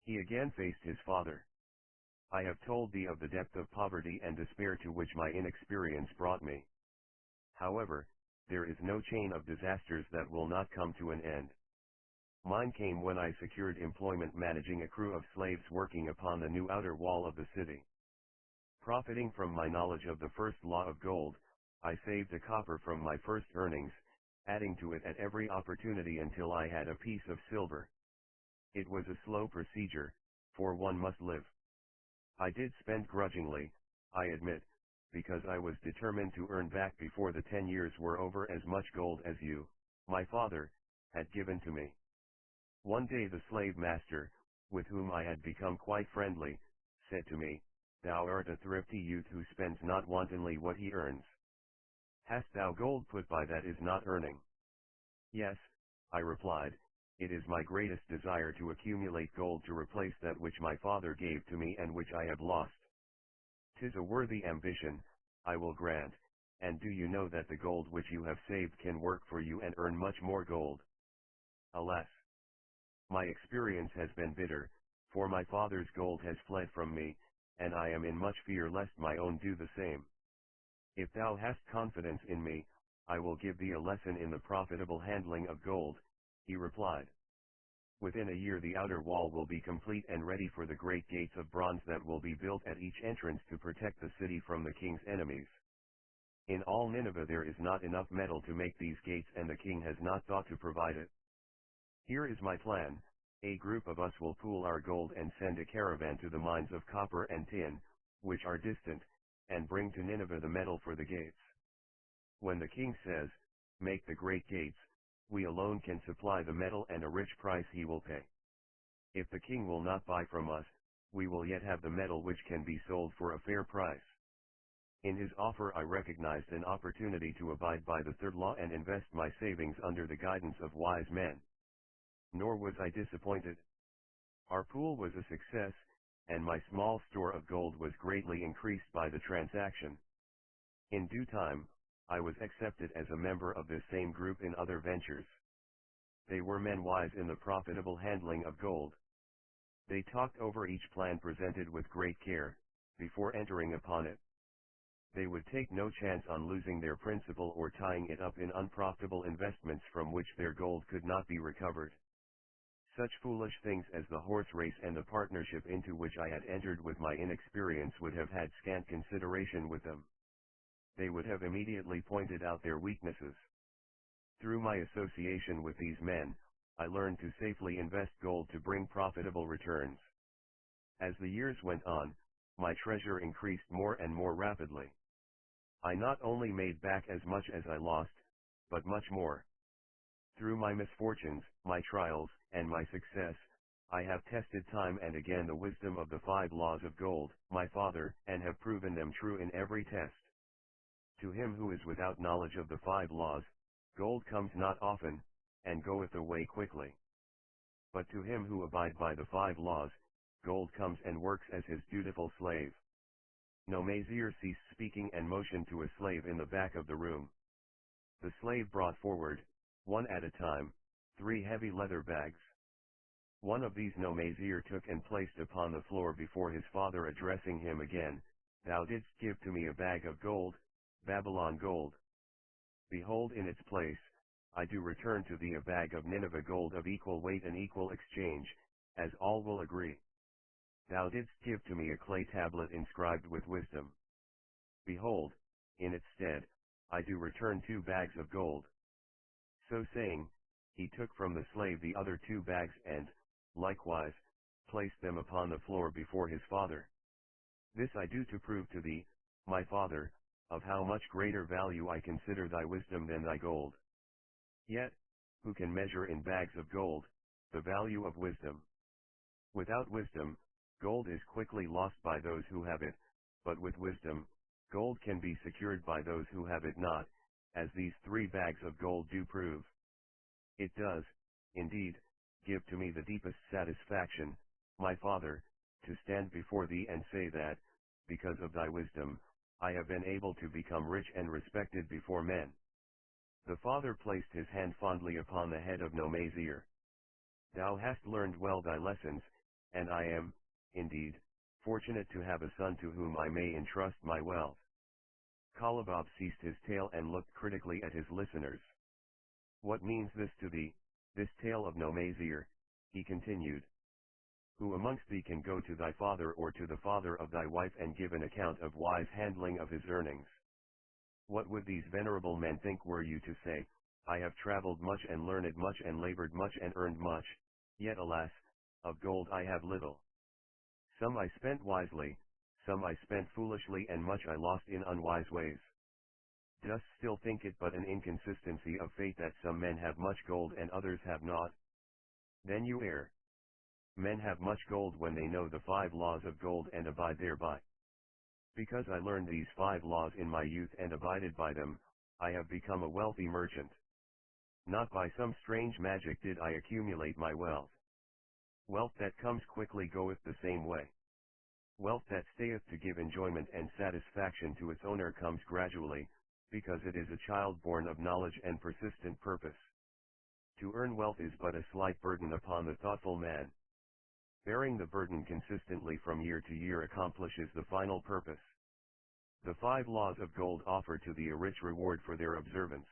He again faced his father. I have told thee of the depth of poverty and despair to which my inexperience brought me. However, there is no chain of disasters that will not come to an end. Mine came when I secured employment managing a crew of slaves working upon the new outer wall of the city. Profiting from my knowledge of the first law of gold, I saved a copper from my first earnings, adding to it at every opportunity until I had a piece of silver. It was a slow procedure, for one must live. I did spend grudgingly, I admit, because I was determined to earn back before the 10 years were over as much gold as you, my father, had given to me. One day the slave master, with whom I had become quite friendly, said to me, "Thou art a thrifty youth who spends not wantonly what he earns. Hast thou gold put by that is not earning?" "Yes," I replied, "it is my greatest desire to accumulate gold to replace that which my father gave to me and which I have lost. 'Tis a worthy ambition, I will grant, and do you know that the gold which you have saved can work for you and earn much more gold?" Alas! My experience has been bitter, for my father's gold has fled from me, and I am in much fear lest my own do the same. "If thou hast confidence in me, I will give thee a lesson in the profitable handling of gold," he replied. "Within a year the outer wall will be complete and ready for the great gates of bronze that will be built at each entrance to protect the city from the king's enemies. In all Nineveh there is not enough metal to make these gates and the king has not thought to provide it. Here is my plan. A group of us will pool our gold and send a caravan to the mines of copper and tin, which are distant, and bring to Nineveh the metal for the gates. When the king says, 'Make the great gates,' we alone can supply the metal and a rich price he will pay. If the king will not buy from us, we will yet have the metal which can be sold for a fair price." In his offer I recognized an opportunity to abide by the 3rd law and invest my savings under the guidance of wise men. Nor was I disappointed. Our pool was a success, and my small store of gold was greatly increased by the transaction. In due time, I was accepted as a member of this same group in other ventures. They were men wise in the profitable handling of gold. They talked over each plan presented with great care, before entering upon it. They would take no chance on losing their principal or tying it up in unprofitable investments from which their gold could not be recovered. Such foolish things as the horse race and the partnership into which I had entered with my inexperience would have had scant consideration with them. They would have immediately pointed out their weaknesses. Through my association with these men, I learned to safely invest gold to bring profitable returns. As the years went on, my treasure increased more and more rapidly. I not only made back as much as I lost, but much more. Through my misfortunes, my trials, and my success, I have tested time and again the wisdom of the 5 laws of gold, my father, and have proven them true in every test. To him who is without knowledge of the 5 laws, gold comes not often, and goeth away quickly. But to him who abide by the 5 laws, gold comes and works as his dutiful slave. Nomazir ceased speaking and motioned to a slave in the back of the room. The slave brought forward, one at a time, 3 heavy leather bags. One of these Nomazir took and placed upon the floor before his father, addressing him again, "Thou didst give to me a bag of gold, Babylon gold. Behold, in its place, I do return to thee a bag of Nineveh gold of equal weight and equal exchange, as all will agree. Thou didst give to me a clay tablet inscribed with wisdom. Behold, in its stead, I do return 2 bags of gold." So saying, he took from the slave the other 2 bags and, likewise, placed them upon the floor before his father. "This I do to prove to thee, my father, of how much greater value I consider thy wisdom than thy gold. Yet, who can measure in bags of gold, the value of wisdom? Without wisdom, gold is quickly lost by those who have it, but with wisdom, gold can be secured by those who have it not, as these 3 bags of gold do prove. It does, indeed, give to me the deepest satisfaction, my father, to stand before thee and say that, because of thy wisdom, I have been able to become rich and respected before men." The father placed his hand fondly upon the head of Nomazir. "Thou hast learned well thy lessons, and I am, indeed, fortunate to have a son to whom I may entrust my wealth." Kalabab ceased his tale and looked critically at his listeners. "What means this to thee, this tale of Nomazir?" he continued. "Who amongst thee can go to thy father or to the father of thy wife and give an account of wise handling of his earnings? What would these venerable men think were you to say, 'I have traveled much and learned much and labored much and earned much, yet alas, of gold I have little. Some I spent wisely, some I spent foolishly, and much I lost in unwise ways'? Dost still think it but an inconsistency of fate that some men have much gold and others have not? Then you err. Men have much gold when they know the 5 laws of gold and abide thereby. Because I learned these 5 laws in my youth and abided by them, I have become a wealthy merchant. Not by some strange magic did I accumulate my wealth. Wealth that comes quickly goeth the same way. Wealth that stayeth to give enjoyment and satisfaction to its owner comes gradually, because it is a child born of knowledge and persistent purpose. To earn wealth is but a slight burden upon the thoughtful man. Bearing the burden consistently from year to year accomplishes the final purpose. The 5 laws of gold offer to thee a rich reward for their observance.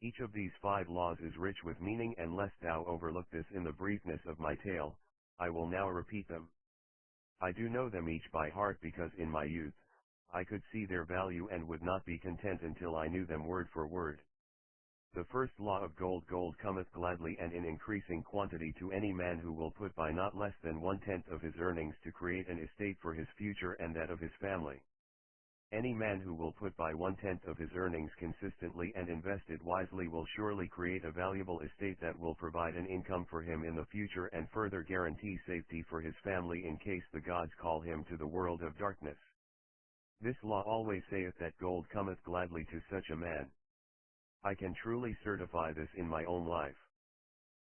Each of these 5 laws is rich with meaning, and lest thou overlook this in the briefness of my tale, I will now repeat them. I do know them each by heart because in my youth, I could see their value and would not be content until I knew them word for word. The first law of gold: gold cometh gladly and in increasing quantity to any man who will put by not less than 1/10 of his earnings to create an estate for his future and that of his family. Any man who will put by 1/10 of his earnings consistently and invest it wisely will surely create a valuable estate that will provide an income for him in the future and further guarantee safety for his family in case the gods call him to the world of darkness. This law always saith that gold cometh gladly to such a man. I can truly certify this in my own life.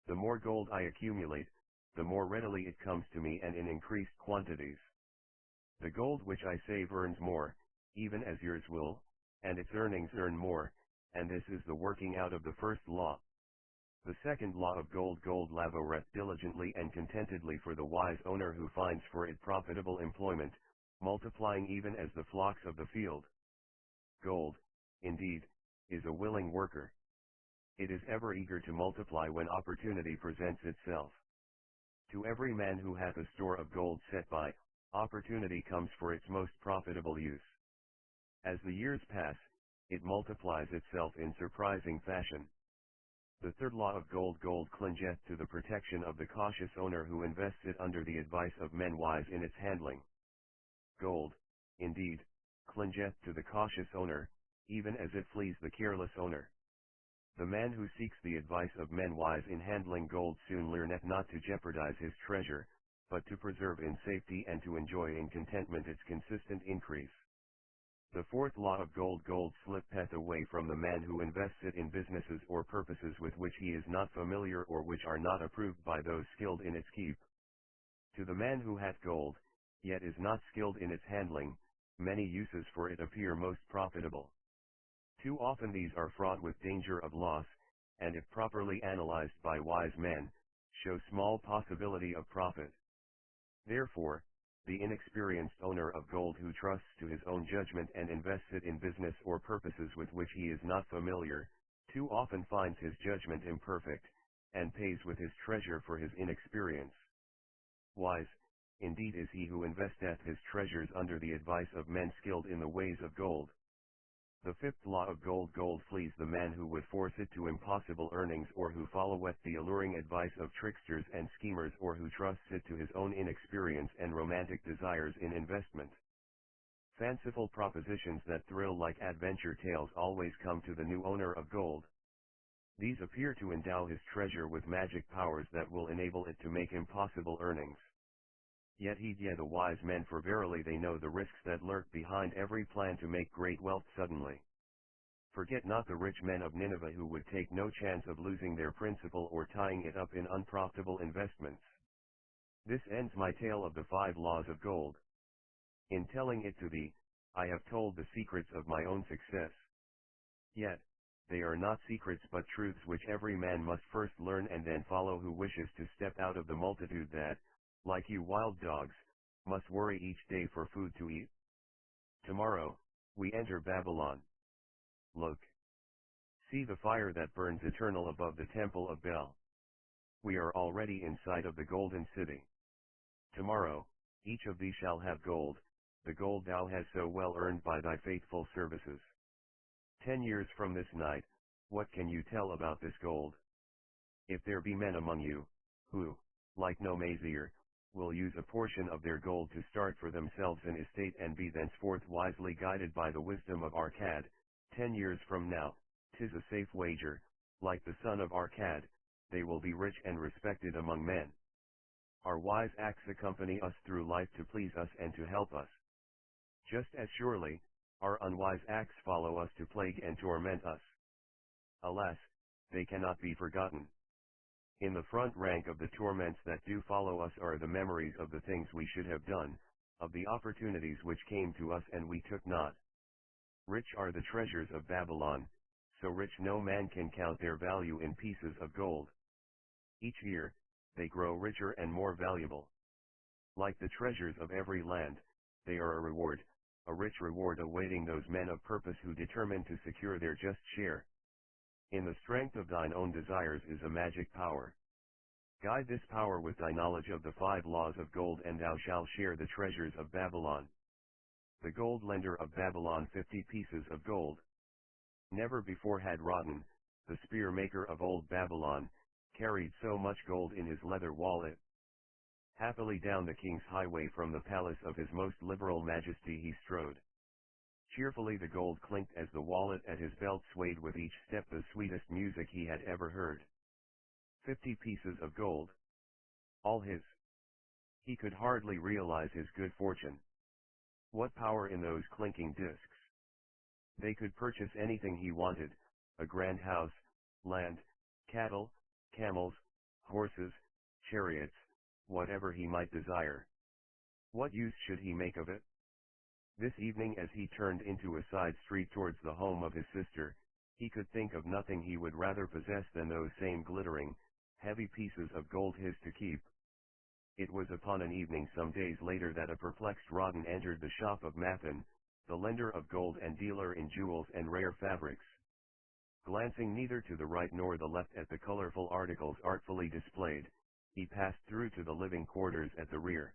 The more gold I accumulate, the more readily it comes to me and in increased quantities. The gold which I save earns more, even as yours will, and its earnings earn more, and this is the working out of the first law. The second law of gold: gold laboureth diligently and contentedly for the wise owner who finds for it profitable employment, multiplying even as the flocks of the field. Gold, indeed, is a willing worker. It is ever eager to multiply when opportunity presents itself. To every man who hath a store of gold set by, opportunity comes for its most profitable use. As the years pass, it multiplies itself in surprising fashion. The third law of gold: gold clingeth to the protection of the cautious owner who invests it under the advice of men wise in its handling. Gold, indeed, clingeth to the cautious owner, even as it flees the careless owner. The man who seeks the advice of men wise in handling gold soon learneth not to jeopardize his treasure, but to preserve in safety and to enjoy in contentment its consistent increase. The fourth law of gold: gold slippeth away from the man who invests it in businesses or purposes with which he is not familiar or which are not approved by those skilled in its keep. To the man who hath gold, yet is not skilled in its handling, many uses for it appear most profitable. Too often these are fraught with danger of loss, and if properly analyzed by wise men, show small possibility of profit. Therefore, the inexperienced owner of gold who trusts to his own judgment and invests it in business or purposes with which he is not familiar, too often finds his judgment imperfect, and pays with his treasure for his inexperience. Wise, indeed, is he who investeth his treasures under the advice of men skilled in the ways of gold. The fifth law of gold: gold flees the man who would force it to impossible earnings, or who followeth the alluring advice of tricksters and schemers, or who trusts it to his own inexperience and romantic desires in investment. Fanciful propositions that thrill like adventure tales always come to the new owner of gold. These appear to endow his treasure with magic powers that will enable it to make impossible earnings. Yet heed ye the wise men, for verily they know the risks that lurk behind every plan to make great wealth suddenly. Forget not the rich men of Nineveh, who would take no chance of losing their principal or tying it up in unprofitable investments. This ends my tale of the 5 laws of gold. In telling it to thee, I have told the secrets of my own success. Yet, they are not secrets but truths which every man must first learn and then follow who wishes to step out of the multitude that, like you wild dogs, must worry each day for food to eat. Tomorrow, we enter Babylon. Look. See the fire that burns eternal above the temple of Bel. We are already in sight of the golden city. Tomorrow, each of thee shall have gold, the gold thou hast so well earned by thy faithful services. 10 years from this night, what can you tell about this gold? If there be men among you, who, like no Mazier, will use a portion of their gold to start for themselves an estate and be thenceforth wisely guided by the wisdom of Arcad, 10 years from now, 'tis a safe wager, like the son of Arcad, they will be rich and respected among men. Our wise acts accompany us through life to please us and to help us. Just as surely, our unwise acts follow us to plague and torment us. Alas, they cannot be forgotten. In the front rank of the torments that do follow us are the memories of the things we should have done, of the opportunities which came to us and we took not. Rich are the treasures of Babylon, so rich no man can count their value in pieces of gold. Each year, they grow richer and more valuable. Like the treasures of every land, they are a rich reward awaiting those men of purpose who determine to secure their just share. In the strength of thine own desires is a magic power. Guide this power with thy knowledge of the 5 laws of gold, and thou shalt share the treasures of Babylon. The gold lender of Babylon 50 pieces of gold. Never before had Rotten, the spear maker of old Babylon, carried so much gold in his leather wallet. Happily down the king's highway from the palace of his most liberal majesty he strode. Cheerfully the gold clinked as the wallet at his belt swayed with each step the sweetest music he had ever heard. 50 pieces of gold. All his. He could hardly realize his good fortune. What power in those clinking discs! They could purchase anything he wanted, a grand house, land, cattle, camels, horses, chariots, whatever he might desire. What use should he make of it? This evening, as he turned into a side street towards the home of his sister, he could think of nothing he would rather possess than those same glittering, heavy pieces of gold his to keep. It was upon an evening some days later that a perplexed Rotten entered the shop of Mathan, the lender of gold and dealer in jewels and rare fabrics. Glancing neither to the right nor the left at the colorful articles artfully displayed, he passed through to the living quarters at the rear.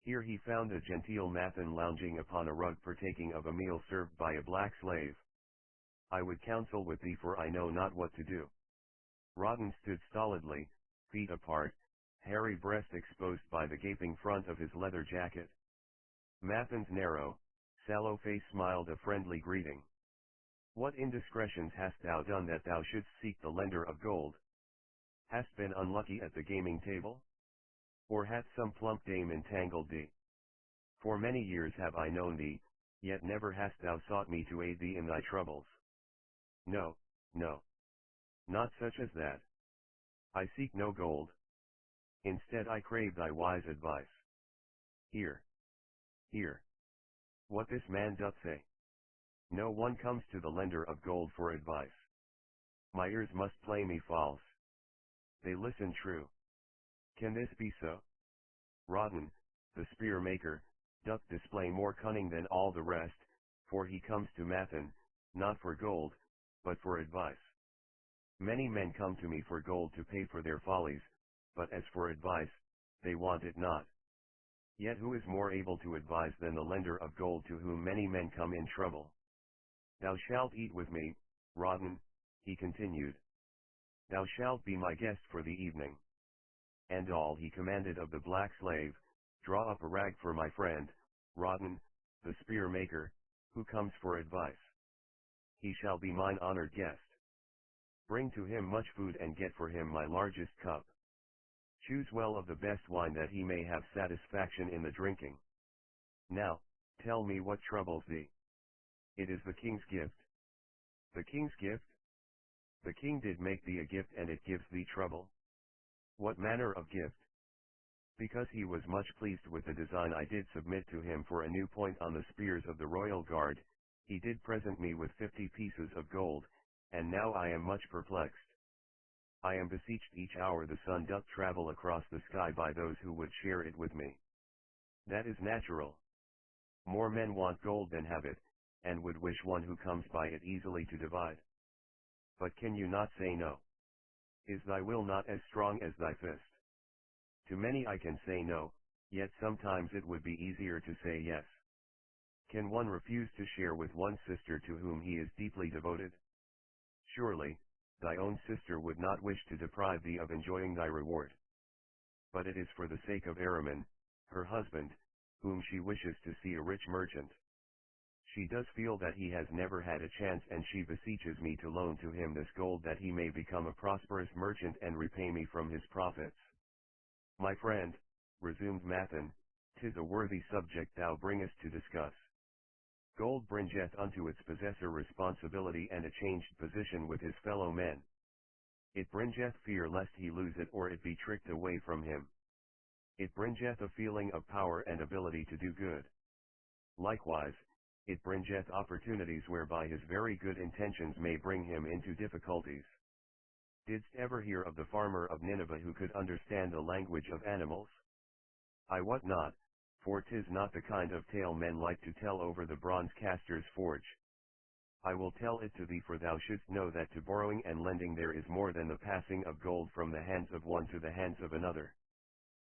Here he found a genteel Mathan lounging upon a rug partaking of a meal served by a black slave. I would counsel with thee, for I know not what to do. Rotten stood stolidly, feet apart, hairy breast exposed by the gaping front of his leather jacket. Mathan's narrow, sallow face smiled a friendly greeting. What indiscretions hast thou done that thou shouldst seek the lender of gold? Hast been unlucky at the gaming table? Or hath some plump dame entangled thee? For many years have I known thee, yet never hast thou sought me to aid thee in thy troubles. No, no. Not such as that. I seek no gold. Instead I crave thy wise advice. Hear. Hear. What this man doth say. No one comes to the lender of gold for advice. My ears must play me false. They listen true. Can this be so? Rotten, the spear maker, doth display more cunning than all the rest, for he comes to Mathan, not for gold, but for advice. Many men come to me for gold to pay for their follies, but as for advice, they want it not. Yet who is more able to advise than the lender of gold to whom many men come in trouble? Thou shalt eat with me, Rotten, he continued. Thou shalt be my guest for the evening. And all he commanded of the black slave, draw up a rag for my friend, Rotten, the spear maker, who comes for advice. He shall be mine honored guest. Bring to him much food and get for him my largest cup. Choose well of the best wine that he may have satisfaction in the drinking. Now, tell me what troubles thee. It is the king's gift. The king's gift? The king did make thee a gift and it gives thee trouble. What manner of gift? Because he was much pleased with the design I did submit to him for a new point on the spears of the royal guard, he did present me with 50 pieces of gold, and now I am much perplexed. I am beseeched each hour the sun doth travel across the sky by those who would share it with me. That is natural. More men want gold than have it, and would wish one who comes by it easily to divide. But can you not say no? Is thy will not as strong as thy fist? To many I can say no, yet sometimes it would be easier to say yes. Can one refuse to share with one sister to whom he is deeply devoted? Surely, thy own sister would not wish to deprive thee of enjoying thy reward. But it is for the sake of Araman, her husband, whom she wishes to see a rich merchant. She does feel that he has never had a chance and she beseeches me to loan to him this gold that he may become a prosperous merchant and repay me from his profits. My friend, resumed Mathan, 'tis a worthy subject thou bringest to discuss. Gold bringeth unto its possessor responsibility and a changed position with his fellow men. It bringeth fear lest he lose it or it be tricked away from him. It bringeth a feeling of power and ability to do good. Likewise, it bringeth opportunities whereby his very good intentions may bring him into difficulties. Didst ever hear of the farmer of Nineveh who could understand the language of animals? I wot not, for 'tis not the kind of tale men like to tell over the bronze caster's forge. I will tell it to thee, for thou shouldst know that to borrowing and lending there is more than the passing of gold from the hands of one to the hands of another.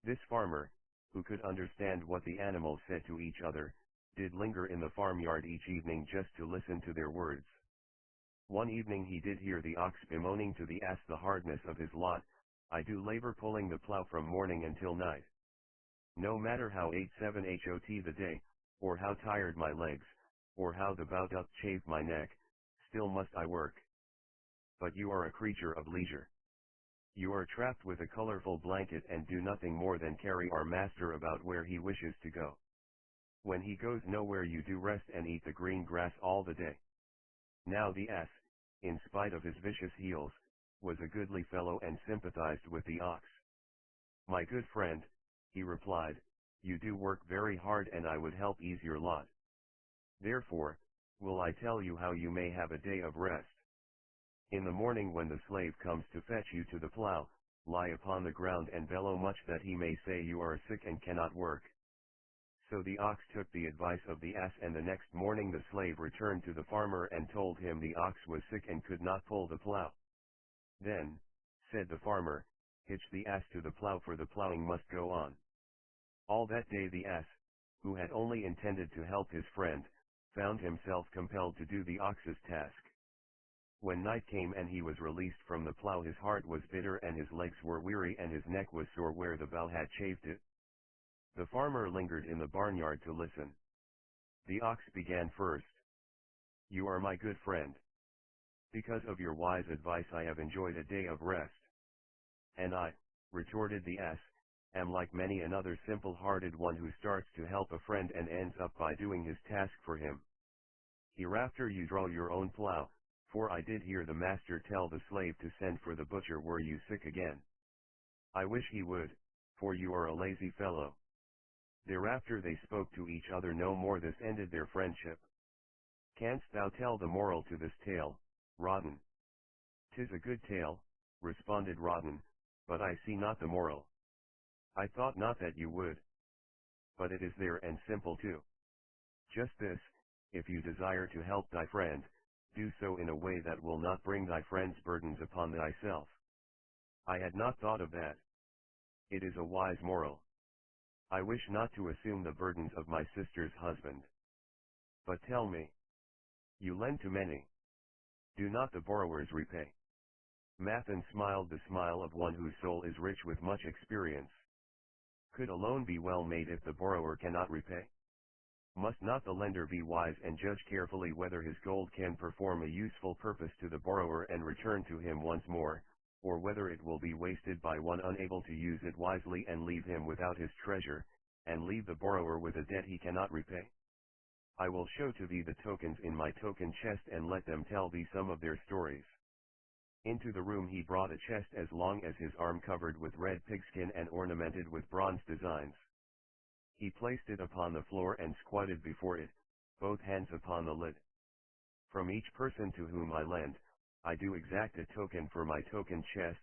This farmer, who could understand what the animals said to each other, did linger in the farmyard each evening just to listen to their words. One evening he did hear the ox bemoaning to the ass the hardness of his lot. I do labor pulling the plough from morning until night. No matter how 8-7 hot the day, or how tired my legs, or how the bow doth chafe my neck, still must I work. But you are a creature of leisure. You are trapped with a colorful blanket and do nothing more than carry our master about where he wishes to go. When he goes nowhere you do rest and eat the green grass all the day. Now the ass, in spite of his vicious heels, was a goodly fellow and sympathized with the ox. My good friend, he replied, you do work very hard and I would help ease your lot. Therefore, will I tell you how you may have a day of rest. In the morning when the slave comes to fetch you to the plough, lie upon the ground and bellow much that he may say you are sick and cannot work. So the ox took the advice of the ass, and the next morning the slave returned to the farmer and told him the ox was sick and could not pull the plough. Then, said the farmer, hitch the ass to the plough, for the ploughing must go on. All that day the ass, who had only intended to help his friend, found himself compelled to do the ox's task. When night came and he was released from the plough, his heart was bitter and his legs were weary and his neck was sore where the bow had chafed it. The farmer lingered in the barnyard to listen. The ox began first. "You are my good friend. Because of your wise advice I have enjoyed a day of rest." "And I," retorted the ass, "am like many another simple-hearted one who starts to help a friend and ends up by doing his task for him. Hereafter you draw your own plow, for I did hear the master tell the slave to send for the butcher were you sick again. I wish he would, for you are a lazy fellow." Thereafter they spoke to each other no more. This ended their friendship. "Canst thou tell the moral to this tale, Rawdon?" "'Tis a good tale," responded Rawdon, "but I see not the moral." "I thought not that you would. But it is there and simple too. Just this, if you desire to help thy friend, do so in a way that will not bring thy friend's burdens upon thyself." "I had not thought of that. It is a wise moral. I wish not to assume the burdens of my sister's husband. But tell me, you lend to many. Do not the borrowers repay?" Mathan smiled the smile of one whose soul is rich with much experience. "Could a loan be well made if the borrower cannot repay? Must not the lender be wise and judge carefully whether his gold can perform a useful purpose to the borrower and return to him once more, or whether it will be wasted by one unable to use it wisely and leave him without his treasure, and leave the borrower with a debt he cannot repay? I will show to thee the tokens in my token chest and let them tell thee some of their stories." Into the room he brought a chest as long as his arm, covered with red pigskin and ornamented with bronze designs. He placed it upon the floor and squatted before it, both hands upon the lid. "From each person to whom I lend, I do exact a token for my token chest,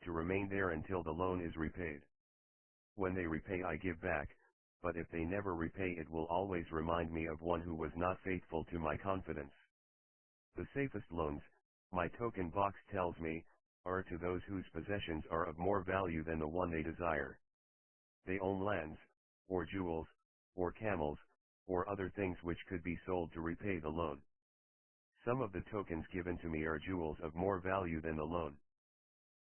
to remain there until the loan is repaid. When they repay I give back, but if they never repay it will always remind me of one who was not faithful to my confidence. The safest loans, my token box tells me, are to those whose possessions are of more value than the one they desire. They own lands, or jewels, or camels, or other things which could be sold to repay the loan. Some of the tokens given to me are jewels of more value than the loan.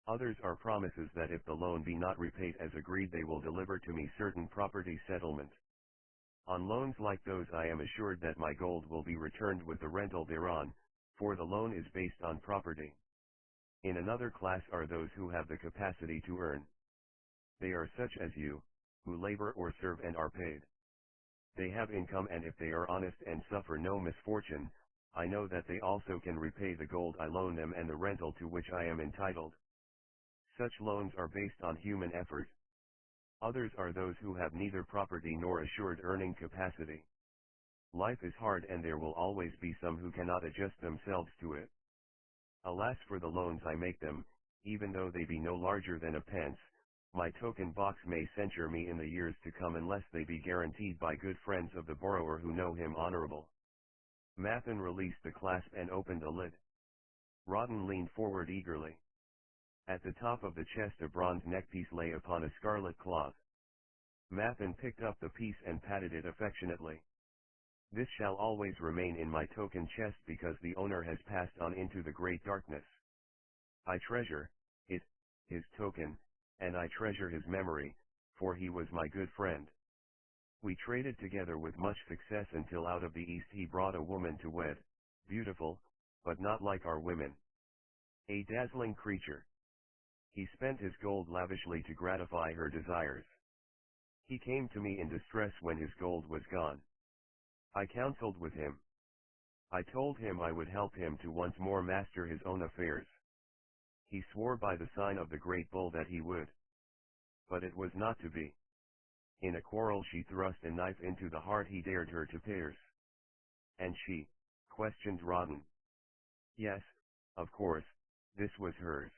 Others are promises that if the loan be not repaid as agreed they will deliver to me certain property settlement. On loans like those I am assured that my gold will be returned with the rental thereon, for the loan is based on property. In another class are those who have the capacity to earn. They are such as you, who labor or serve and are paid. They have income, and if they are honest and suffer no misfortune, I know that they also can repay the gold I loan them and the rental to which I am entitled. Such loans are based on human effort. Others are those who have neither property nor assured earning capacity. Life is hard and there will always be some who cannot adjust themselves to it. Alas for the loans I make them, even though they be no larger than a pence. My token box may censure me in the years to come unless they be guaranteed by good friends of the borrower who know him honorable." Mathan released the clasp and opened the lid. Rawdon leaned forward eagerly. At the top of the chest a bronze neckpiece lay upon a scarlet cloth. Mathan picked up the piece and patted it affectionately. "This shall always remain in my token chest because the owner has passed on into the great darkness. I treasure it, his token, and I treasure his memory, for he was my good friend. We traded together with much success until out of the East he brought a woman to wed, beautiful, but not like our women. A dazzling creature. He spent his gold lavishly to gratify her desires. He came to me in distress when his gold was gone. I counseled with him. I told him I would help him to once more master his own affairs. He swore by the sign of the great bull that he would. But it was not to be. In a quarrel she thrust a knife into the heart he dared her to pierce." "And she?" questioned Rawdon. "Yes, of course, this was hers."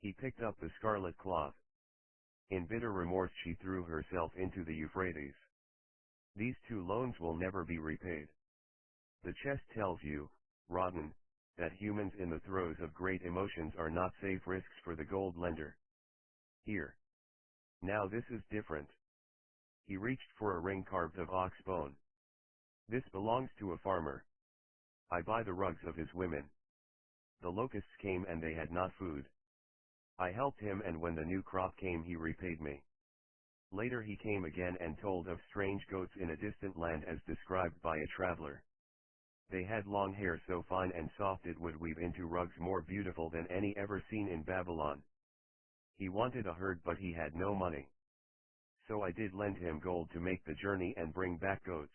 He picked up the scarlet cloth. In bitter remorse she threw herself into the Euphrates. These two loans will never be repaid. The chest tells you, Rawdon, that humans in the throes of great emotions are not safe risks for the gold lender. Here. Now this is different." He reached for a ring carved of ox bone. "This belongs to a farmer. I buy the rugs of his women. The locusts came and they had not food. I helped him, and when the new crop came he repaid me. Later he came again and told of strange goats in a distant land as described by a traveler. They had long hair so fine and soft it would weave into rugs more beautiful than any ever seen in Babylon. He wanted a herd but he had no money. So I did lend him gold to make the journey and bring back goats.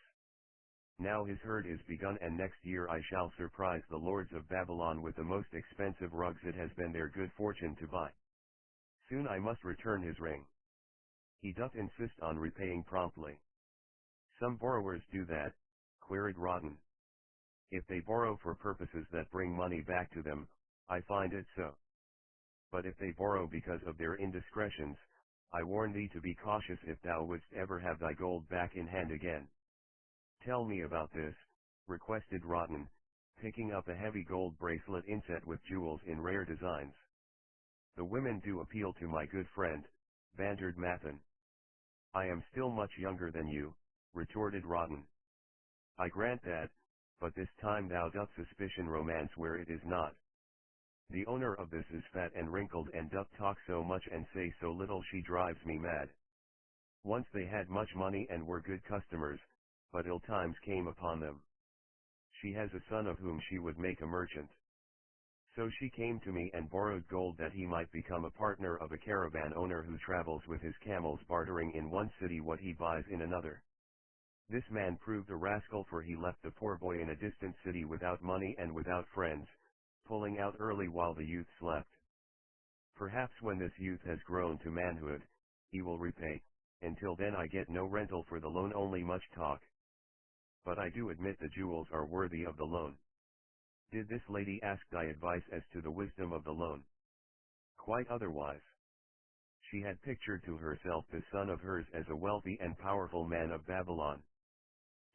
Now his herd is begun and next year I shall surprise the lords of Babylon with the most expensive rugs it has been their good fortune to buy. Soon I must return his ring. He doth insist on repaying promptly. Some borrowers do that, queried Rotten. If they borrow for purposes that bring money back to them, I find it so. But if they borrow because of their indiscretions, I warn thee to be cautious if thou wouldst ever have thy gold back in hand again. Tell me about this, requested Rotten, picking up a heavy gold bracelet inset with jewels in rare designs. The women do appeal to my good friend, bantered Mathen. I am still much younger than you, retorted Rotten. I grant that, but this time thou doth suspicion romance where it is not. The owner of this is fat and wrinkled and doth talk so much and say so little she drives me mad. Once they had much money and were good customers, but ill times came upon them. She has a son of whom she would make a merchant. So she came to me and borrowed gold that he might become a partner of a caravan owner who travels with his camels bartering in one city what he buys in another. This man proved a rascal for he left the poor boy in a distant city without money and without friends, pulling out early while the youth slept. Perhaps when this youth has grown to manhood, he will repay. Until then I get no rental for the loan, only much talk. But I do admit the jewels are worthy of the loan. Did this lady ask thy advice as to the wisdom of the loan? Quite otherwise. She had pictured to herself this son of hers as a wealthy and powerful man of Babylon.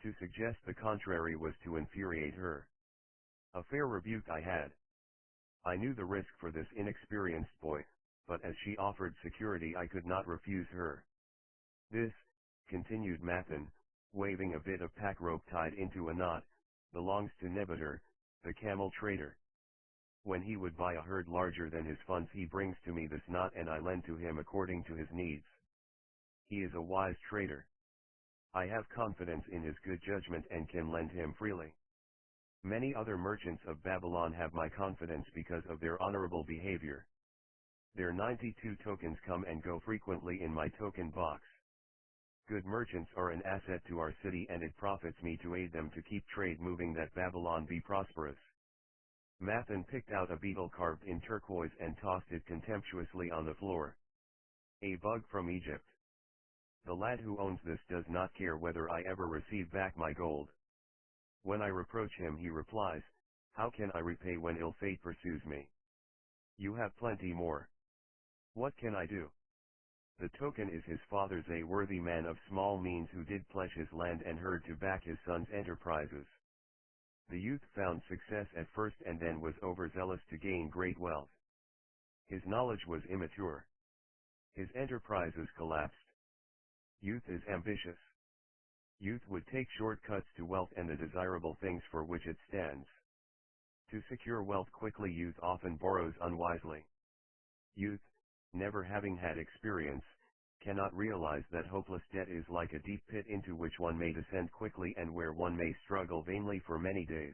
To suggest the contrary was to infuriate her. A fair rebuke I had. I knew the risk for this inexperienced boy, but as she offered security I could not refuse her. This, continued Mathen, waving a bit of pack rope tied into a knot, belongs to Nebuchadnezzar, the camel trader. When he would buy a herd larger than his funds he brings to me this knot and I lend to him according to his needs. He is a wise trader. I have confidence in his good judgment and can lend him freely. Many other merchants of Babylon have my confidence because of their honorable behavior. Their 92 tokens come and go frequently in my token box. Good merchants are an asset to our city and it profits me to aid them to keep trade moving that Babylon be prosperous. Mathen picked out a beetle carved in turquoise and tossed it contemptuously on the floor. A bug from Egypt. The lad who owns this does not care whether I ever receive back my gold. When I reproach him he replies, how can I repay when ill fate pursues me? You have plenty more. What can I do? The token is his father's, a worthy man of small means who did pledge his land and herd to back his son's enterprises. The youth found success at first and then was overzealous to gain great wealth. His knowledge was immature. His enterprises collapsed. Youth is ambitious. Youth would take shortcuts to wealth and the desirable things for which it stands. To secure wealth quickly youth often borrows unwisely. Youth, never having had experience, cannot realize that hopeless debt is like a deep pit into which one may descend quickly and where one may struggle vainly for many days.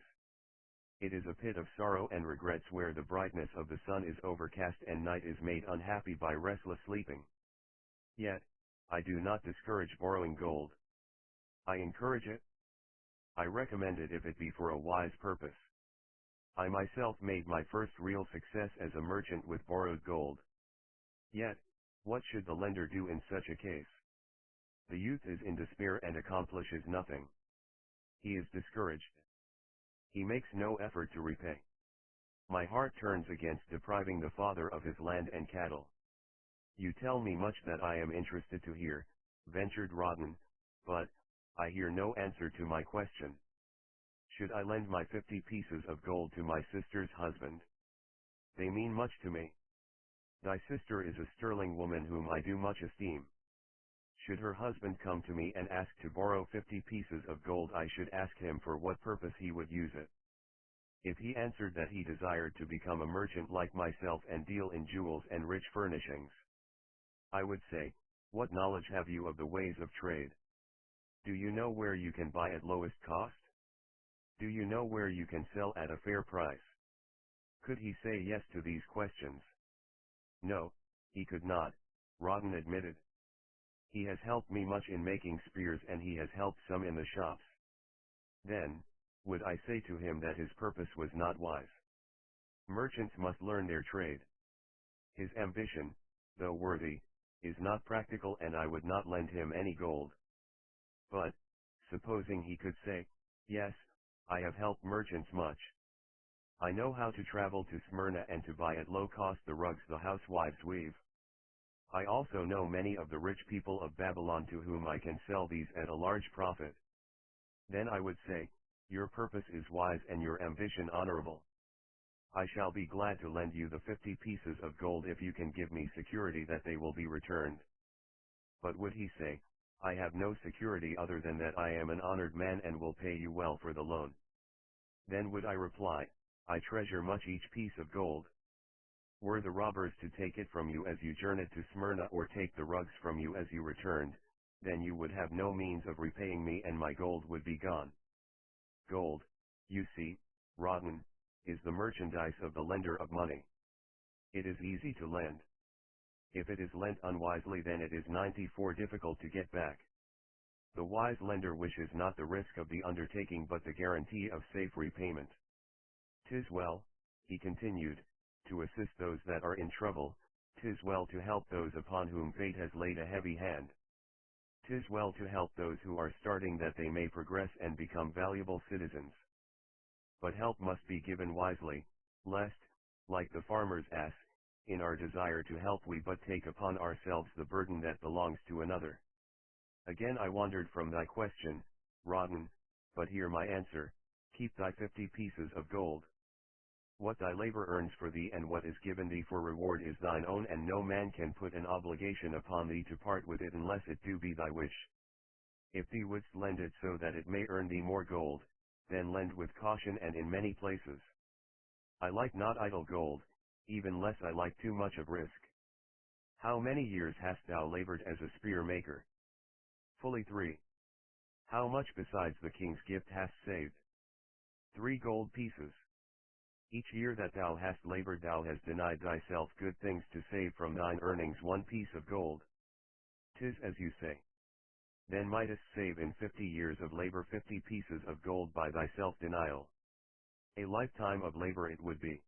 It is a pit of sorrow and regrets where the brightness of the sun is overcast and night is made unhappy by restless sleeping. Yet, I do not discourage borrowing gold. I encourage it. I recommend it if it be for a wise purpose. I myself made my first real success as a merchant with borrowed gold. Yet, what should the lender do in such a case? The youth is in despair and accomplishes nothing. He is discouraged. He makes no effort to repay. My heart turns against depriving the father of his land and cattle. You tell me much that I am interested to hear, ventured Rotten, but I hear no answer to my question. Should I lend my 50 pieces of gold to my sister's husband? They mean much to me. Thy sister is a sterling woman whom I do much esteem. Should her husband come to me and ask to borrow 50 pieces of gold, I should ask him for what purpose he would use it. If he answered that he desired to become a merchant like myself and deal in jewels and rich furnishings, I would say, What knowledge have you of the ways of trade? Do you know where you can buy at lowest cost? Do you know where you can sell at a fair price? Could he say yes to these questions? No, he could not, Rotten admitted. He has helped me much in making spears and he has helped some in the shops. Then, would I say to him that his purpose was not wise? Merchants must learn their trade. His ambition, though worthy, is not practical and I would not lend him any gold. But, supposing he could say, yes, I have helped merchants much. I know how to travel to Smyrna and to buy at low cost the rugs the housewives weave. I also know many of the rich people of Babylon to whom I can sell these at a large profit. Then I would say, your purpose is wise and your ambition honorable. I shall be glad to lend you the 50 pieces of gold if you can give me security that they will be returned. But would he say, I have no security other than that I am an honored man and will pay you well for the loan? Then would I reply, I treasure much each piece of gold. Were the robbers to take it from you as you journeyed to Smyrna or take the rugs from you as you returned, then you would have no means of repaying me and my gold would be gone. Gold, you see, Rotten, is the merchandise of the lender of money. It is easy to lend. If it is lent unwisely then it is 94 difficult to get back. The wise lender wishes not the risk of the undertaking but the guarantee of safe repayment. 'Tis well, he continued, to assist those that are in trouble, 'tis well to help those upon whom fate has laid a heavy hand. 'Tis well to help those who are starting that they may progress and become valuable citizens. But help must be given wisely, lest, like the farmer's ass, in our desire to help we but take upon ourselves the burden that belongs to another. Again I wandered from thy question, Rotten, but hear my answer, keep thy 50 pieces of gold. What thy labor earns for thee and what is given thee for reward is thine own and no man can put an obligation upon thee to part with it unless it do be thy wish. If thee wouldst lend it so that it may earn thee more gold, then lend with caution and in many places. I like not idle gold, even less I like too much of risk. How many years hast thou labored as a spear maker? Fully 3. How much besides the king's gift hast saved? 3 gold pieces. Each year that thou hast labored thou hast denied thyself good things to save from thine earnings 1 piece of gold. 'Tis as you say. Then mightest save in 50 years of labor 50 pieces of gold by thy self-denial. A lifetime of labor it would be.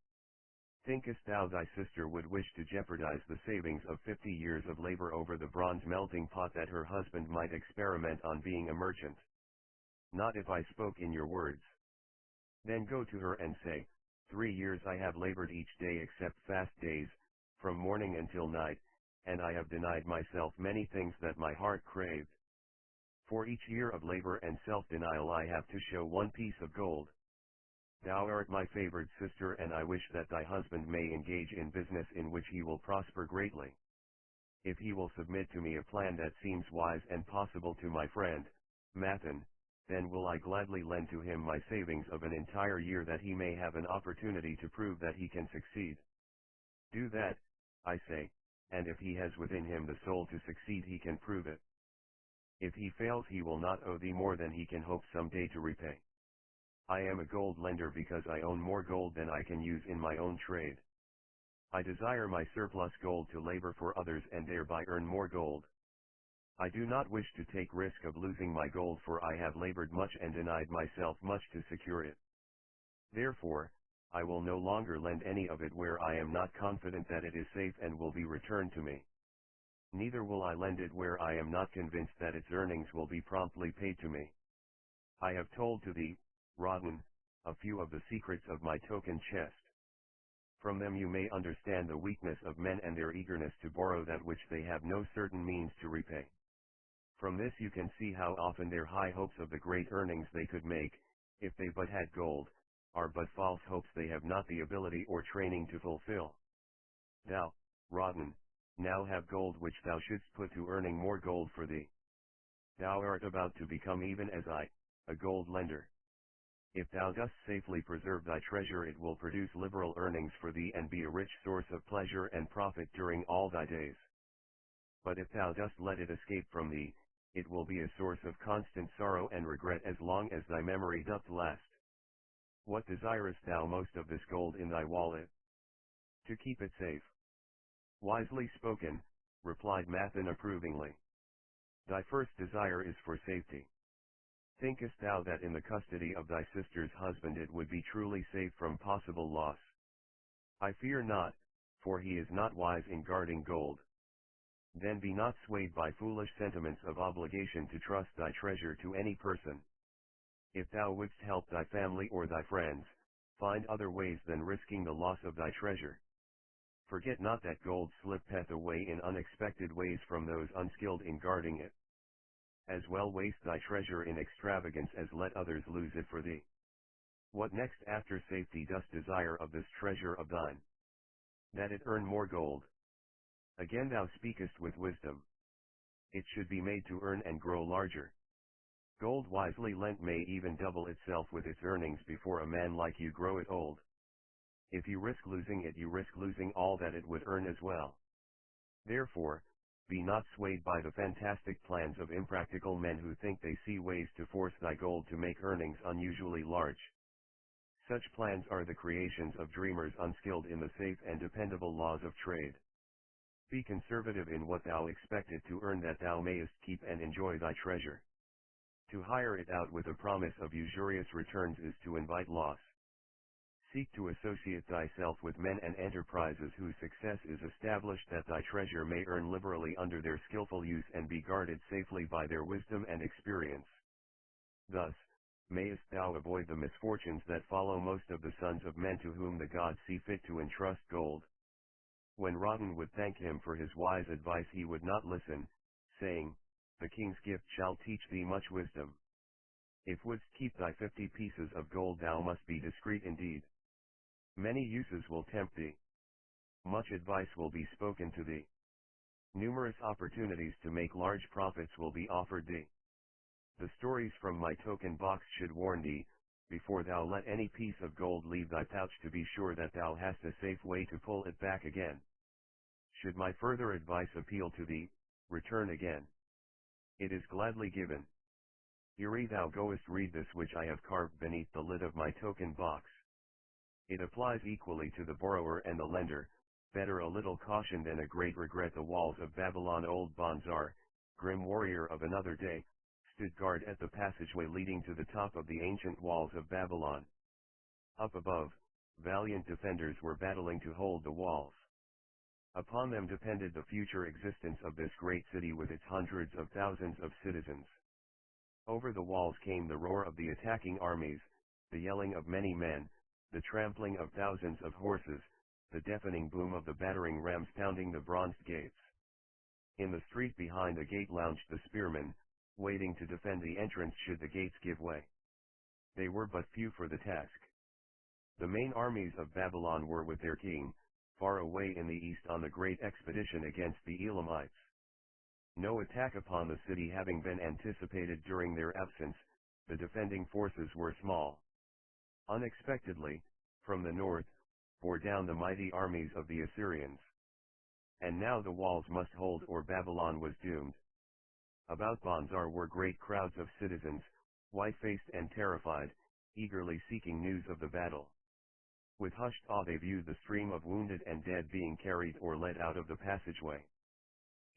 Thinkest thou thy sister would wish to jeopardize the savings of 50 years of labor over the bronze melting pot that her husband might experiment on being a merchant? Not if I spoke in your words. Then go to her and say, 3 years I have labored each day except fast days, from morning until night, and I have denied myself many things that my heart craved. For each year of labor and self-denial I have to show 1 piece of gold. Thou art my favored sister and I wish that thy husband may engage in business in which he will prosper greatly. If he will submit to me a plan that seems wise and possible to my friend, Mathan, then will I gladly lend to him my savings of an entire year that he may have an opportunity to prove that he can succeed. Do that, I say, and if he has within him the soul to succeed he can prove it. If he fails he will not owe thee more than he can hope some day to repay. I am a gold lender because I own more gold than I can use in my own trade. I desire my surplus gold to labor for others and thereby earn more gold. I do not wish to take risk of losing my gold for I have labored much and denied myself much to secure it. Therefore, I will no longer lend any of it where I am not confident that it is safe and will be returned to me. Neither will I lend it where I am not convinced that its earnings will be promptly paid to me. I have told to thee, Rotten, a few of the secrets of my token chest. From them you may understand the weakness of men and their eagerness to borrow that which they have no certain means to repay. From this you can see how often their high hopes of the great earnings they could make, if they but had gold, are but false hopes they have not the ability or training to fulfill. Thou, Rotten, now have gold which thou shouldst put to earning more gold for thee. Thou art about to become even as I, a gold lender. If thou dost safely preserve thy treasure it will produce liberal earnings for thee and be a rich source of pleasure and profit during all thy days. but if thou dost let it escape from thee, it will be a source of constant sorrow and regret as long as thy memory doth last. What desirest thou most of this gold in thy wallet? To keep it safe. Wisely spoken, replied Mathan approvingly. Thy first desire is for safety. Thinkest thou that in the custody of thy sister's husband it would be truly safe from possible loss? I fear not, for he is not wise in guarding gold. Then be not swayed by foolish sentiments of obligation to trust thy treasure to any person. If thou wouldst help thy family or thy friends, find other ways than risking the loss of thy treasure. Forget not that gold slippeth away in unexpected ways from those unskilled in guarding it. As well waste thy treasure in extravagance as let others lose it for thee. What next after safety dost desire of this treasure of thine? That it earn more gold. Again thou speakest with wisdom. It should be made to earn and grow larger. Gold wisely lent may even double itself with its earnings before a man like you grow it old. If you risk losing it, you risk losing all that it would earn as well. Therefore, be not swayed by the fantastic plans of impractical men who think they see ways to force thy gold to make earnings unusually large. Such plans are the creations of dreamers unskilled in the safe and dependable laws of trade. Be conservative in what thou expectest to earn, that thou mayest keep and enjoy thy treasure. To hire it out with a promise of usurious returns is to invite loss. Seek to associate thyself with men and enterprises whose success is established, that thy treasure may earn liberally under their skillful use and be guarded safely by their wisdom and experience. Thus, mayest thou avoid the misfortunes that follow most of the sons of men to whom the gods see fit to entrust gold. When Rotten would thank him for his wise advice, he would not listen, saying, The king's gift shall teach thee much wisdom. If wouldst keep thy 50 pieces of gold, thou must be discreet indeed. Many uses will tempt thee. Much advice will be spoken to thee. Numerous opportunities to make large profits will be offered thee. The stories from my token box should warn thee, before thou let any piece of gold leave thy pouch, to be sure that thou hast a safe way to pull it back again. Should my further advice appeal to thee, return again. It is gladly given. Ere thou goest, read this which I have carved beneath the lid of my token box. It applies equally to the borrower and the lender. Better a little caution than a great regret. The walls of Babylon. Old Bonzar, grim warrior of another day, stood guard at the passageway leading to the top of the ancient walls of Babylon. Up above, valiant defenders were battling to hold the walls. Upon them depended the future existence of this great city with its hundreds of thousands of citizens. Over the walls came the roar of the attacking armies, the yelling of many men, the trampling of thousands of horses, the deafening boom of the battering rams pounding the bronzed gates. In the street behind the gate lounged the spearmen, waiting to defend the entrance should the gates give way. They were but few for the task. The main armies of Babylon were with their king, far away in the east on the great expedition against the Elamites. No attack upon the city having been anticipated during their absence, the defending forces were small. Unexpectedly, from the north, bore down the mighty armies of the Assyrians. And now the walls must hold or Babylon was doomed. About Bonzar were great crowds of citizens, white-faced and terrified, eagerly seeking news of the battle. With hushed awe they viewed the stream of wounded and dead being carried or led out of the passageway.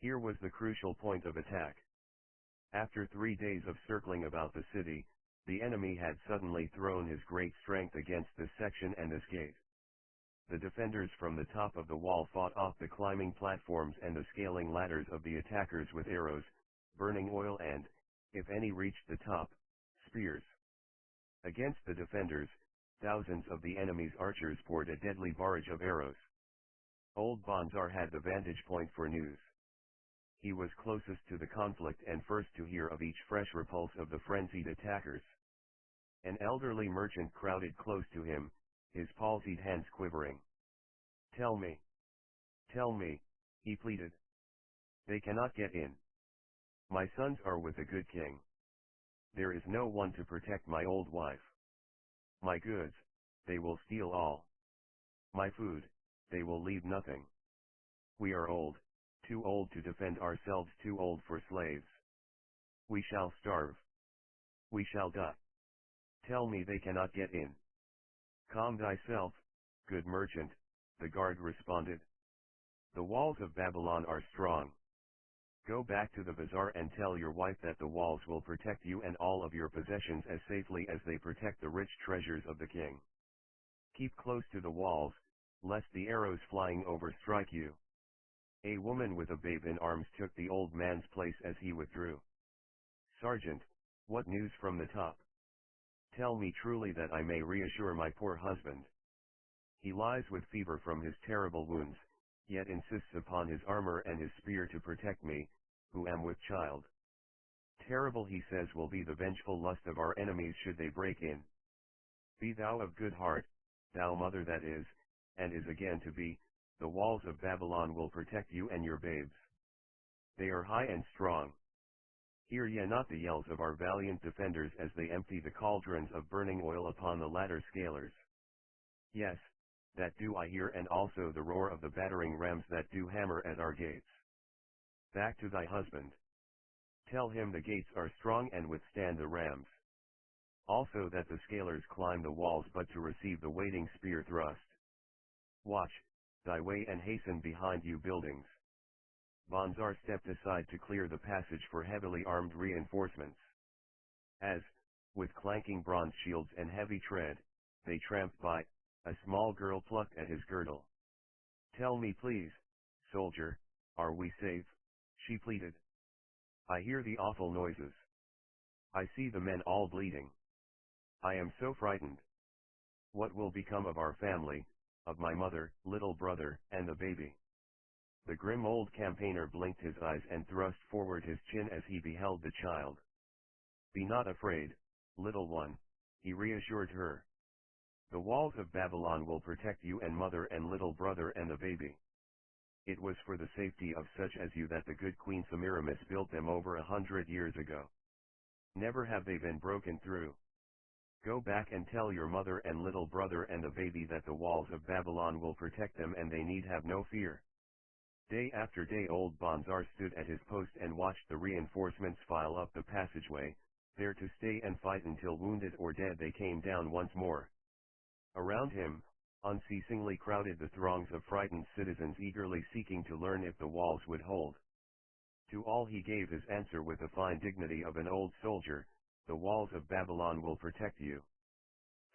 Here was the crucial point of attack. After 3 days of circling about the city, the enemy had suddenly thrown his great strength against this section and this gate. The defenders from the top of the wall fought off the climbing platforms and the scaling ladders of the attackers with arrows, burning oil and, if any reached the top, spears. Against the defenders, thousands of the enemy's archers poured a deadly barrage of arrows. Old Bonzar had the vantage point for news. He was closest to the conflict and first to hear of each fresh repulse of the frenzied attackers. An elderly merchant crowded close to him, his palsied hands quivering. Tell me, he pleaded. They cannot get in. My sons are with a good king. There is no one to protect my old wife. My goods, they will steal all. My food, they will leave nothing. We are old, Too old to defend ourselves, too old for slaves. We shall starve. We shall die. Tell me they cannot get in. Calm thyself, good merchant, the guard responded. The walls of Babylon are strong. Go back to the bazaar and tell your wife that the walls will protect you and all of your possessions as safely as they protect the rich treasures of the king. Keep close to the walls, lest the arrows flying over strike you. A woman with a babe in arms took the old man's place as he withdrew. Sergeant, what news from the top? Tell me truly that I may reassure my poor husband. He lies with fever from his terrible wounds, yet insists upon his armor and his spear to protect me, who am with child. Terrible, he says, will be the vengeful lust of our enemies should they break in. Be thou of good heart, thou mother that is, and is again to be, the walls of Babylon will protect you and your babes. They are high and strong. Hear ye not the yells of our valiant defenders as they empty the cauldrons of burning oil upon the ladder scalers? Yes, that do I hear, and also the roar of the battering rams that do hammer at our gates. Back to thy husband. Tell him the gates are strong and withstand the rams. Also that the scalers climb the walls but to receive the waiting spear thrust. Watch thy way and hasten behind you buildings. Bonzar stepped aside to clear the passage for heavily armed reinforcements. As, with clanking bronze shields and heavy tread, they tramped by, a small girl plucked at his girdle. Tell me please, soldier, are we safe? She pleaded. I hear the awful noises. I see the men all bleeding. I am so frightened. What will become of our family, of my mother, little brother, and the baby? The grim old campaigner blinked his eyes and thrust forward his chin as he beheld the child. Be not afraid, little one, he reassured her. The walls of Babylon will protect you and mother and little brother and the baby. It was for the safety of such as you that the good Queen Semiramis built them over 100 years ago. Never have they been broken through. Go back and tell your mother and little brother and the baby that the walls of Babylon will protect them and they need have no fear. Day after day old Bonzar stood at his post and watched the reinforcements file up the passageway, there to stay and fight until wounded or dead they came down once more. Around him, unceasingly crowded the throngs of frightened citizens eagerly seeking to learn if the walls would hold. To all he gave his answer with the fine dignity of an old soldier, the walls of Babylon will protect you.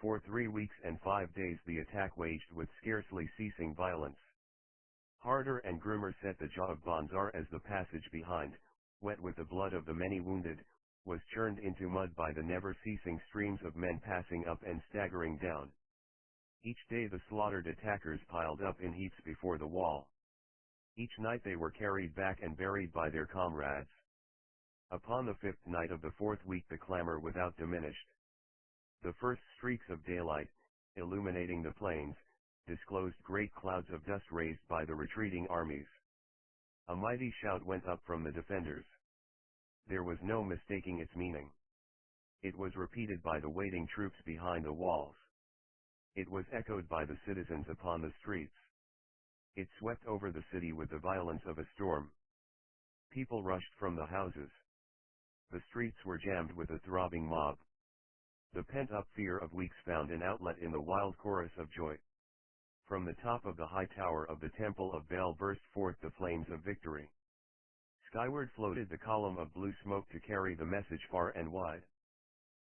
For 3 weeks and 5 days the attack waged with scarcely ceasing violence. Harder and grimmer set the jaw of Bonzar as the passage behind, wet with the blood of the many wounded, was churned into mud by the never-ceasing streams of men passing up and staggering down. Each day the slaughtered attackers piled up in heaps before the wall. Each night they were carried back and buried by their comrades. Upon the 5th night of the 4th week the clamor without diminished. The first streaks of daylight, illuminating the plains, disclosed great clouds of dust raised by the retreating armies. A mighty shout went up from the defenders. There was no mistaking its meaning. It was repeated by the waiting troops behind the walls. It was echoed by the citizens upon the streets. It swept over the city with the violence of a storm. People rushed from the houses. The streets were jammed with a throbbing mob. The pent-up fear of weeks found an outlet in the wild chorus of joy. From the top of the high tower of the Temple of Bel burst forth the flames of victory. Skyward floated the column of blue smoke to carry the message far and wide.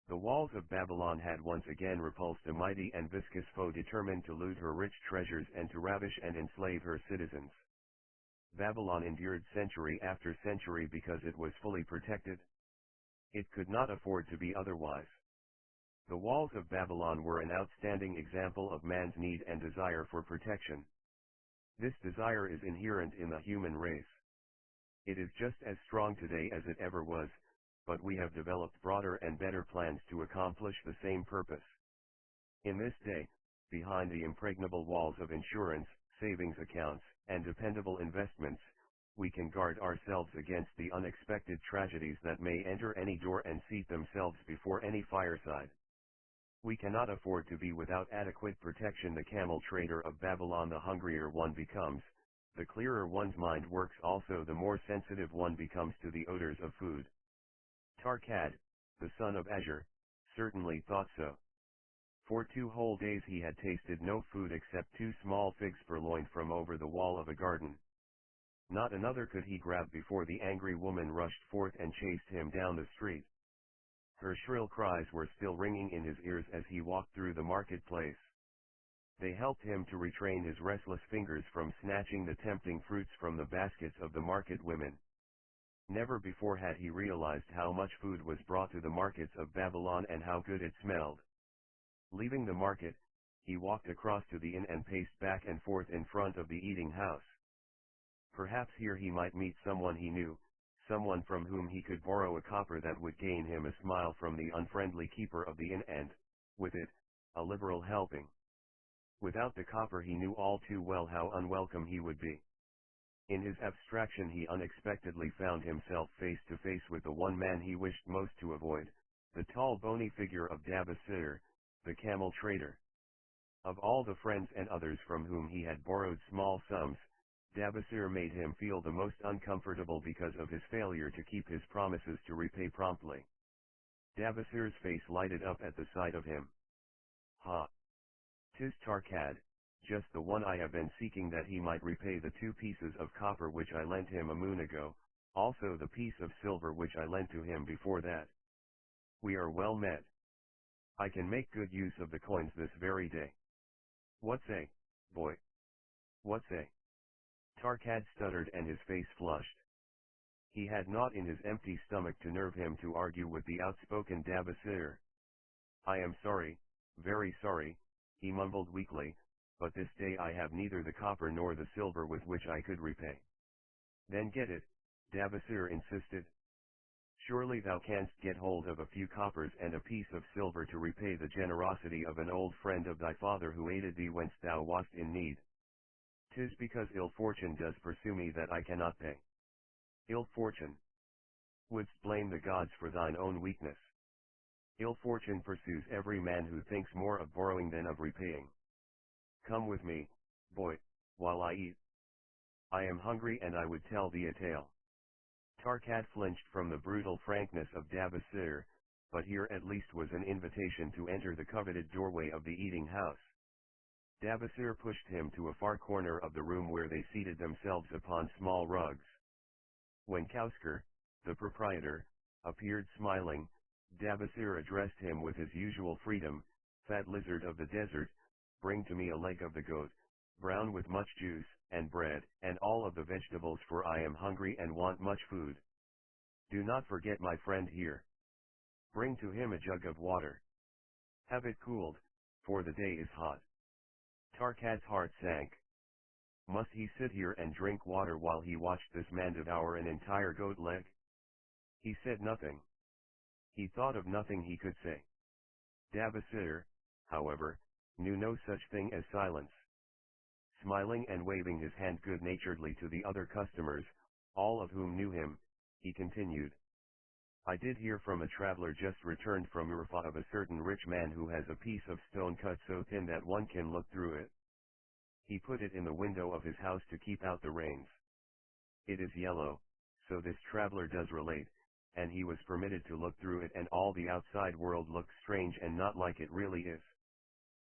The walls of Babylon had once again repulsed a mighty and viscous foe determined to loot her rich treasures and to ravish and enslave her citizens. Babylon endured century after century because it was fully protected. It could not afford to be otherwise. The walls of Babylon were an outstanding example of man's need and desire for protection. This desire is inherent in the human race. It is just as strong today as it ever was, but we have developed broader and better plans to accomplish the same purpose. In this day, behind the impregnable walls of insurance, savings accounts, and dependable investments, we can guard ourselves against the unexpected tragedies that may enter any door and seat themselves before any fireside. We cannot afford to be without adequate protection. The camel trader of Babylon, the hungrier one becomes, The clearer one's mind works also the more sensitive one becomes to the odors of food. Tarkad, the son of Azure, certainly thought so. For 2 whole days he had tasted no food except 2 small figs purloined from over the wall of a garden. Not another could he grab before the angry woman rushed forth and chased him down the street. Her shrill cries were still ringing in his ears as he walked through the marketplace. They helped him to retrain his restless fingers from snatching the tempting fruits from the baskets of the market women. Never before had he realized how much food was brought to the markets of Babylon and how good it smelled. Leaving the market, he walked across to the inn and paced back and forth in front of the eating house. Perhaps here he might meet someone he knew, someone from whom he could borrow a copper that would gain him a smile from the unfriendly keeper of the inn and, with it, a liberal helping. Without the copper he knew all too well how unwelcome he would be. In his abstraction he unexpectedly found himself face to face with the one man he wished most to avoid, the tall bony figure of Dabasir, the camel trader. Of all the friends and others from whom he had borrowed small sums, Dabasir made him feel the most uncomfortable because of his failure to keep his promises to repay promptly. Dabasir's face lighted up at the sight of him. Ha! 'Tis Tarkad, just the one I have been seeking, that he might repay the 2 pieces of copper which I lent him a moon ago, also the piece of silver which I lent to him before that. We are well met. I can make good use of the coins this very day. What say, boy? What say? Tarkad stuttered and his face flushed. He had naught in his empty stomach to nerve him to argue with the outspoken Dabasir. I am sorry, very sorry, he mumbled weakly, but this day I have neither the copper nor the silver with which I could repay. Then get it, Dabasir insisted. Surely thou canst get hold of a few coppers and a piece of silver to repay the generosity of an old friend of thy father who aided thee whence thou wast in need. 'Tis because ill fortune does pursue me that I cannot pay. Ill fortune? Wouldst blame the gods for thine own weakness? Ill fortune pursues every man who thinks more of borrowing than of repaying. Come with me, boy, while I eat. I am hungry and I would tell thee a tale. Tarkad flinched from the brutal frankness of Dabasir, but here at least was an invitation to enter the coveted doorway of the eating house. Dabasir pushed him to a far corner of the room where they seated themselves upon small rugs. When Kausker, the proprietor, appeared smiling, Dabasir addressed him with his usual freedom. Fat lizard of the desert, bring to me a leg of the goat, brown with much juice, and bread, and all of the vegetables, for I am hungry and want much food. Do not forget my friend here. Bring to him a jug of water. Have it cooled, for the day is hot. Tarkad's heart sank. Must he sit here and drink water while he watched this man devour an entire goat leg? He said nothing. He thought of nothing he could say. Dabasir, however, knew no such thing as silence. Smiling and waving his hand good-naturedly to the other customers, all of whom knew him, he continued. I did hear from a traveler just returned from Urfa of a certain rich man who has a piece of stone cut so thin that one can look through it. He put it in the window of his house to keep out the rains. It is yellow, so this traveler does relate, and he was permitted to look through it, and all the outside world looks strange and not like it really is.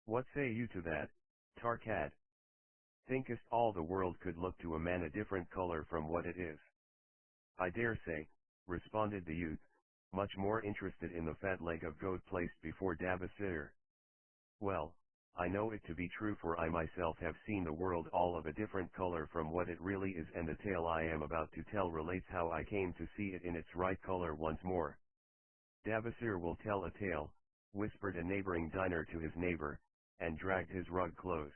What say you to that, Tarkad? Thinkest all the world could look to a man a different color from what it is? I dare say, responded the youth, much more interested in the fat leg of goat placed before Dabasir. Well, I know it to be true, for I myself have seen the world all of a different color from what it really is, and the tale I am about to tell relates how I came to see it in its right color once more. Dabasir will tell a tale, whispered a neighboring diner to his neighbor, and dragged his rug close.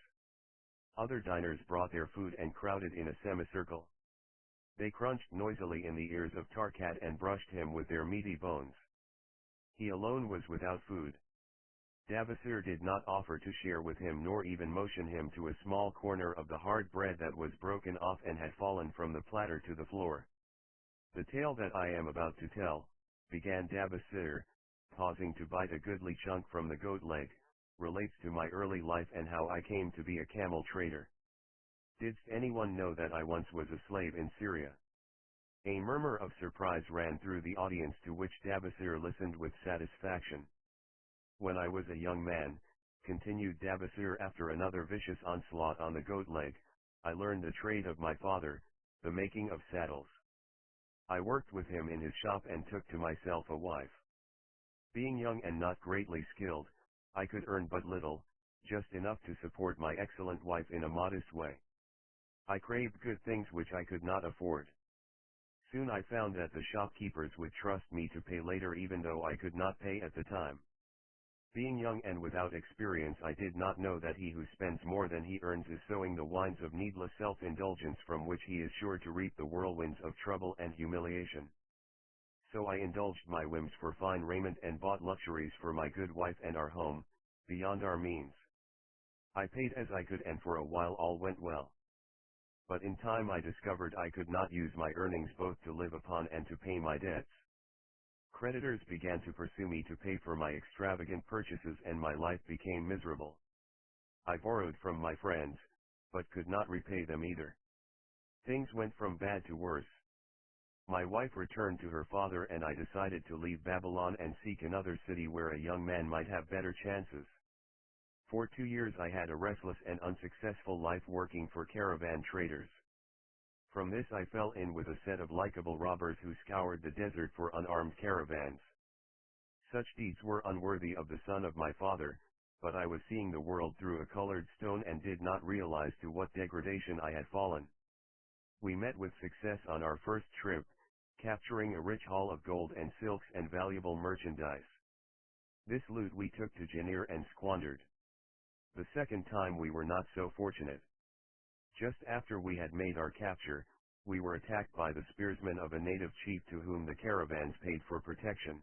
Other diners brought their food and crowded in a semicircle. They crunched noisily in the ears of Tarkad and brushed him with their meaty bones. He alone was without food. Dabasir did not offer to share with him, nor even motion him to a small corner of the hard bread that was broken off and had fallen from the platter to the floor. The tale that I am about to tell, began Dabasir, pausing to bite a goodly chunk from the goat leg, relates to my early life and how I came to be a camel trader. Didst anyone know that I once was a slave in Syria? A murmur of surprise ran through the audience, to which Dabasir listened with satisfaction. When I was a young man, continued Dabasir after another vicious onslaught on the goat leg, I learned the trade of my father, the making of saddles. I worked with him in his shop and took to myself a wife. Being young and not greatly skilled, I could earn but little, just enough to support my excellent wife in a modest way. I craved good things which I could not afford. Soon I found that the shopkeepers would trust me to pay later even though I could not pay at the time. Being young and without experience, I did not know that he who spends more than he earns is sowing the wines of needless self-indulgence, from which he is sure to reap the whirlwinds of trouble and humiliation. So I indulged my whims for fine raiment and bought luxuries for my good wife and our home, beyond our means. I paid as I could, and for a while all went well. But in time I discovered I could not use my earnings both to live upon and to pay my debts. Creditors began to pursue me to pay for my extravagant purchases, and my life became miserable. I borrowed from my friends, but could not repay them either. Things went from bad to worse. My wife returned to her father, and I decided to leave Babylon and seek another city where a young man might have better chances. For 2 years I had a restless and unsuccessful life working for caravan traders. From this I fell in with a set of likable robbers who scoured the desert for unarmed caravans. Such deeds were unworthy of the son of my father, but I was seeing the world through a colored stone and did not realize to what degradation I had fallen. We met with success on our first trip, capturing a rich haul of gold and silks and valuable merchandise. This loot we took to Janir and squandered. The second time we were not so fortunate. Just after we had made our capture, we were attacked by the spearsmen of a native chief to whom the caravans paid for protection.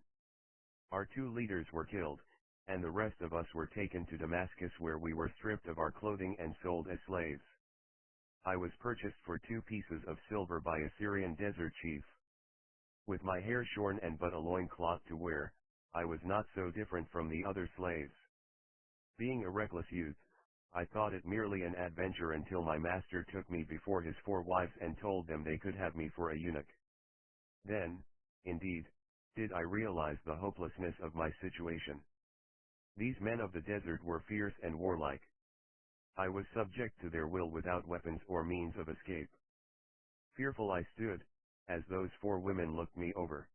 Our 2 leaders were killed, and the rest of us were taken to Damascus, where we were stripped of our clothing and sold as slaves. I was purchased for 2 pieces of silver by a Syrian desert chief. With my hair shorn and but a loincloth to wear, I was not so different from the other slaves. Being a reckless youth, I thought it merely an adventure until my master took me before his 4 wives and told them they could have me for a eunuch. Then, indeed, did I realize the hopelessness of my situation. These men of the desert were fierce and warlike. I was subject to their will without weapons or means of escape. Fearful I stood, as those 4 women looked me over.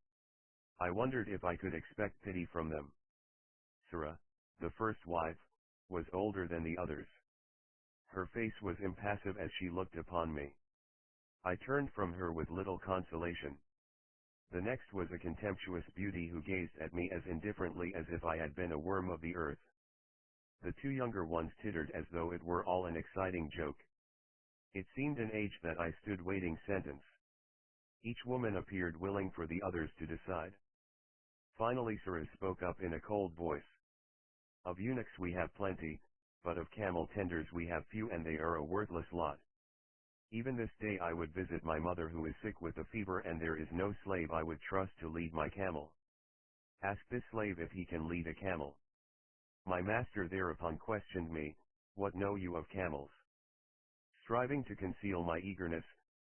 I wondered if I could expect pity from them. Sarah, the first wife, was older than the others. Her face was impassive as she looked upon me. I turned from her with little consolation. The next was a contemptuous beauty who gazed at me as indifferently as if I had been a worm of the earth. The 2 younger ones tittered as though it were all an exciting joke. It seemed an age that I stood waiting sentence. Each woman appeared willing for the others to decide. Finally Sarah spoke up in a cold voice. Of eunuchs we have plenty, but of camel tenders we have few, and they are a worthless lot. Even this day I would visit my mother who is sick with a fever, and there is no slave I would trust to lead my camel. Ask this slave if he can lead a camel. My master thereupon questioned me, what know you of camels? Striving to conceal my eagerness,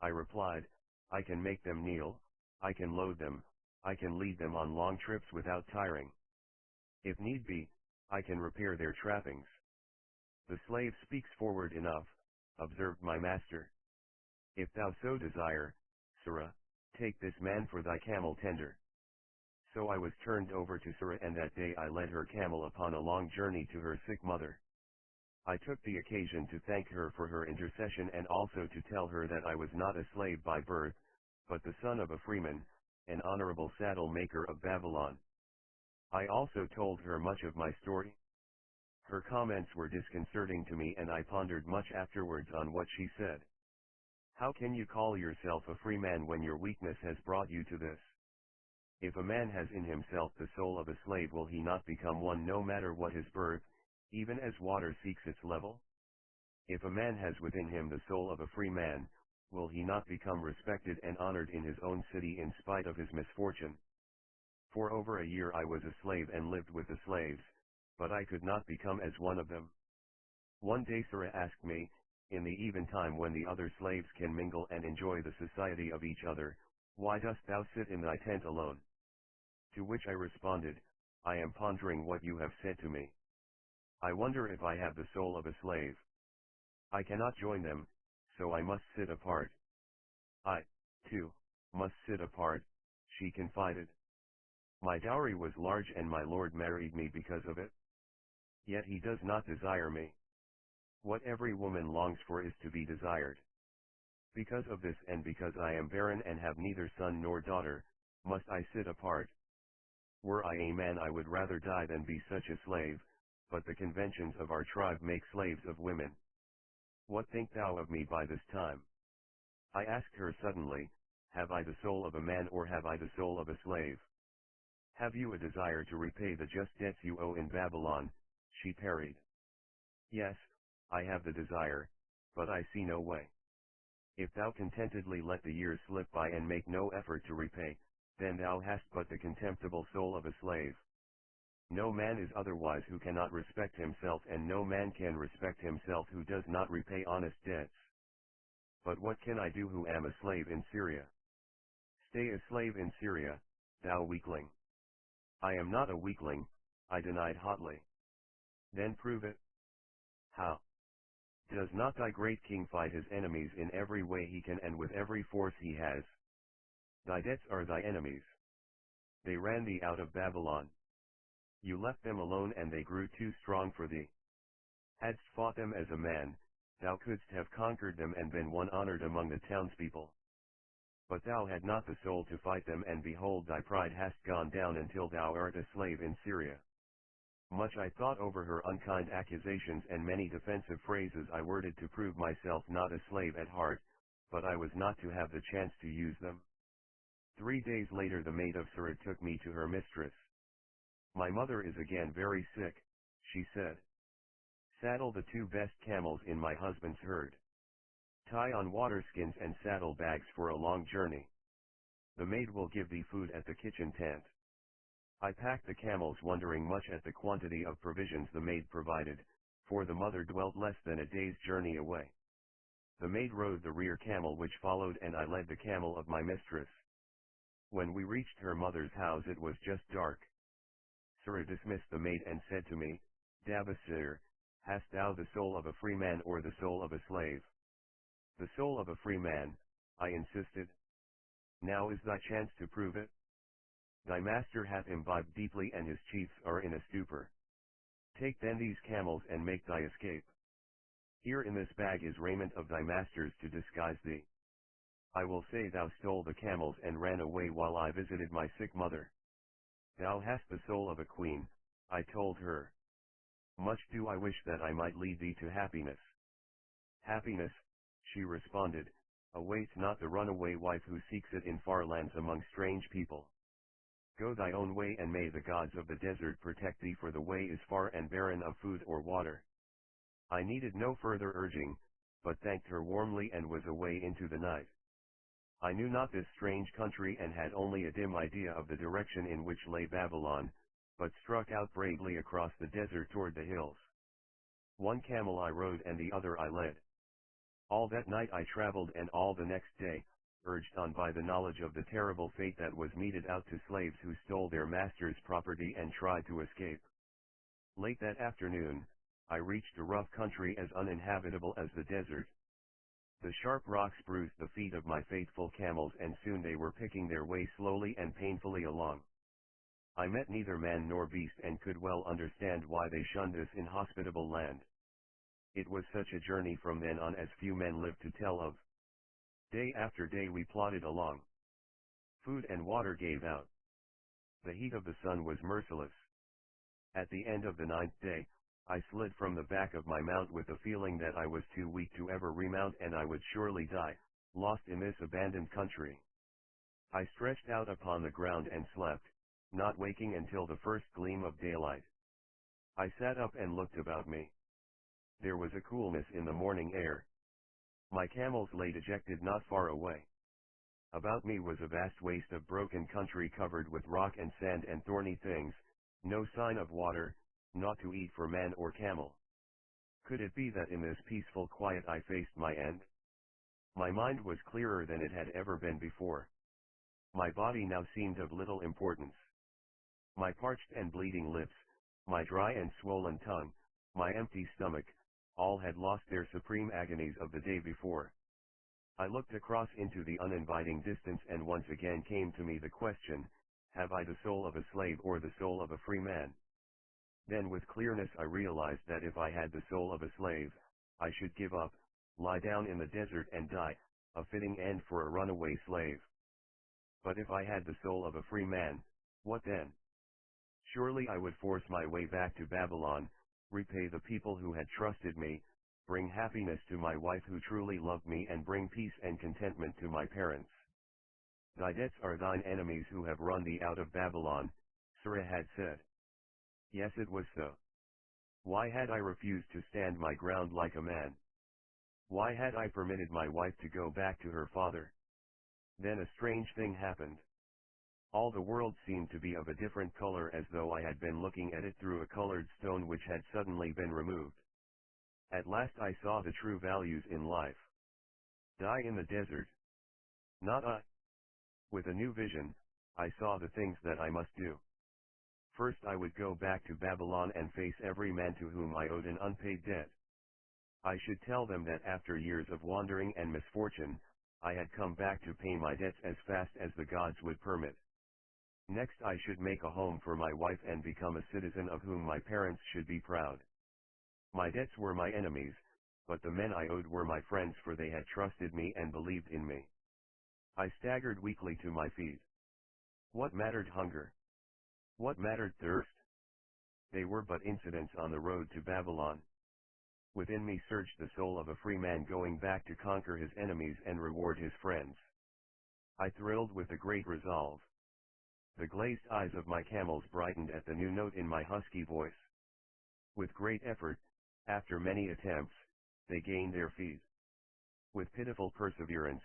I replied, I can make them kneel, I can load them, I can lead them on long trips without tiring. If need be, I can repair their trappings. The slave speaks forward enough, observed my master. If thou so desire, Sarah, take this man for thy camel tender. So I was turned over to Sarah, and that day I led her camel upon a long journey to her sick mother. I took the occasion to thank her for her intercession, and also to tell her that I was not a slave by birth, but the son of a freeman, an honorable saddle maker of Babylon. I also told her much of my story. Her comments were disconcerting to me, and I pondered much afterwards on what she said. How can you call yourself a free man when your weakness has brought you to this? If a man has in himself the soul of a slave, will he not become one no matter what his birth, even as water seeks its level? If a man has within him the soul of a free man, will he not become respected and honored in his own city in spite of his misfortune? For over a year I was a slave and lived with the slaves, but I could not become as one of them. One day Sarah asked me, in the eventime when the other slaves can mingle and enjoy the society of each other, why dost thou sit in thy tent alone? To which I responded, I am pondering what you have said to me. I wonder if I have the soul of a slave. I cannot join them, so I must sit apart. I, too, must sit apart, she confided. My dowry was large and my lord married me because of it. Yet he does not desire me. What every woman longs for is to be desired. Because of this and because I am barren and have neither son nor daughter, must I sit apart. Were I a man I would rather die than be such a slave, but the conventions of our tribe make slaves of women. What think thou of me by this time? I asked her suddenly, have I the soul of a man or have I the soul of a slave? Have you a desire to repay the just debts you owe in Babylon? She parried. Yes, I have the desire, but I see no way. If thou contentedly let the years slip by and make no effort to repay, then thou hast but the contemptible soul of a slave. No man is otherwise who cannot respect himself, and no man can respect himself who does not repay honest debts. But what can I do who am a slave in Syria? Stay a slave in Syria, thou weakling. I am not a weakling, I denied hotly. Then prove it. How? Does not thy great king fight his enemies in every way he can and with every force he has? Thy debts are thy enemies. They ran thee out of Babylon. You left them alone and they grew too strong for thee. Hadst fought them as a man, thou couldst have conquered them and been one honored among the townspeople. But thou had not the soul to fight them, and behold thy pride hast gone down until thou art a slave in Syria. Much I thought over her unkind accusations, and many defensive phrases I worded to prove myself not a slave at heart, but I was not to have the chance to use them. 3 days later the maid of Sarah took me to her mistress. My mother is again very sick, she said. Saddle the 2 best camels in my husband's herd. Tie on waterskins and saddle bags for a long journey. The maid will give thee food at the kitchen tent. I packed the camels, wondering much at the quantity of provisions the maid provided, for the mother dwelt less than a day's journey away. The maid rode the rear camel which followed, and I led the camel of my mistress. When we reached her mother's house it was just dark. Sarah dismissed the maid and said to me, Davasir, hast thou the soul of a free man or the soul of a slave? The soul of a free man, I insisted. Now is thy chance to prove it. Thy master hath imbibed deeply and his chiefs are in a stupor. Take then these camels and make thy escape. Here in this bag is raiment of thy master's to disguise thee. I will say thou stole the camels and ran away while I visited my sick mother. Thou hast the soul of a queen, I told her. Much do I wish that I might lead thee to happiness. Happiness, she responded, awaits not the runaway wife who seeks it in far lands among strange people. Go thy own way, and may the gods of the desert protect thee, for the way is far and barren of food or water. I needed no further urging, but thanked her warmly and was away into the night. I knew not this strange country and had only a dim idea of the direction in which lay Babylon, but struck out bravely across the desert toward the hills. 1 camel I rode and the other I led. All that night I traveled, and all the next day, urged on by the knowledge of the terrible fate that was meted out to slaves who stole their master's property and tried to escape. Late that afternoon, I reached a rough country as uninhabitable as the desert. The sharp rocks bruised the feet of my faithful camels, and soon they were picking their way slowly and painfully along. I met neither man nor beast, and could well understand why they shunned this inhospitable land. It was such a journey from then on as few men lived to tell of. Day after day we plodded along. Food and water gave out. The heat of the sun was merciless. At the end of the 9th day, I slid from the back of my mount with the feeling that I was too weak to ever remount, and I would surely die, lost in this abandoned country. I stretched out upon the ground and slept, not waking until the first gleam of daylight. I sat up and looked about me. There was a coolness in the morning air. My camels lay dejected not far away. About me was a vast waste of broken country covered with rock and sand and thorny things, no sign of water, naught to eat for man or camel. Could it be that in this peaceful quiet I faced my end? My mind was clearer than it had ever been before. My body now seemed of little importance. My parched and bleeding lips, my dry and swollen tongue, my empty stomach, all had lost their supreme agonies of the day before. I looked across into the uninviting distance and once again came to me the question, have I the soul of a slave or the soul of a free man? Then with clearness I realized that if I had the soul of a slave, I should give up, lie down in the desert and die, a fitting end for a runaway slave. But if I had the soul of a free man, what then? Surely I would force my way back to Babylon, repay the people who had trusted me, bring happiness to my wife who truly loved me and bring peace and contentment to my parents. Thy debts are thine enemies who have run thee out of Babylon, Sarah had said. Yes, it was so. Why had I refused to stand my ground like a man? Why had I permitted my wife to go back to her father? Then a strange thing happened. All the world seemed to be of a different color as though I had been looking at it through a colored stone which had suddenly been removed. At last I saw the true values in life. Die in the desert. Not I. With a new vision, I saw the things that I must do. First I would go back to Babylon and face every man to whom I owed an unpaid debt. I should tell them that after years of wandering and misfortune, I had come back to pay my debts as fast as the gods would permit. Next I should make a home for my wife and become a citizen of whom my parents should be proud. My debts were my enemies, but the men I owed were my friends for they had trusted me and believed in me. I staggered weakly to my feet. What mattered hunger? What mattered thirst? They were but incidents on the road to Babylon. Within me surged the soul of a free man going back to conquer his enemies and reward his friends. I thrilled with a great resolve. The glazed eyes of my camels brightened at the new note in my husky voice. With great effort, after many attempts, they gained their feet. With pitiful perseverance,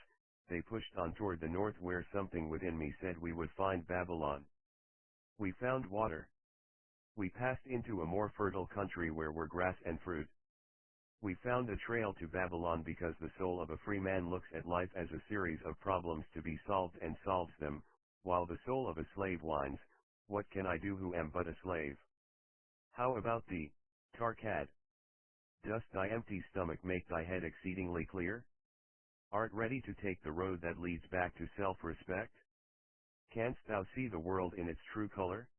they pushed on toward the north where something within me said we would find Babylon. We found water. We passed into a more fertile country where were grass and fruit. We found a trail to Babylon because the soul of a free man looks at life as a series of problems to be solved and solves them, while the soul of a slave whines, what can I do who am but a slave? How about thee, Tarkad? Dost thy empty stomach make thy head exceedingly clear? Art ready to take the road that leads back to self-respect? Canst thou see the world in its true color?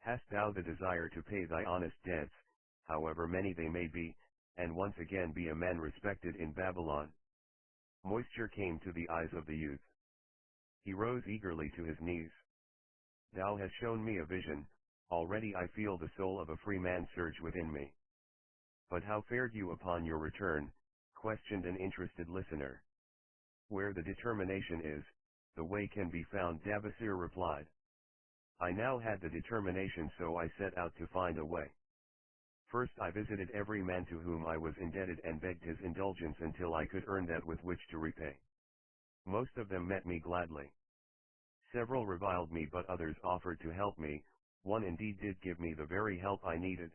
Hast thou the desire to pay thy honest debts, however many they may be, and once again be a man respected in Babylon? Moisture came to the eyes of the youth. He rose eagerly to his knees. Thou hast shown me a vision, already I feel the soul of a free man surge within me. But how fared you upon your return? Questioned an interested listener. Where the determination is, the way can be found, Davasir replied. I now had the determination, so I set out to find a way. First I visited every man to whom I was indebted and begged his indulgence until I could earn that with which to repay. Most of them met me gladly. Several reviled me, but others offered to help me. One indeed did give me the very help I needed.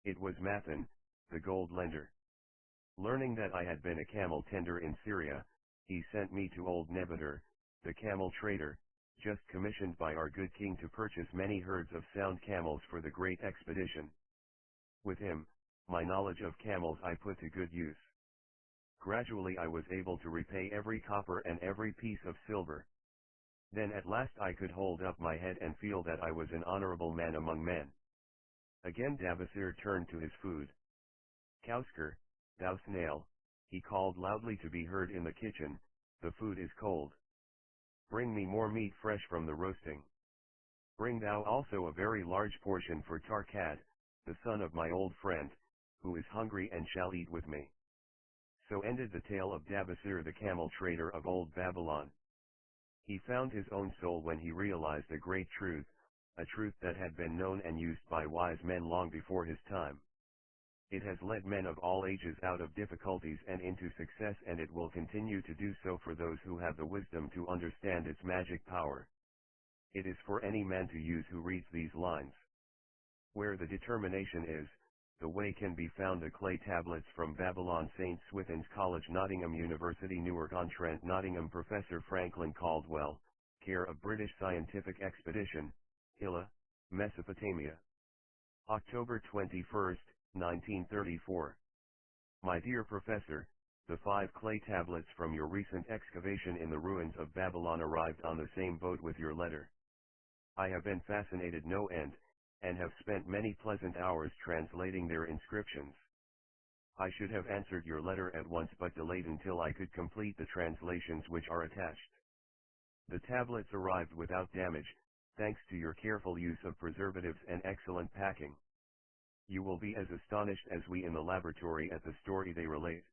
It was Mathan, the gold lender. Learning that I had been a camel tender in Syria, he sent me to old Nebuchadnezzar, the camel trader, just commissioned by our good king to purchase many herds of sound camels for the great expedition. With him, my knowledge of camels I put to good use. Gradually I was able to repay every copper and every piece of silver. Then at last I could hold up my head and feel that I was an honorable man among men. Again Davasir turned to his food. Kousker, thou snail, he called loudly to be heard in the kitchen, the food is cold. Bring me more meat fresh from the roasting. Bring thou also a very large portion for Tarkad, the son of my old friend, who is hungry and shall eat with me. So ended the tale of Davasir the camel trader of old Babylon. He found his own soul when he realized a great truth, a truth that had been known and used by wise men long before his time. It has led men of all ages out of difficulties and into success, and it will continue to do so for those who have the wisdom to understand its magic power. It is for any man to use who reads these lines. Where the determination is, the way can be found. The clay tablets from Babylon. St. Swithin's College, Nottingham, University, Newark-on-Trent, Nottingham. Professor Franklin Caldwell, care of British Scientific Expedition, Hilla, Mesopotamia. October 21, 1934. My dear Professor, the 5 clay tablets from your recent excavation in the ruins of Babylon arrived on the same boat with your letter. I have been fascinated no end, and have spent many pleasant hours translating their inscriptions. I should have answered your letter at once, but delayed until I could complete the translations which are attached. The tablets arrived without damage, thanks to your careful use of preservatives and excellent packing. You will be as astonished as we in the laboratory at the story they relate.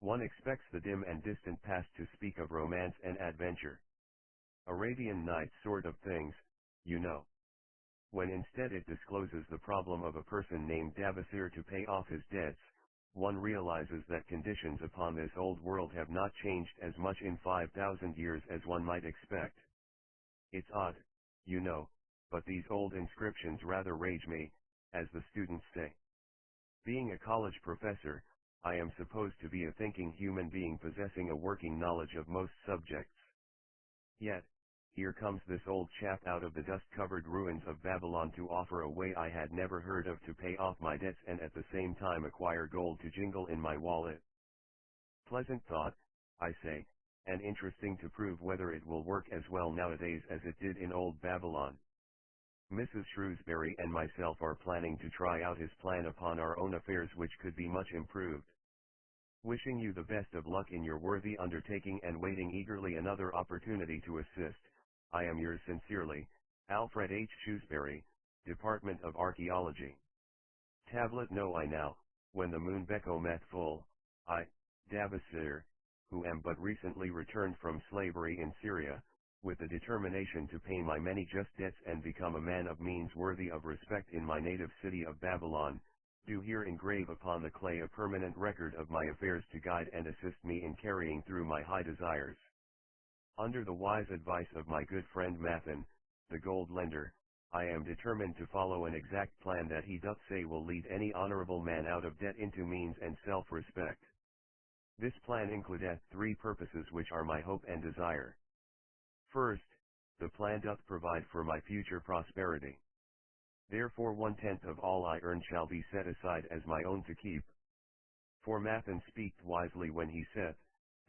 One expects the dim and distant past to speak of romance and adventure. Arabian Nights sort of things, you know. When instead it discloses the problem of a person named Davasir to pay off his debts, one realizes that conditions upon this old world have not changed as much in 5,000 years as one might expect. It's odd, you know, but these old inscriptions rather rage me, as the students say. Being a college professor, I am supposed to be a thinking human being possessing a working knowledge of most subjects. Yet, here comes this old chap out of the dust-covered ruins of Babylon to offer a way I had never heard of to pay off my debts and at the same time acquire gold to jingle in my wallet. Pleasant thought, I say, and interesting to prove whether it will work as well nowadays as it did in old Babylon. Mrs. Shrewsbury and myself are planning to try out his plan upon our own affairs, which could be much improved. Wishing you the best of luck in your worthy undertaking and waiting eagerly another opportunity to assist, I am yours sincerely, Alfred H. Shrewsbury, Department of Archaeology. Tablet. Know I now, when the moon becometh full, I, Davasir, who am but recently returned from slavery in Syria, with the determination to pay my many just debts and become a man of means worthy of respect in my native city of Babylon, do here engrave upon the clay a permanent record of my affairs to guide and assist me in carrying through my high desires. Under the wise advice of my good friend Mathan, the gold lender, I am determined to follow an exact plan that he doth say will lead any honorable man out of debt into means and self-respect. This plan includeth 3 purposes which are my hope and desire. First, the plan doth provide for my future prosperity. Therefore 1/10 of all I earn shall be set aside as my own to keep. For Mathan speaked wisely when he saith,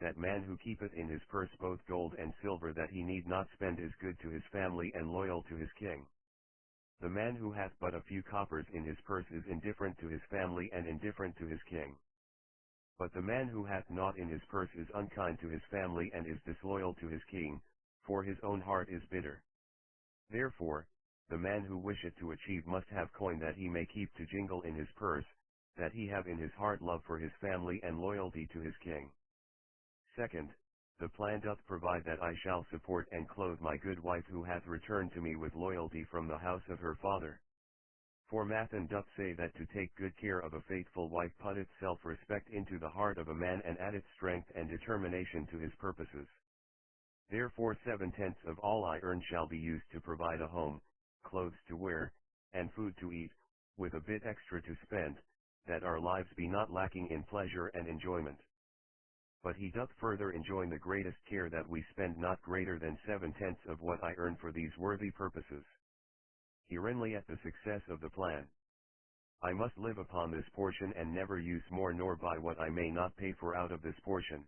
that man who keepeth in his purse both gold and silver that he need not spend is good to his family and loyal to his king. The man who hath but a few coppers in his purse is indifferent to his family and indifferent to his king. But the man who hath naught in his purse is unkind to his family and is disloyal to his king, for his own heart is bitter. Therefore, the man who wisheth to achieve must have coin that he may keep to jingle in his purse, that he have in his heart love for his family and loyalty to his king. Second, the plan doth provide that I shall support and clothe my good wife who hath returned to me with loyalty from the house of her father. For Mathan doth say that to take good care of a faithful wife putteth self-respect into the heart of a man and addeth strength and determination to his purposes. Therefore 7/10 of all I earn shall be used to provide a home, clothes to wear, and food to eat, with a bit extra to spend, that our lives be not lacking in pleasure and enjoyment. But he doth further enjoin the greatest care that we spend not greater than 7/10 of what I earn for these worthy purposes. Herein at the success of the plan. I must live upon this portion and never use more nor buy what I may not pay for out of this portion.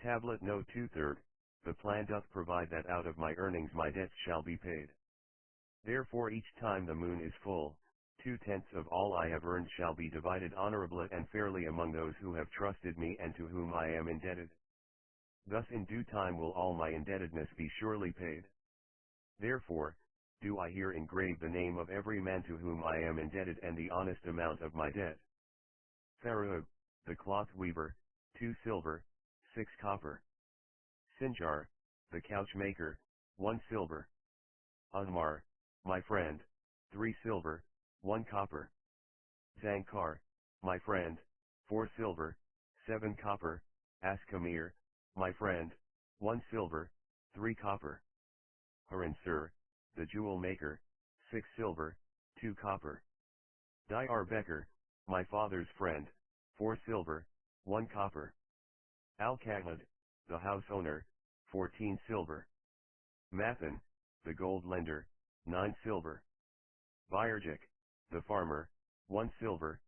Tablet. Note 2/3, the plan doth provide that out of my earnings my debts shall be paid. Therefore each time the moon is full, 2/10 of all I have earned shall be divided honorably and fairly among those who have trusted me and to whom I am indebted. Thus in due time will all my indebtedness be surely paid. Therefore, do I here engrave the name of every man to whom I am indebted and the honest amount of my debt. Farouk, the cloth weaver, 2 silver, 6 copper. Sinjar, the couch maker, 1 silver. Anmar, my friend, 3 silver, 1 copper. Zankar, my friend, 4 silver, 7 copper. Askamir, my friend, 1 silver, 3 copper. Haransur, the jewel maker, 6 silver, 2 copper. D.R. Becker, my father's friend, 4 silver, 1 copper. Al-Kahad, the house owner, 14 silver. Mathan, the gold lender, 9 silver. Bayarjik, the farmer, 1 silver,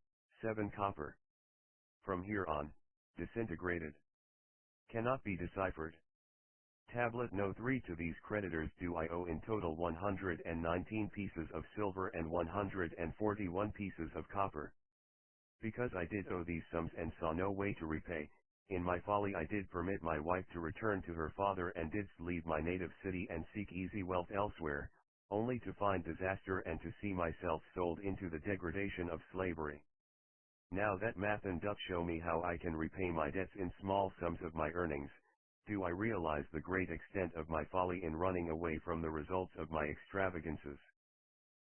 7 copper. From here on, disintegrated. Cannot be deciphered. Tablet No. 3 To these creditors do I owe in total 119 pieces of silver and 141 pieces of copper. Because I did owe these sums and saw no way to repay, in my folly I did permit my wife to return to her father and didst leave my native city and seek easy wealth elsewhere, only to find disaster and to see myself sold into the degradation of slavery. Now that Mathan doth show me how I can repay my debts in small sums of my earnings, do I realize the great extent of my folly in running away from the results of my extravagances.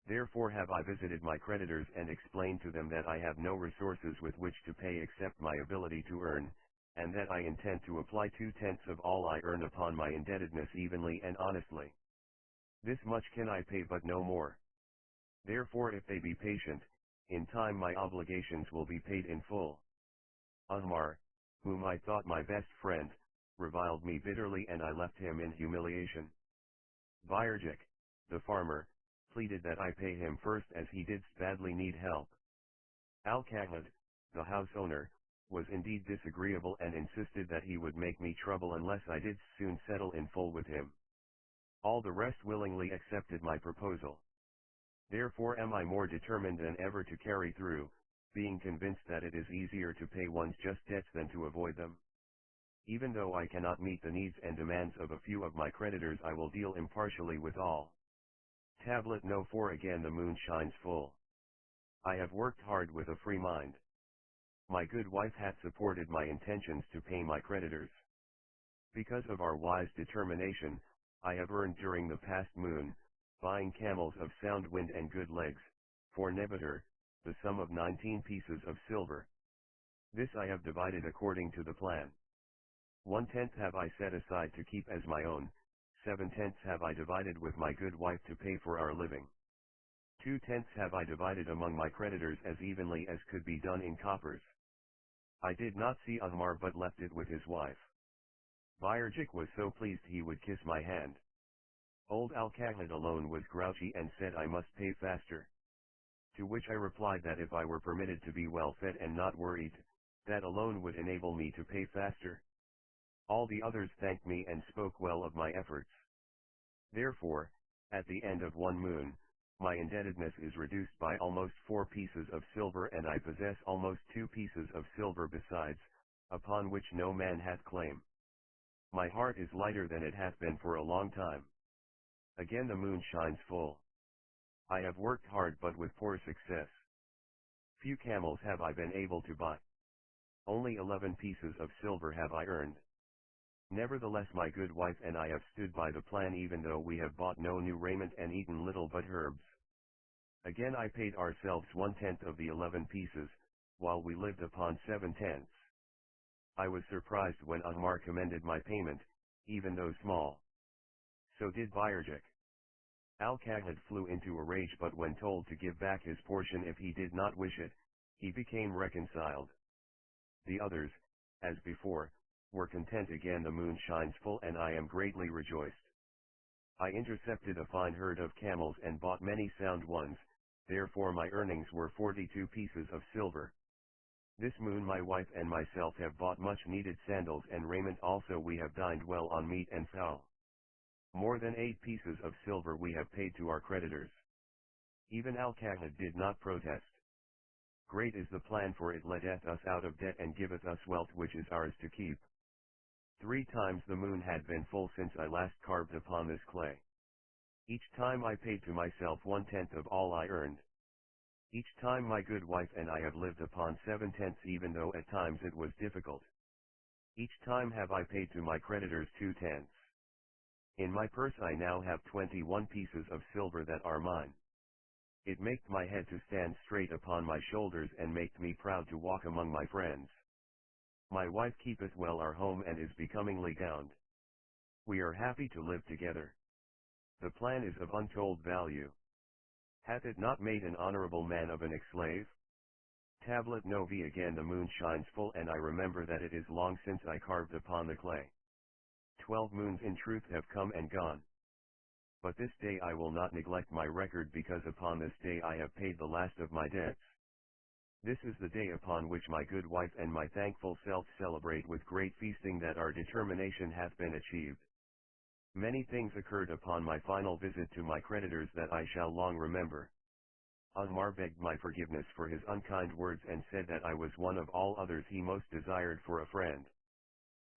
Therefore have I visited my creditors and explained to them that I have no resources with which to pay except my ability to earn, and that I intend to apply 2/10 of all I earn upon my indebtedness evenly and honestly. This much can I pay but no more. Therefore if they be patient, in time my obligations will be paid in full. Ahmar, whom I thought my best friend, reviled me bitterly and I left him in humiliation. Bayarjik, the farmer, pleaded that I pay him first as he did badly need help. Al-Kahad, the house owner, was indeed disagreeable and insisted that he would make me trouble unless I did soon settle in full with him. All the rest willingly accepted my proposal. Therefore am I more determined than ever to carry through, being convinced that it is easier to pay one's just debts than to avoid them. Even though I cannot meet the needs and demands of a few of my creditors, I will deal impartially with all. Tablet No. 4 Again the moon shines full. I have worked hard with a free mind. My good wife hath supported my intentions to pay my creditors. Because of our wise determination, I have earned during the past moon, buying camels of sound wind and good legs, for Nebuchadnezzar, the sum of 19 pieces of silver. This I have divided according to the plan. 1/10 have I set aside to keep as my own, 7/10 have I divided with my good wife to pay for our living. 2/10 have I divided among my creditors as evenly as could be done in coppers. I did not see Ahmar but left it with his wife. Bayarjik was so pleased he would kiss my hand. Old Al-Kahad alone was grouchy and said I must pay faster. To which I replied that if I were permitted to be well fed and not worried, that alone would enable me to pay faster. All the others thanked me and spoke well of my efforts. Therefore, at the end of one moon, my indebtedness is reduced by almost 4 pieces of silver and I possess almost 2 pieces of silver besides, upon which no man hath claim. My heart is lighter than it hath been for a long time. Again the moon shines full. I have worked hard but with poor success. Few camels have I been able to buy. Only 11 pieces of silver have I earned. Nevertheless my good wife and I have stood by the plan even though we have bought no new raiment and eaten little but herbs. Again I paid ourselves 1/10 of the 11 pieces, while we lived upon 7/10. I was surprised when Ahmar commended my payment, even though small. So did Bayarjik. Al-Kahad flew into a rage but when told to give back his portion if he did not wish it, he became reconciled. The others, as before, were content. Again the moon shines full and I am greatly rejoiced. I intercepted a fine herd of camels and bought many sound ones, therefore my earnings were 42 pieces of silver. This moon my wife and myself have bought much needed sandals and raiment, also we have dined well on meat and fowl. More than 8 pieces of silver we have paid to our creditors. Even Al-Kahad did not protest. Great is the plan, for it letteth us out of debt and giveth us wealth which is ours to keep. 3 times the moon had been full since I last carved upon this clay. Each time I paid to myself 1/10 of all I earned. Each time my good wife and I have lived upon 7/10 even though at times it was difficult. Each time have I paid to my creditors 2/10. In my purse I now have 21 pieces of silver that are mine. It maketh my head to stand straight upon my shoulders and maketh me proud to walk among my friends. My wife keepeth well our home and is becomingly gowned. We are happy to live together. The plan is of untold value. Hath it not made an honorable man of an ex-slave? Tablet Novi. Again the moon shines full, and I remember that it is long since I carved upon the clay. 12 moons in truth have come and gone. But this day I will not neglect my record, because upon this day I have paid the last of my debts. This is the day upon which my good wife and my thankful self celebrate with great feasting that our determination hath been achieved. Many things occurred upon my final visit to my creditors that I shall long remember. Umar begged my forgiveness for his unkind words, and said that I was one of all others he most desired for a friend.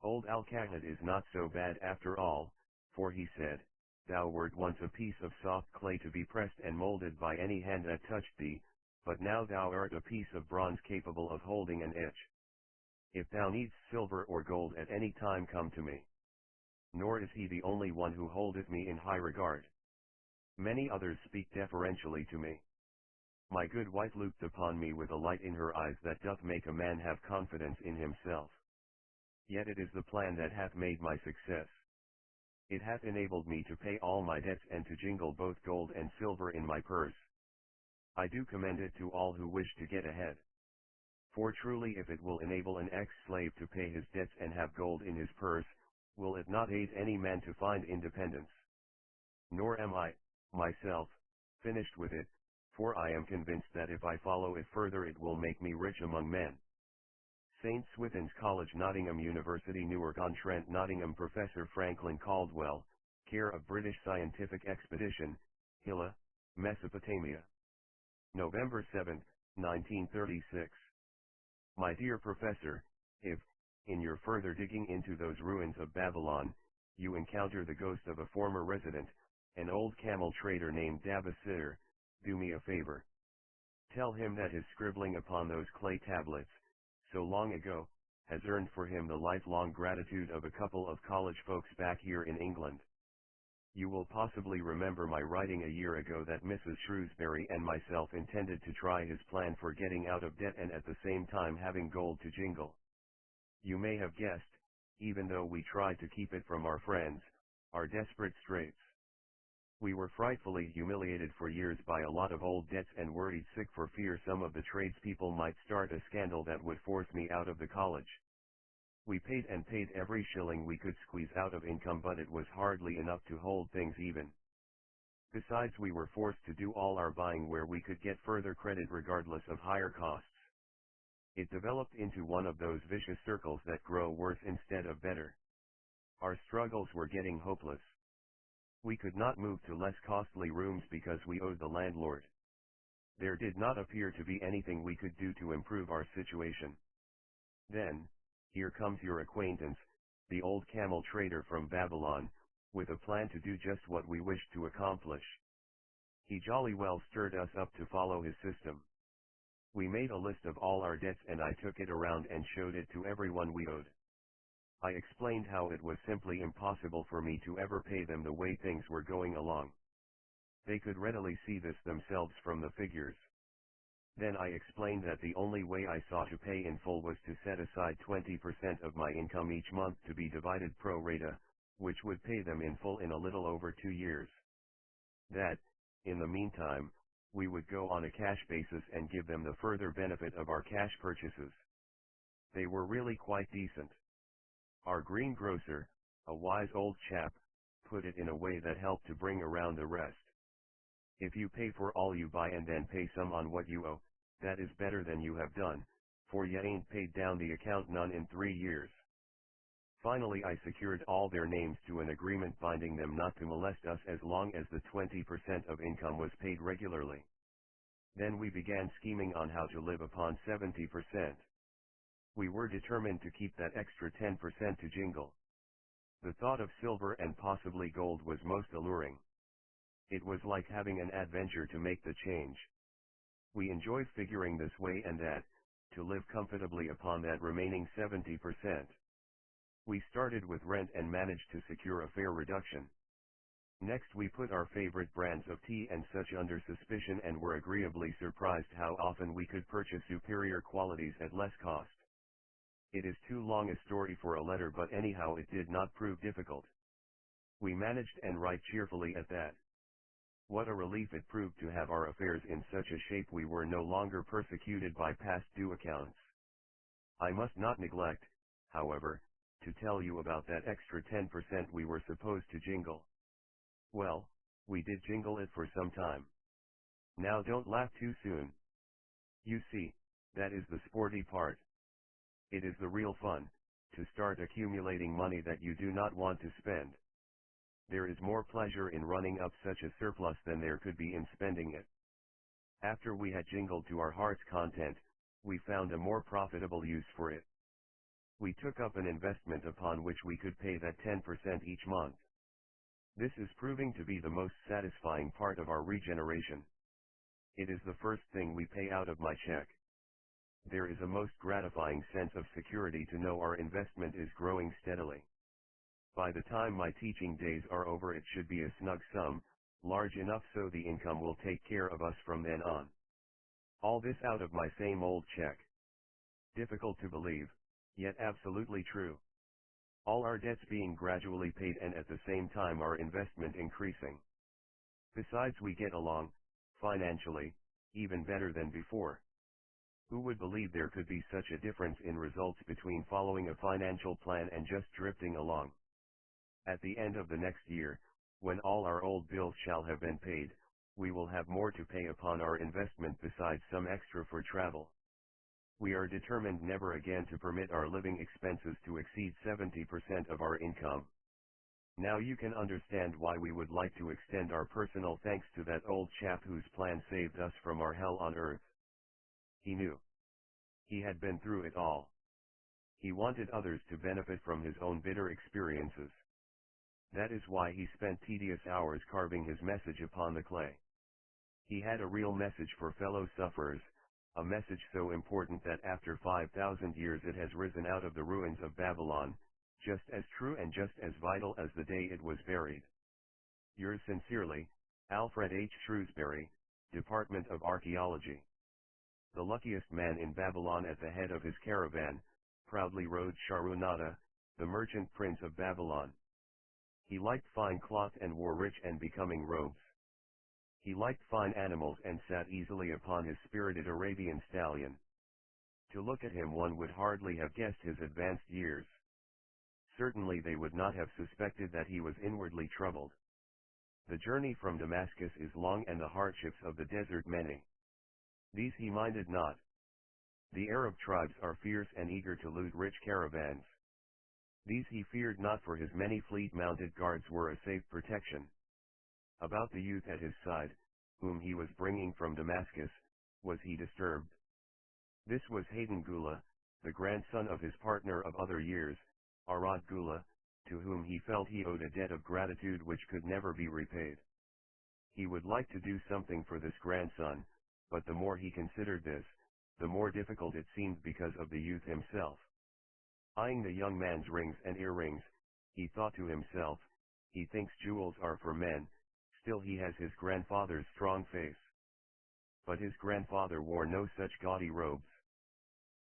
Old Al-Kahad is not so bad after all, for he said, "Thou wert once a piece of soft clay to be pressed and molded by any hand that touched thee, but now thou art a piece of bronze capable of holding an edge. If thou needst silver or gold at any time, come to me." Nor is he the only one who holdeth me in high regard. Many others speak deferentially to me. My good wife looked upon me with a light in her eyes that doth make a man have confidence in himself. Yet it is the plan that hath made my success. It hath enabled me to pay all my debts and to jingle both gold and silver in my purse. I do commend it to all who wish to get ahead. For truly, if it will enable an ex-slave to pay his debts and have gold in his purse, will it not aid any man to find independence? Nor am I, myself, finished with it, for I am convinced that if I follow it further it will make me rich among men. St. Swithin's College, Nottingham University, Newark-on-Trent, Nottingham. Professor Franklin Caldwell, care of British Scientific Expedition, Hilla, Mesopotamia. November 7, 1936. My dear Professor, if, in your further digging into those ruins of Babylon, you encounter the ghost of a former resident, an old camel trader named Dabasir, do me a favor. Tell him that his scribbling upon those clay tablets, so long ago, has earned for him the lifelong gratitude of a couple of college folks back here in England. You will possibly remember my writing a year ago that Mrs. Shrewsbury and myself intended to try his plan for getting out of debt and at the same time having gold to jingle. You may have guessed, even though we tried to keep it from our friends, our desperate straits. We were frightfully humiliated for years by a lot of old debts and worried sick for fear some of the tradespeople might start a scandal that would force me out of the college. We paid and paid every shilling we could squeeze out of income, but it was hardly enough to hold things even. Besides, we were forced to do all our buying where we could get further credit regardless of higher costs. It developed into one of those vicious circles that grow worse instead of better. Our struggles were getting hopeless. We could not move to less costly rooms because we owed the landlord. There did not appear to be anything we could do to improve our situation. Then, here comes your acquaintance, the old camel trader from Babylon, with a plan to do just what we wished to accomplish. He jolly well stirred us up to follow his system. We made a list of all our debts and I took it around and showed it to everyone we owed. I explained how it was simply impossible for me to ever pay them the way things were going along. They could readily see this themselves from the figures. Then I explained that the only way I saw to pay in full was to set aside 20% of my income each month to be divided pro rata, which would pay them in full in a little over 2 years. That, in the meantime, we would go on a cash basis and give them the further benefit of our cash purchases. They were really quite decent. Our greengrocer, a wise old chap, put it in a way that helped to bring around the rest. If you pay for all you buy and then pay some on what you owe, that is better than you have done, for you ain't paid down the account none in 3 years. Finally I secured all their names to an agreement binding them not to molest us as long as the 20% of income was paid regularly. Then we began scheming on how to live upon 70%. We were determined to keep that extra 10% to jingle. The thought of silver and possibly gold was most alluring. It was like having an adventure to make the change. We enjoyed figuring this way and that, to live comfortably upon that remaining 70%. We started with rent and managed to secure a fair reduction. Next we put our favorite brands of tea and such under suspicion and were agreeably surprised how often we could purchase superior qualities at less cost. It is too long a story for a letter, but anyhow it did not prove difficult. We managed and right cheerfully at that. What a relief it proved to have our affairs in such a shape we were no longer persecuted by past due accounts. I must not neglect, however, to tell you about that extra 10% we were supposed to jingle. Well, we did jingle it for some time. Now don't laugh too soon. You see, that is the sporty part. It is the real fun, to start accumulating money that you do not want to spend. There is more pleasure in running up such a surplus than there could be in spending it. After we had jingled to our heart's content, we found a more profitable use for it. We took up an investment upon which we could pay that 10% each month. This is proving to be the most satisfying part of our regeneration. It is the first thing we pay out of my check. There is a most gratifying sense of security to know our investment is growing steadily. By the time my teaching days are over, it should be a snug sum, large enough so the income will take care of us from then on. All this out of my same old check. Difficult to believe, yet absolutely true. All our debts being gradually paid and at the same time our investment increasing. Besides, we get along, financially, even better than before. Who would believe there could be such a difference in results between following a financial plan and just drifting along? At the end of the next year, when all our old bills shall have been paid, we will have more to pay upon our investment besides some extra for travel. We are determined never again to permit our living expenses to exceed 70% of our income. Now you can understand why we would like to extend our personal thanks to that old chap whose plan saved us from our hell on earth. He knew. He had been through it all. He wanted others to benefit from his own bitter experiences. That is why he spent tedious hours carving his message upon the clay. He had a real message for fellow sufferers, a message so important that after 5,000 years it has risen out of the ruins of Babylon, just as true and just as vital as the day it was buried. Yours sincerely, Alfred H. Shrewsbury, Department of Archaeology. The luckiest man in Babylon at the head of his caravan, proudly rode Shahrunata, the merchant prince of Babylon. He liked fine cloth and wore rich and becoming robes. He liked fine animals and sat easily upon his spirited Arabian stallion. To look at him one would hardly have guessed his advanced years. Certainly they would not have suspected that he was inwardly troubled. The journey from Damascus is long and the hardships of the desert many. These he minded not. The Arab tribes are fierce and eager to loot rich caravans. These he feared not, for his many fleet mounted guards were a safe protection. About the youth at his side, whom he was bringing from Damascus, was he disturbed. This was Hayden Gula, the grandson of his partner of other years, Arad Gula, to whom he felt he owed a debt of gratitude which could never be repaid. He would like to do something for this grandson, but the more he considered this, the more difficult it seemed because of the youth himself. Eyeing the young man's rings and earrings, he thought to himself, he thinks jewels are for men, still he has his grandfather's strong face. But his grandfather wore no such gaudy robes.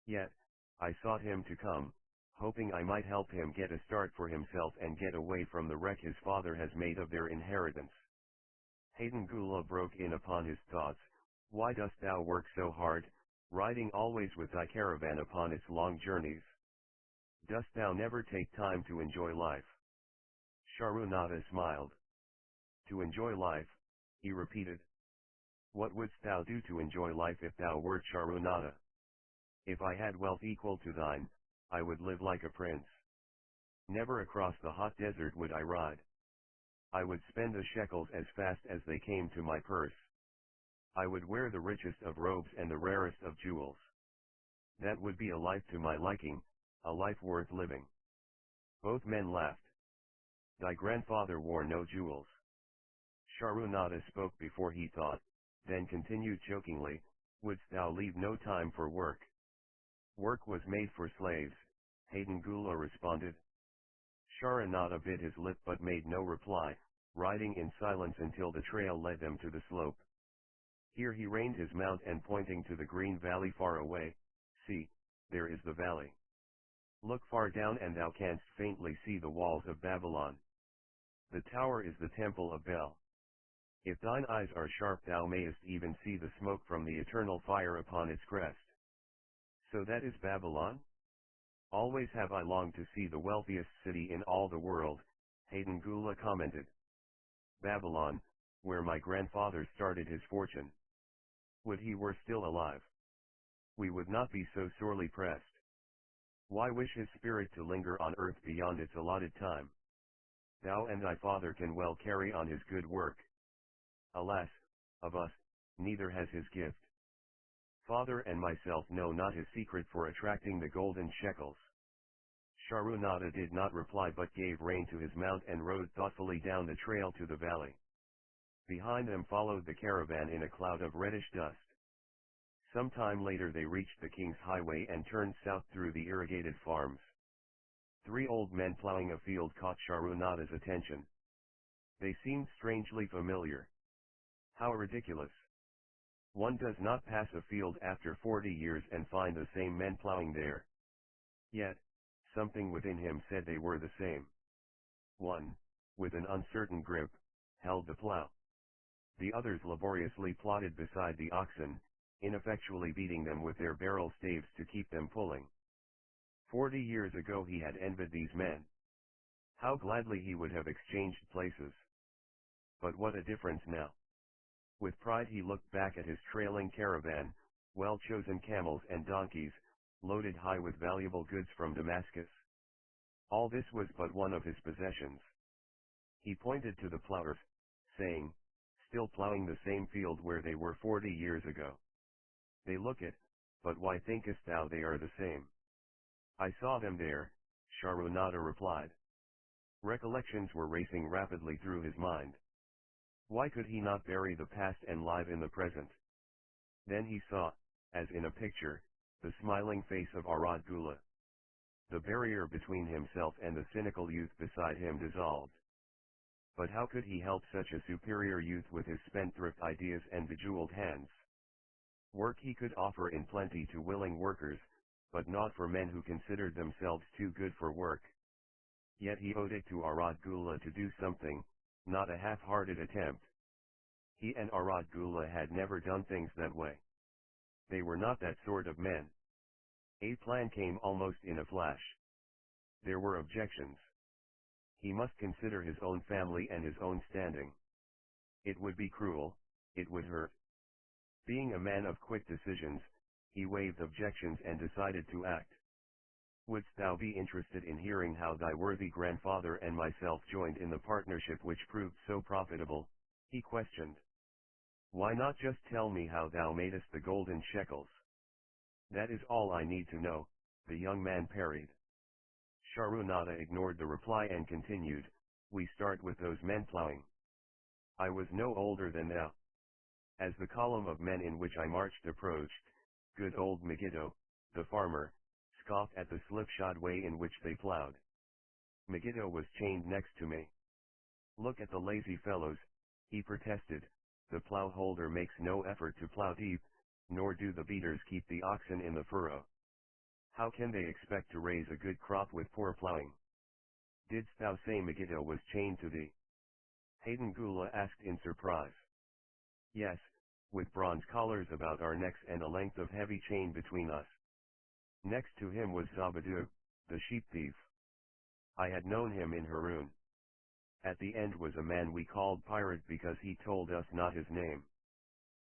Yet, I sought him to come, hoping I might help him get a start for himself and get away from the wreck his father has made of their inheritance. Hayden Gula broke in upon his thoughts. Why dost thou work so hard, riding always with thy caravan upon its long journeys? Dost thou never take time to enjoy life? Shahrunata smiled. To enjoy life, he repeated. What wouldst thou do to enjoy life if thou wert Shahrunata? If I had wealth equal to thine, I would live like a prince. Never across the hot desert would I ride. I would spend the shekels as fast as they came to my purse. I would wear the richest of robes and the rarest of jewels. That would be a life to my liking, a life worth living. Both men laughed. Thy grandfather wore no jewels. Shahrunata spoke before he thought, then continued chokingly, wouldst thou leave no time for work? Work was made for slaves, Hayden Gula responded. Shahrunata bit his lip but made no reply, riding in silence until the trail led them to the slope. Here he reined his mount and pointing to the green valley far away, see, there is the valley. Look far down and thou canst faintly see the walls of Babylon. The tower is the temple of Bel. If thine eyes are sharp thou mayest even see the smoke from the eternal fire upon its crest. So that is Babylon? Always have I longed to see the wealthiest city in all the world, Hayden Gula commented. Babylon, where my grandfather started his fortune. Would he were still alive. We would not be so sorely pressed. Why wish his spirit to linger on earth beyond its allotted time? Thou and thy father can well carry on his good work. Alas, of us, neither has his gift. Father and myself know not his secret for attracting the golden shekels. Sharunada did not reply but gave rein to his mount and rode thoughtfully down the trail to the valley. Behind them followed the caravan in a cloud of reddish dust. Some time later they reached the King's Highway and turned south through the irrigated farms. 3 old men plowing a field caught Sharunada's attention. They seemed strangely familiar. How ridiculous. One does not pass a field after 40 years and find the same men plowing there. Yet, something within him said they were the same. One, with an uncertain grip, held the plow. The others laboriously plodded beside the oxen, ineffectually beating them with their barrel staves to keep them pulling. 40 years ago he had envied these men. How gladly he would have exchanged places. But what a difference now. With pride he looked back at his trailing caravan, well-chosen camels and donkeys, loaded high with valuable goods from Damascus. All this was but one of his possessions. He pointed to the plowers, saying, still plowing the same field where they were 40 years ago. They look it, but why thinkest thou they are the same? I saw them there, Sharunada replied. Recollections were racing rapidly through his mind. Why could he not bury the past and live in the present? Then he saw, as in a picture, the smiling face of Arad Gula. The barrier between himself and the cynical youth beside him dissolved. But how could he help such a superior youth with his spendthrift ideas and bejeweled hands? Work he could offer in plenty to willing workers, but not for men who considered themselves too good for work. Yet he owed it to Arad Gula to do something, not a half-hearted attempt. He and Arad Gula had never done things that way. They were not that sort of men. A plan came almost in a flash. There were objections. He must consider his own family and his own standing. It would be cruel, it would hurt. Being a man of quick decisions, he waived objections and decided to act. Wouldst thou be interested in hearing how thy worthy grandfather and myself joined in the partnership which proved so profitable? He questioned. Why not just tell me how thou madest the golden shekels? That is all I need to know, the young man parried. Sharunada ignored the reply and continued, we start with those men plowing. I was no older than thou. As the column of men in which I marched approached, good old Megiddo, the farmer, scoffed at the slipshod way in which they plowed. Megiddo was chained next to me. Look at the lazy fellows, he protested, the plow holder makes no effort to plow deep, nor do the beaters keep the oxen in the furrow. How can they expect to raise a good crop with poor plowing? Didst thou say Megiddo was chained to thee? Hayden Gula asked in surprise. Yes, with bronze collars about our necks and a length of heavy chain between us. Next to him was Zabadu, the sheep thief. I had known him in Haroun. At the end was a man we called Pirate because he told us not his name.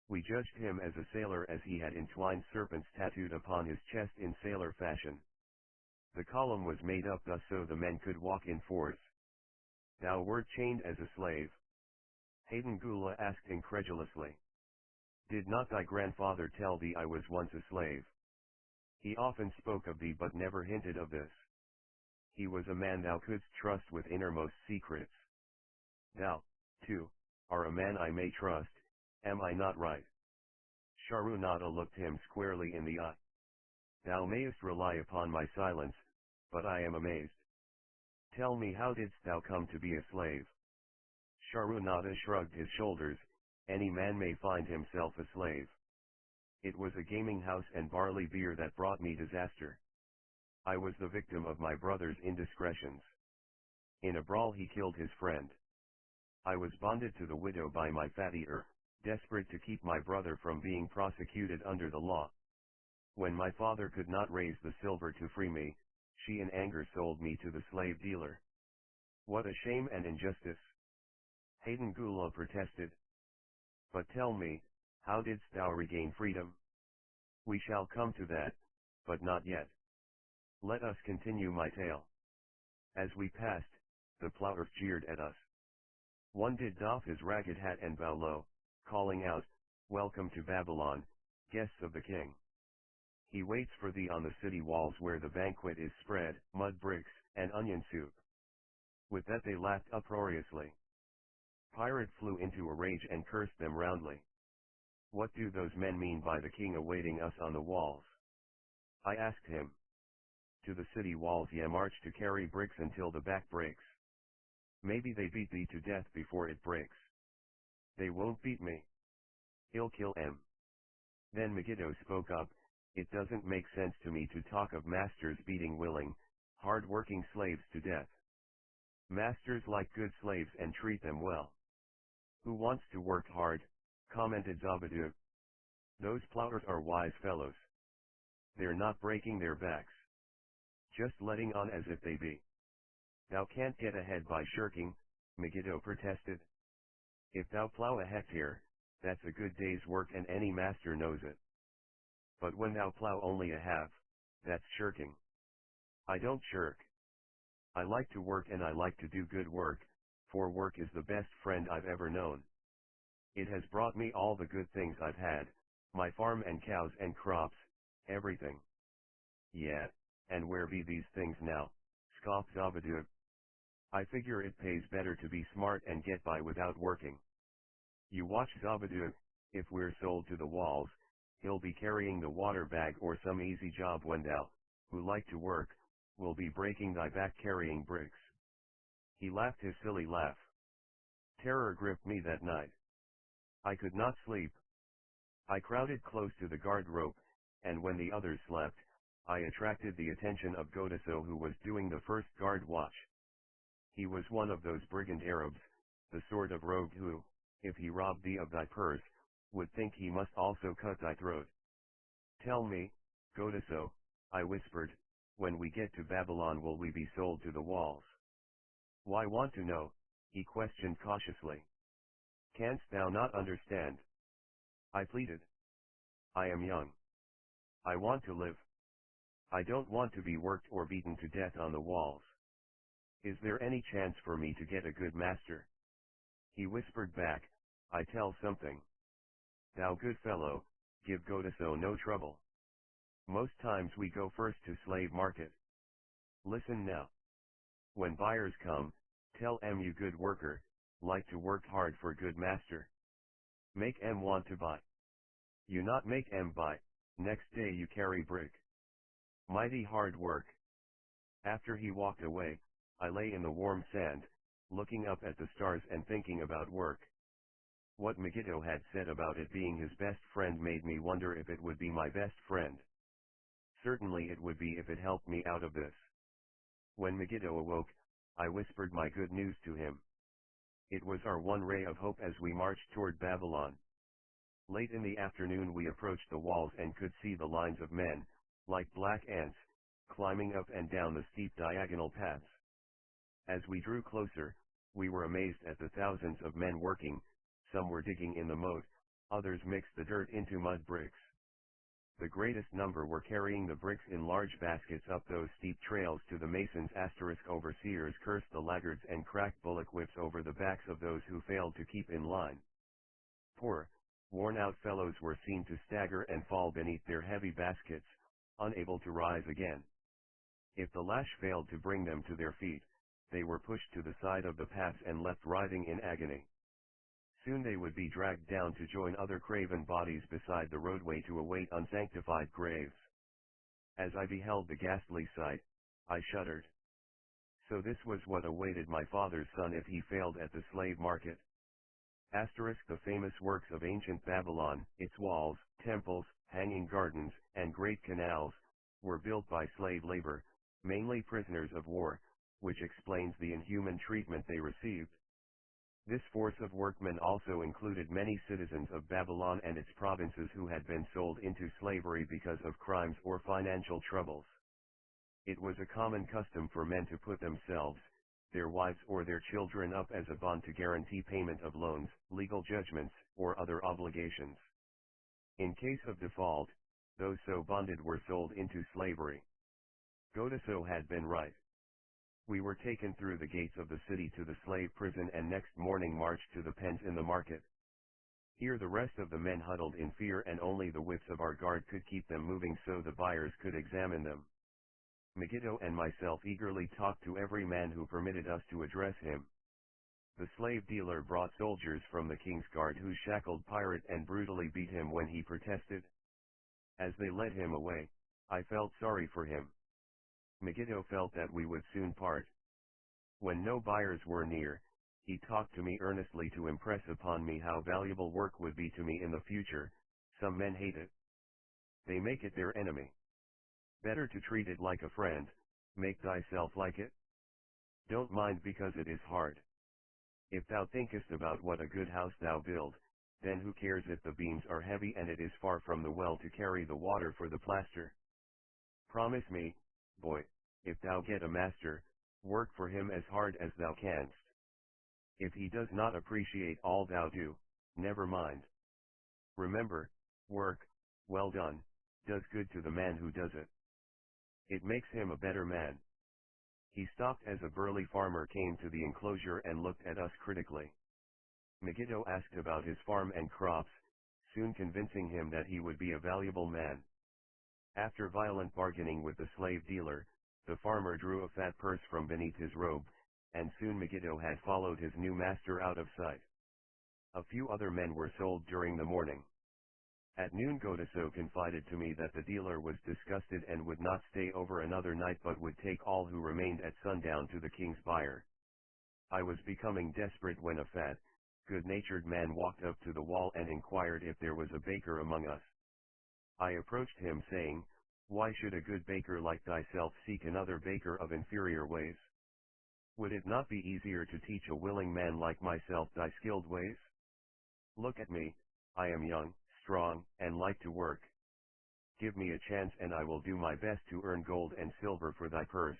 We judged him as a sailor as he had entwined serpents tattooed upon his chest in sailor fashion. The column was made up thus so the men could walk in fours. Thou wert chained as a slave? Hayden Gula asked incredulously. Did not thy grandfather tell thee I was once a slave? He often spoke of thee but never hinted of this. He was a man thou couldst trust with innermost secrets. Thou, too, are a man I may trust, am I not right? Sharunada looked him squarely in the eye. Thou mayest rely upon my silence, but I am amazed. Tell me, how didst thou come to be a slave? Sharunada shrugged his shoulders. Any man may find himself a slave. It was a gaming house and barley beer that brought me disaster. I was the victim of my brother's indiscretions. In a brawl he killed his friend. I was bonded to the widow by my fattier, desperate to keep my brother from being prosecuted under the law. When my father could not raise the silver to free me, she in anger sold me to the slave dealer. What a shame and injustice! Hayden Gula protested. But tell me, how didst thou regain freedom? We shall come to that, but not yet. Let us continue my tale. As we passed, the ploughters jeered at us. One did doff his ragged hat and bow low, calling out, "Welcome to Babylon, guests of the king. He waits for thee on the city walls where the banquet is spread, mud bricks, and onion soup." With that they laughed uproariously. Pirate flew into a rage and cursed them roundly. What do those men mean by the king awaiting us on the walls? I asked him. To the city walls ye march to carry bricks until the back breaks. Maybe they beat thee to death before it breaks. They won't beat me. I'll kill 'em. Then Megiddo spoke up, "It doesn't make sense to me to talk of masters beating willing, hard-working slaves to death. Masters like good slaves and treat them well." "Who wants to work hard?" commented Zabadu. "Those ploughters are wise fellows. They're not breaking their backs. Just letting on as if they be." "Thou can't get ahead by shirking," Megiddo protested. "If thou plough a hectare, that's a good day's work and any master knows it. But when thou plough only a half, that's shirking." "I don't shirk. I like to work and I like to do good work, for work is the best friend I've ever known. It has brought me all the good things I've had, my farm and cows and crops, everything." "Yeah, and where be these things now?" scoffed Zabadu. "I figure it pays better to be smart and get by without working." "You watch Zabadu, if we're sold to the walls, he'll be carrying the water bag or some easy job when thou, who like to work, will be breaking thy back carrying bricks." He laughed his silly laugh. Terror gripped me that night. I could not sleep. I crowded close to the guard rope, and when the others slept, I attracted the attention of Godiso, who was doing the first guard watch. He was one of those brigand Arabs, the sort of rogue who, if he robbed thee of thy purse, would think he must also cut thy throat. "Tell me, Godiso," I whispered, "when we get to Babylon will we be sold to the walls?" "Why want to know?" he questioned cautiously. "Canst thou not understand?" I pleaded. "I am young. I want to live. I don't want to be worked or beaten to death on the walls. Is there any chance for me to get a good master?" He whispered back, "I tell something. Thou good fellow, give Godiso no trouble. Most times we go first to slave market. Listen now. When buyers come, tell 'em you good worker, like to work hard for good master. Make 'em want to buy. You not make 'em buy, next day you carry brick. Mighty hard work." After he walked away, I lay in the warm sand, looking up at the stars and thinking about work. What Megiddo had said about it being his best friend made me wonder if it would be my best friend. Certainly it would be if it helped me out of this. When Megiddo awoke, I whispered my good news to him. It was our one ray of hope as we marched toward Babylon. Late in the afternoon we approached the walls and could see the lines of men, like black ants, climbing up and down the steep diagonal paths. As we drew closer, we were amazed at the thousands of men working. Some were digging in the moat, others mixed the dirt into mud bricks. The greatest number were carrying the bricks in large baskets up those steep trails to the masons. Overseers cursed the laggards and cracked bullock whips over the backs of those who failed to keep in line. Poor, worn-out fellows were seen to stagger and fall beneath their heavy baskets, unable to rise again. If the lash failed to bring them to their feet, they were pushed to the side of the paths and left writhing in agony. Soon they would be dragged down to join other craven bodies beside the roadway to await unsanctified graves. As I beheld the ghastly sight, I shuddered. So this was what awaited my father's son if he failed at the slave market. The famous works of ancient Babylon, its walls, temples, hanging gardens, and great canals, were built by slave labor, mainly prisoners of war, which explains the inhuman treatment they received. This force of workmen also included many citizens of Babylon and its provinces who had been sold into slavery because of crimes or financial troubles. It was a common custom for men to put themselves, their wives or their children up as a bond to guarantee payment of loans, legal judgments, or other obligations. In case of default, those so bonded were sold into slavery. Godaso had been right. We were taken through the gates of the city to the slave prison and next morning marched to the pens in the market. Here the rest of the men huddled in fear and only the whips of our guard could keep them moving so the buyers could examine them. Megiddo and myself eagerly talked to every man who permitted us to address him. The slave dealer brought soldiers from the king's guard who shackled pirate and brutally beat him when he protested. As they led him away, I felt sorry for him. Megiddo felt that we would soon part. When no buyers were near, he talked to me earnestly to impress upon me how valuable work would be to me in the future. Some men hate it. They make it their enemy. Better to treat it like a friend, make thyself like it. Don't mind because it is hard. If thou thinkest about what a good house thou build, then who cares if the beams are heavy and it is far from the well to carry the water for the plaster? Promise me, boy, if thou get a master, work for him as hard as thou canst. If he does not appreciate all thou do, never mind. Remember, work, well done, does good to the man who does it. It makes him a better man. He stopped as a burly farmer came to the enclosure and looked at us critically. Megiddo asked about his farm and crops, soon convincing him that he would be a valuable man. After violent bargaining with the slave dealer, the farmer drew a fat purse from beneath his robe, and soon Megiddo had followed his new master out of sight. A few other men were sold during the morning. At noon Godaso confided to me that the dealer was disgusted and would not stay over another night but would take all who remained at sundown to the king's buyer. I was becoming desperate when a fat, good-natured man walked up to the wall and inquired if there was a baker among us. I approached him saying, "Why should a good baker like thyself seek another baker of inferior ways? Would it not be easier to teach a willing man like myself thy skilled ways? Look at me, I am young, strong, and like to work. Give me a chance and I will do my best to earn gold and silver for thy purse."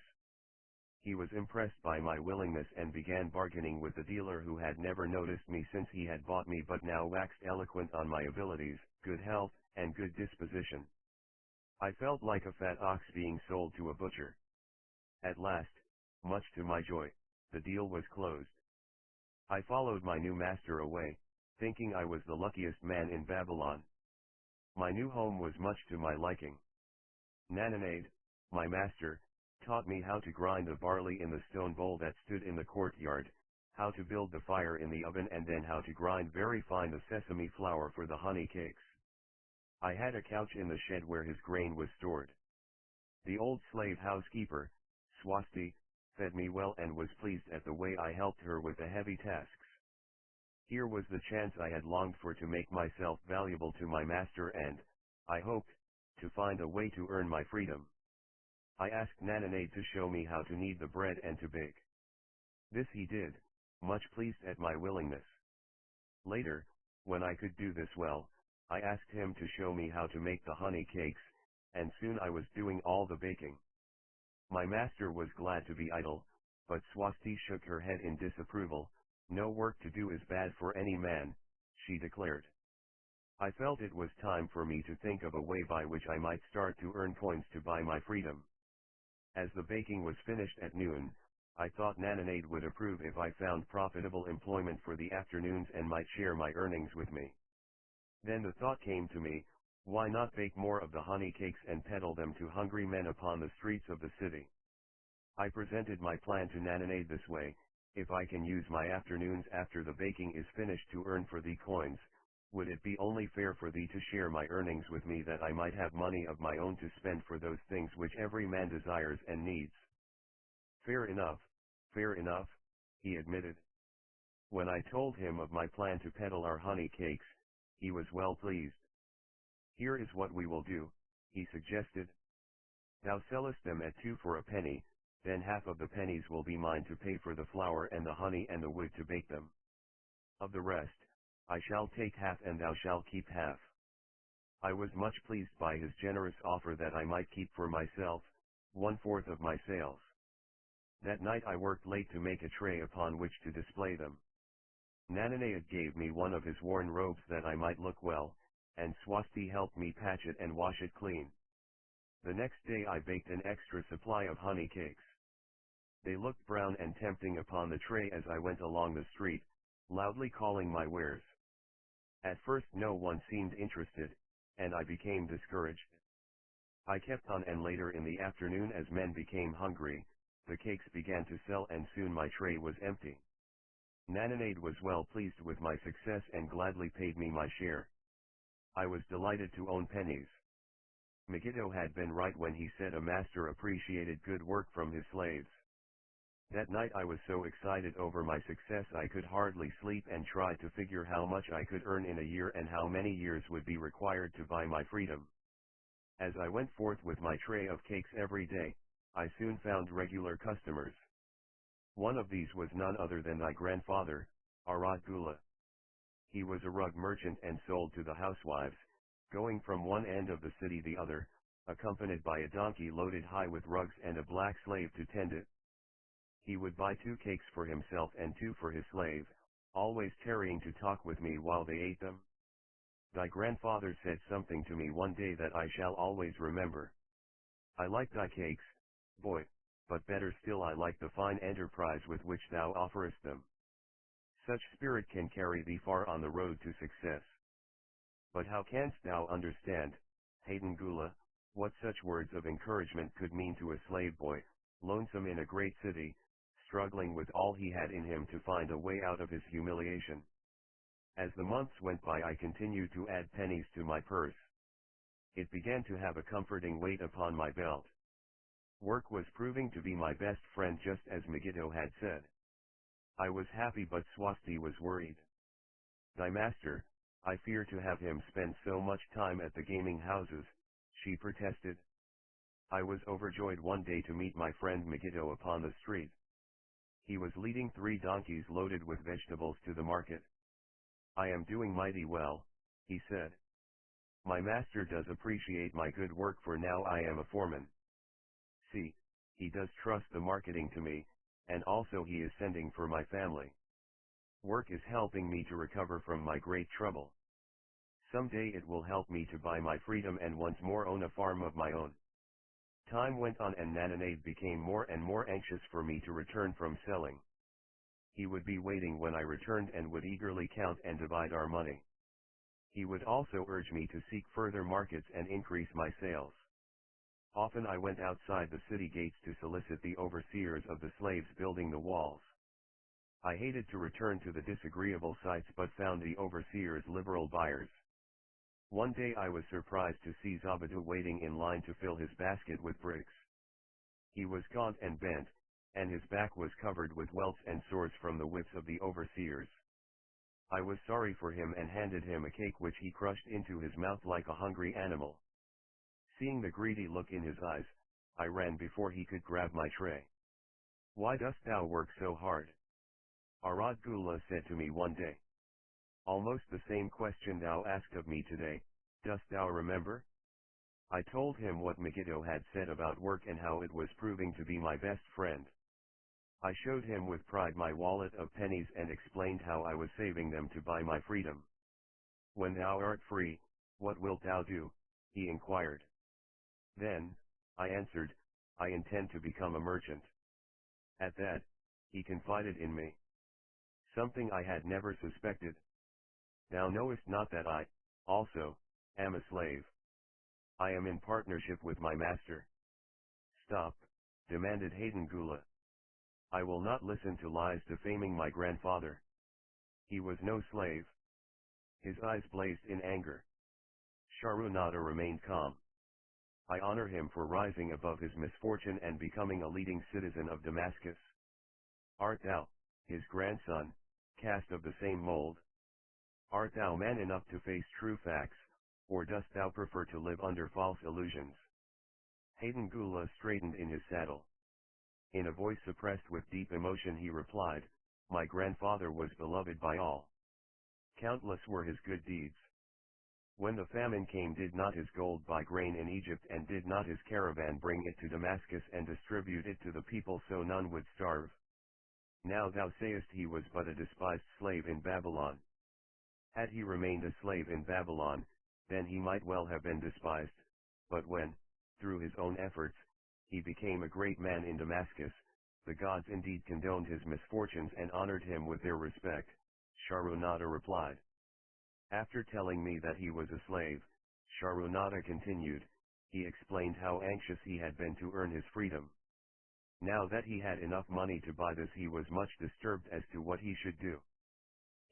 He was impressed by my willingness and began bargaining with the dealer who had never noticed me since he had bought me but now waxed eloquent on my abilities, good health, and good disposition. I felt like a fat ox being sold to a butcher. At last, much to my joy, the deal was closed. I followed my new master away, thinking I was the luckiest man in Babylon. My new home was much to my liking. Narrated, my master, taught me how to grind the barley in the stone bowl that stood in the courtyard, how to build the fire in the oven and then how to grind very fine the sesame flour for the honey cakes. I had a couch in the shed where his grain was stored. The old slave housekeeper, Swasti, fed me well and was pleased at the way I helped her with the heavy tasks. Here was the chance I had longed for to make myself valuable to my master and, I hoped, to find a way to earn my freedom. I asked Narrated to show me how to knead the bread and to bake. This he did, much pleased at my willingness. Later, when I could do this well, I asked him to show me how to make the honey cakes, and soon I was doing all the baking. My master was glad to be idle, but Swasti shook her head in disapproval. "No work to do is bad for any man," she declared. I felt it was time for me to think of a way by which I might start to earn coins to buy my freedom. As the baking was finished at noon, I thought Narrated would approve if I found profitable employment for the afternoons and might share my earnings with me. Then the thought came to me, why not bake more of the honey cakes and peddle them to hungry men upon the streets of the city? I presented my plan to Narrated this way: if I can use my afternoons after the baking is finished to earn for thee coins, would it be only fair for thee to share my earnings with me that I might have money of my own to spend for those things which every man desires and needs? Fair enough, he admitted. When I told him of my plan to peddle our honey cakes, he was well pleased. "Here is what we will do," he suggested. "Thou sellest them at 2 for a penny, then half of the pennies will be mine to pay for the flour and the honey and the wood to bake them. Of the rest, I shall take half and thou shalt keep half. I was much pleased by his generous offer that I might keep for myself 1/4 of my sales. That night I worked late to make a tray upon which to display them. Narrated gave me one of his worn robes that I might look well, and Swasti helped me patch it and wash it clean. The next day I baked an extra supply of honey cakes. They looked brown and tempting upon the tray as I went along the street, loudly calling my wares. At first no one seemed interested, and I became discouraged. I kept on, and later in the afternoon, as men became hungry, the cakes began to sell and soon my tray was empty. Narrated was well pleased with my success and gladly paid me my share. I was delighted to own pennies. Megiddo had been right when he said a master appreciated good work from his slaves. That night I was so excited over my success I could hardly sleep and tried to figure how much I could earn in a year and how many years would be required to buy my freedom. As I went forth with my tray of cakes every day, I soon found regular customers. One of these was none other than thy grandfather, Arad Gula. He was a rug merchant and sold to the housewives, going from one end of the city the other, accompanied by a donkey loaded high with rugs and a black slave to tend it. He would buy 2 cakes for himself and 2 for his slave, always tarrying to talk with me while they ate them. Thy grandfather said something to me one day that I shall always remember. I like thy cakes, boy, but better still I like the fine enterprise with which thou offerest them. Such spirit can carry thee far on the road to success. But how canst thou understand, Hayden Gula, what such words of encouragement could mean to a slave boy, lonesome in a great city, struggling with all he had in him to find a way out of his humiliation? As the months went by I continued to add pennies to my purse. It began to have a comforting weight upon my belt. Work was proving to be my best friend, just as Megiddo had said. I was happy, but Swasti was worried. Thy master, I fear to have him spend so much time at the gaming houses, she protested. I was overjoyed one day to meet my friend Megiddo upon the street. He was leading 3 donkeys loaded with vegetables to the market. I am doing mighty well, he said. My master does appreciate my good work, for now I am a foreman. See, he does trust the marketing to me, and also he is sending for my family. Work is helping me to recover from my great trouble. Someday it will help me to buy my freedom and once more own a farm of my own. Time went on and Narrated became more and more anxious for me to return from selling. He would be waiting when I returned and would eagerly count and divide our money. He would also urge me to seek further markets and increase my sales. Often I went outside the city gates to solicit the overseers of the slaves building the walls. I hated to return to the disagreeable sights, but found the overseers liberal buyers. One day I was surprised to see Zabadu waiting in line to fill his basket with bricks. He was gaunt and bent, and his back was covered with welts and sores from the whips of the overseers. I was sorry for him and handed him a cake which he crushed into his mouth like a hungry animal. Seeing the greedy look in his eyes, I ran before he could grab my tray. Why dost thou work so hard? Arad Gula said to me one day. Almost the same question thou asked of me today, dost thou remember? I told him what Megiddo had said about work and how it was proving to be my best friend. I showed him with pride my wallet of pennies and explained how I was saving them to buy my freedom. When thou art free, what wilt thou do? He inquired. Then, I answered, I intend to become a merchant. At that, he confided in me something I had never suspected. Thou knowest not that I, also, am a slave. I am in partnership with my master. Stop, demanded Hayden Gula. I will not listen to lies defaming my grandfather. He was no slave. His eyes blazed in anger. Sharunada remained calm. I honor him for rising above his misfortune and becoming a leading citizen of Damascus. Art thou, his grandson, cast of the same mold? Art thou man enough to face true facts, or dost thou prefer to live under false illusions? Hayden Gula straightened in his saddle. In a voice suppressed with deep emotion he replied, my grandfather was beloved by all. Countless were his good deeds. When the famine came, did not his gold buy grain in Egypt, and did not his caravan bring it to Damascus and distribute it to the people so none would starve? Now thou sayest he was but a despised slave in Babylon. Had he remained a slave in Babylon, then he might well have been despised, but when, through his own efforts, he became a great man in Damascus, the gods indeed condoned his misfortunes and honored him with their respect. Sharonada replied. After telling me that he was a slave, Sharonada continued, he explained how anxious he had been to earn his freedom. Now that he had enough money to buy this, he was much disturbed as to what he should do.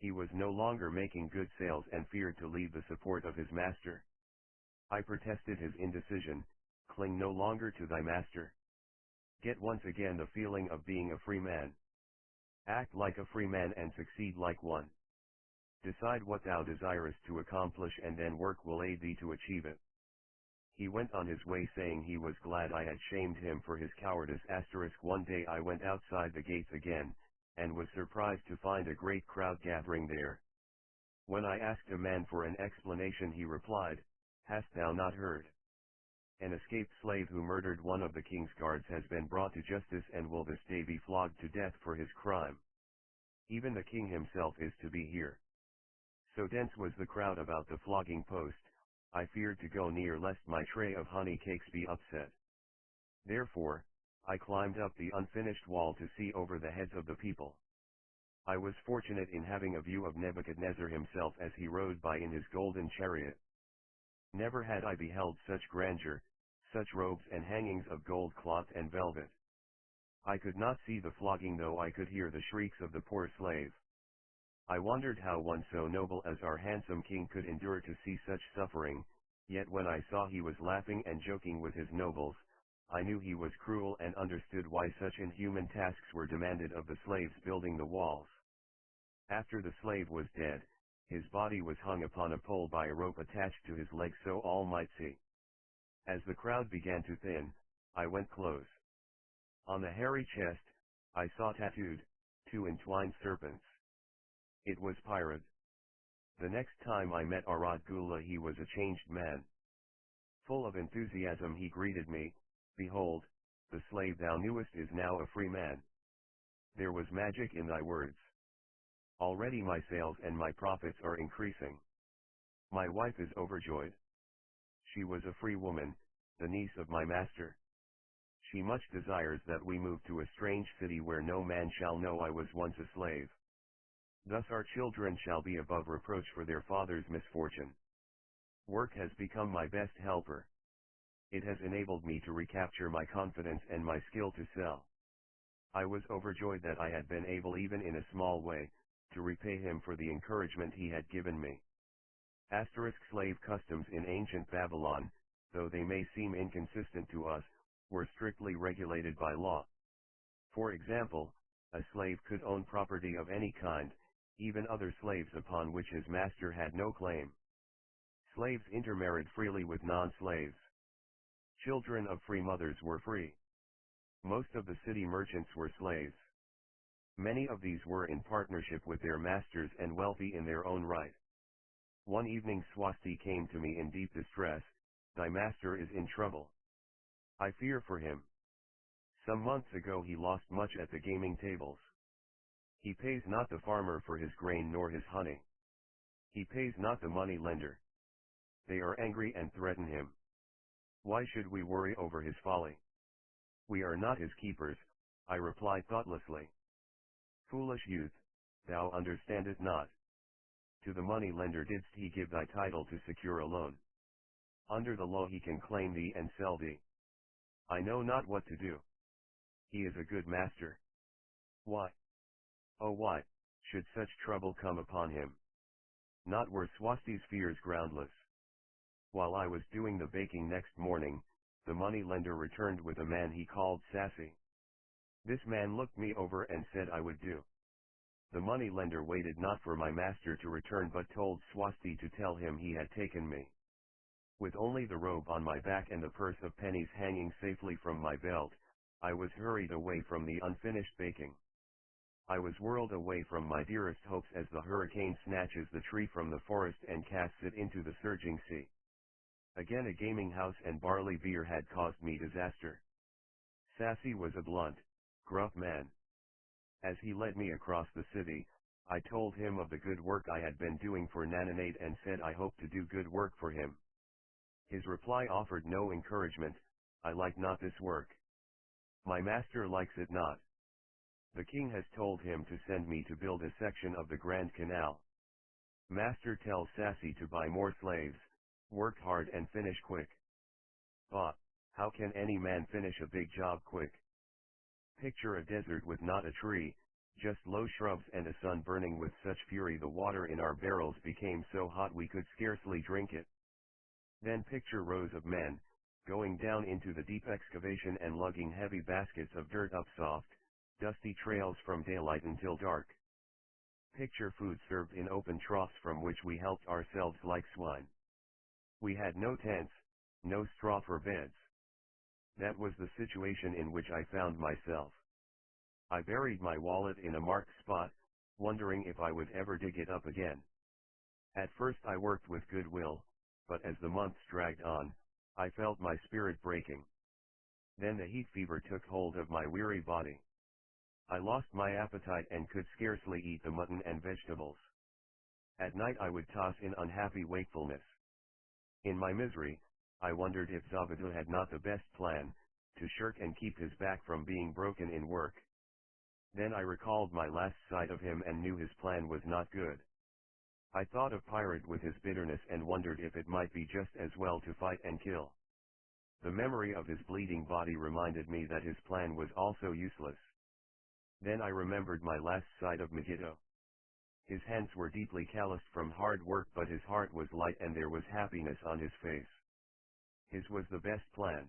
He was no longer making good sales and feared to leave the support of his master. I protested his indecision. Cling no longer to thy master. Get once again the feeling of being a free man. Act like a free man and succeed like one. Decide what thou desirest to accomplish, and then work will aid thee to achieve it. He went on his way saying he was glad I had shamed him for his cowardice. One day I went outside the gates again, and was surprised to find a great crowd gathering there. When I asked a man for an explanation, he replied, Hast thou not heard? An escaped slave who murdered one of the king's guards has been brought to justice and will this day be flogged to death for his crime. Even the king himself is to be here. So dense was the crowd about the flogging post, I feared to go near lest my tray of honey cakes be upset. Therefore, I climbed up the unfinished wall to see over the heads of the people. I was fortunate in having a view of Nebuchadnezzar himself as he rode by in his golden chariot. Never had I beheld such grandeur, such robes and hangings of gold cloth and velvet. I could not see the flogging, though I could hear the shrieks of the poor slave. I wondered how one so noble as our handsome king could endure to see such suffering, yet when I saw he was laughing and joking with his nobles, I knew he was cruel and understood why such inhuman tasks were demanded of the slaves building the walls. After the slave was dead, his body was hung upon a pole by a rope attached to his leg so all might see. As the crowd began to thin, I went close. On the hairy chest, I saw tattooed 2 entwined serpents. It was Pirate. The next time I met Arad Gula, he was a changed man. Full of enthusiasm he greeted me, Behold, the slave thou knewest is now a free man. There was magic in thy words. Already my sales and my profits are increasing. My wife is overjoyed. She was a free woman, the niece of my master. She much desires that we move to a strange city where no man shall know I was once a slave. Thus our children shall be above reproach for their father's misfortune. Work has become my best helper. It has enabled me to recapture my confidence and my skill to sell. I was overjoyed that I had been able, even in a small way, to repay him for the encouragement he had given me. Slave customs in ancient Babylon, though they may seem inconsistent to us, were strictly regulated by law. For example, a slave could own property of any kind, even other slaves upon which his master had no claim. Slaves intermarried freely with non-slaves. Children of free mothers were free. Most of the city merchants were slaves. Many of these were in partnership with their masters and wealthy in their own right. One evening Swasti came to me in deep distress. Thy master is in trouble. I fear for him. Some months ago he lost much at the gaming tables. He pays not the farmer for his grain nor his honey. He pays not the money lender. They are angry and threaten him. Why should we worry over his folly? We are not his keepers, I replied thoughtlessly. Foolish youth, thou understandest not. To the money lender didst he give thy title to secure a loan. Under the law he can claim thee and sell thee. I know not what to do. He is a good master. Why? Oh, why should such trouble come upon him? Not were Swasti's fears groundless. While I was doing the baking next morning, the money lender returned with a man he called Sassy. This man looked me over and said I would do. The money lender waited not for my master to return but told Swasti to tell him he had taken me. With only the robe on my back and the purse of pennies hanging safely from my belt, I was hurried away from the unfinished baking. I was whirled away from my dearest hopes as the hurricane snatches the tree from the forest and casts it into the surging sea. Again a gaming house and barley beer had caused me disaster. Sassy was a blunt, gruff man. As he led me across the city, I told him of the good work I had been doing for Narrated and said I hoped to do good work for him. His reply offered no encouragement. I like not this work. My master likes it not. The king has told him to send me to build a section of the Grand Canal. Master tells Sassy to buy more slaves, work hard and finish quick. Bah, how can any man finish a big job quick? Picture a desert with not a tree, just low shrubs and a sun burning with such fury the water in our barrels became so hot we could scarcely drink it. Then picture rows of men, going down into the deep excavation and lugging heavy baskets of dirt up soft, dusty trails from daylight until dark. Picture food served in open troughs from which we helped ourselves like swine. We had no tents, no straw for beds. That was the situation in which I found myself. I buried my wallet in a marked spot, wondering if I would ever dig it up again. At first I worked with good will, but as the months dragged on, I felt my spirit breaking. Then the heat fever took hold of my weary body. I lost my appetite and could scarcely eat the mutton and vegetables. At night I would toss in unhappy wakefulness. In my misery, I wondered if Zabadu had not the best plan, to shirk and keep his back from being broken in work. Then I recalled my last sight of him and knew his plan was not good. I thought of Pirate with his bitterness and wondered if it might be just as well to fight and kill. The memory of his bleeding body reminded me that his plan was also useless. Then I remembered my last sight of Megiddo. His hands were deeply calloused from hard work but his heart was light and there was happiness on his face. His was the best plan.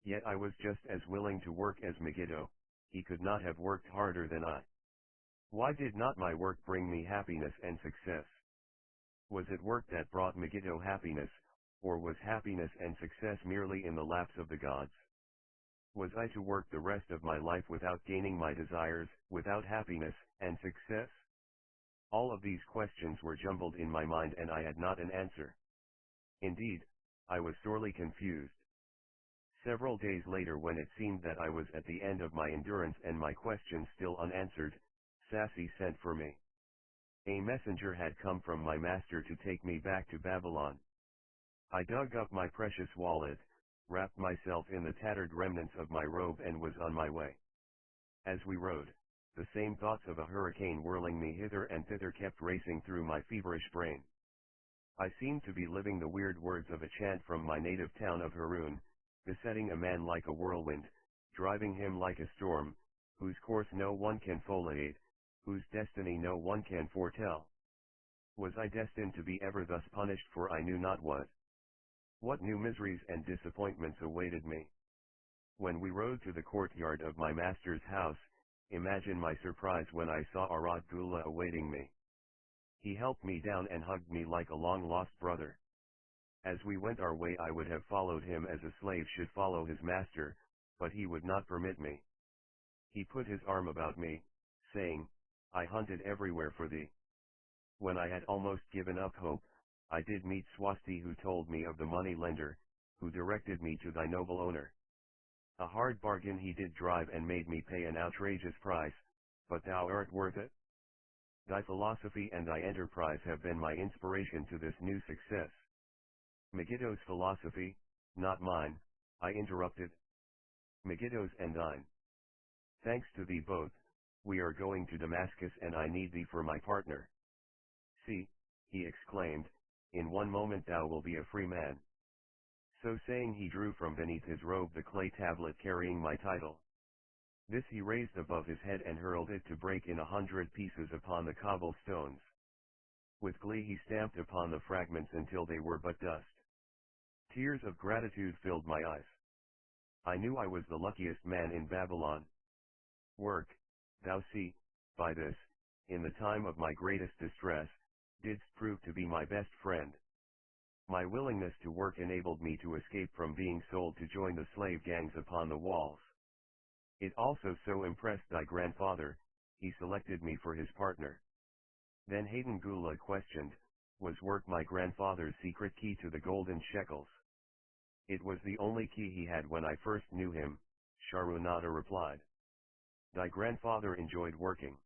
Yet I was just as willing to work as Megiddo. He could not have worked harder than I. Why did not my work bring me happiness and success? Was it work that brought Megiddo happiness, or was happiness and success merely in the laps of the gods? Was I to work the rest of my life without gaining my desires, without happiness and success? All of these questions were jumbled in my mind and I had not an answer. Indeed, I was sorely confused. Several days later, when it seemed that I was at the end of my endurance and my questions still unanswered, Sassy sent for me. A messenger had come from my master to take me back to Babylon. I dug up my precious wallet, wrapped myself in the tattered remnants of my robe and was on my way. As we rode, the same thoughts of a hurricane whirling me hither and thither kept racing through my feverish brain. I seemed to be living the weird words of a chant from my native town of Haroun, besetting a man like a whirlwind, driving him like a storm, whose course no one can foliate, whose destiny no one can foretell. Was I destined to be ever thus punished for I knew not what? What new miseries and disappointments awaited me? When we rode to the courtyard of my master's house, imagine my surprise when I saw Arad Gula awaiting me. He helped me down and hugged me like a long-lost brother. As we went our way I would have followed him as a slave should follow his master, but he would not permit me. He put his arm about me, saying, I hunted everywhere for thee. When I had almost given up hope, I did meet Swasti, who told me of the money lender, who directed me to thy noble owner. A hard bargain he did drive and made me pay an outrageous price, but thou art worth it. Thy philosophy and thy enterprise have been my inspiration to this new success. Megiddo's philosophy, not mine, I interrupted. Megiddo's and thine. Thanks to thee both, we are going to Damascus and I need thee for my partner. See, he exclaimed, in one moment thou wilt be a free man. So saying he drew from beneath his robe the clay tablet carrying my title. This he raised above his head and hurled it to break in 100 pieces upon the cobblestones. With glee he stamped upon the fragments until they were but dust. Tears of gratitude filled my eyes. I knew I was the luckiest man in Babylon. Work, thou see, by this, in the time of my greatest distress, didst prove to be my best friend. My willingness to work enabled me to escape from being sold to join the slave gangs upon the walls. It also so impressed thy grandfather, he selected me for his partner. Then Hayden Gula questioned, was work my grandfather's secret key to the golden shekels? It was the only key he had when I first knew him, Sharunata replied. Thy grandfather enjoyed working.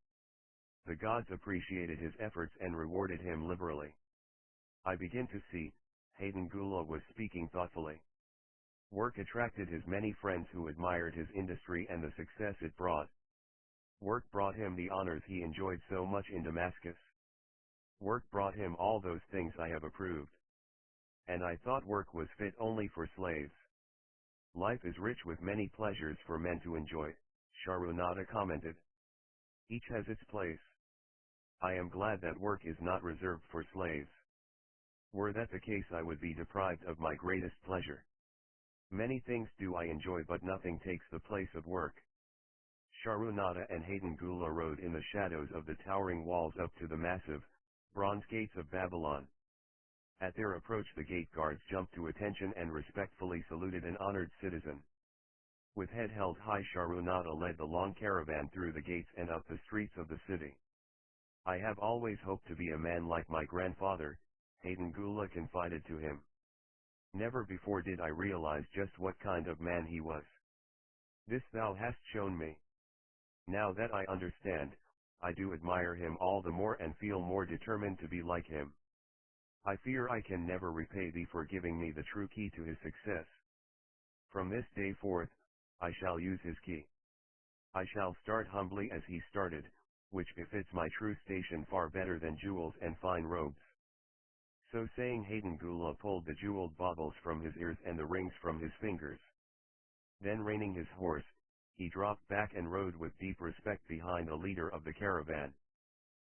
The gods appreciated his efforts and rewarded him liberally. I begin to see, Hayden Gula was speaking thoughtfully. Work attracted his many friends who admired his industry and the success it brought. Work brought him the honors he enjoyed so much in Damascus. Work brought him all those things I have approved. And I thought work was fit only for slaves. Life is rich with many pleasures for men to enjoy, Sharunata commented. Each has its place. I am glad that work is not reserved for slaves. Were that the case, I would be deprived of my greatest pleasure. Many things do I enjoy, but nothing takes the place of work. Sharunata and Hayden Gula rode in the shadows of the towering walls up to the massive, bronze gates of Babylon. At their approach, the gate guards jumped to attention and respectfully saluted an honored citizen. With head held high, Sharunata led the long caravan through the gates and up the streets of the city. I have always hoped to be a man like my grandfather, Hayden Gula confided to him. Never before did I realize just what kind of man he was. This thou hast shown me. Now that I understand, I do admire him all the more and feel more determined to be like him. I fear I can never repay thee for giving me the true key to his success. From this day forth, I shall use his key. I shall start humbly as he started, which befits my true station far better than jewels and fine robes. So saying, Hayden Gula pulled the jeweled baubles from his ears and the rings from his fingers. Then reining his horse, he dropped back and rode with deep respect behind the leader of the caravan.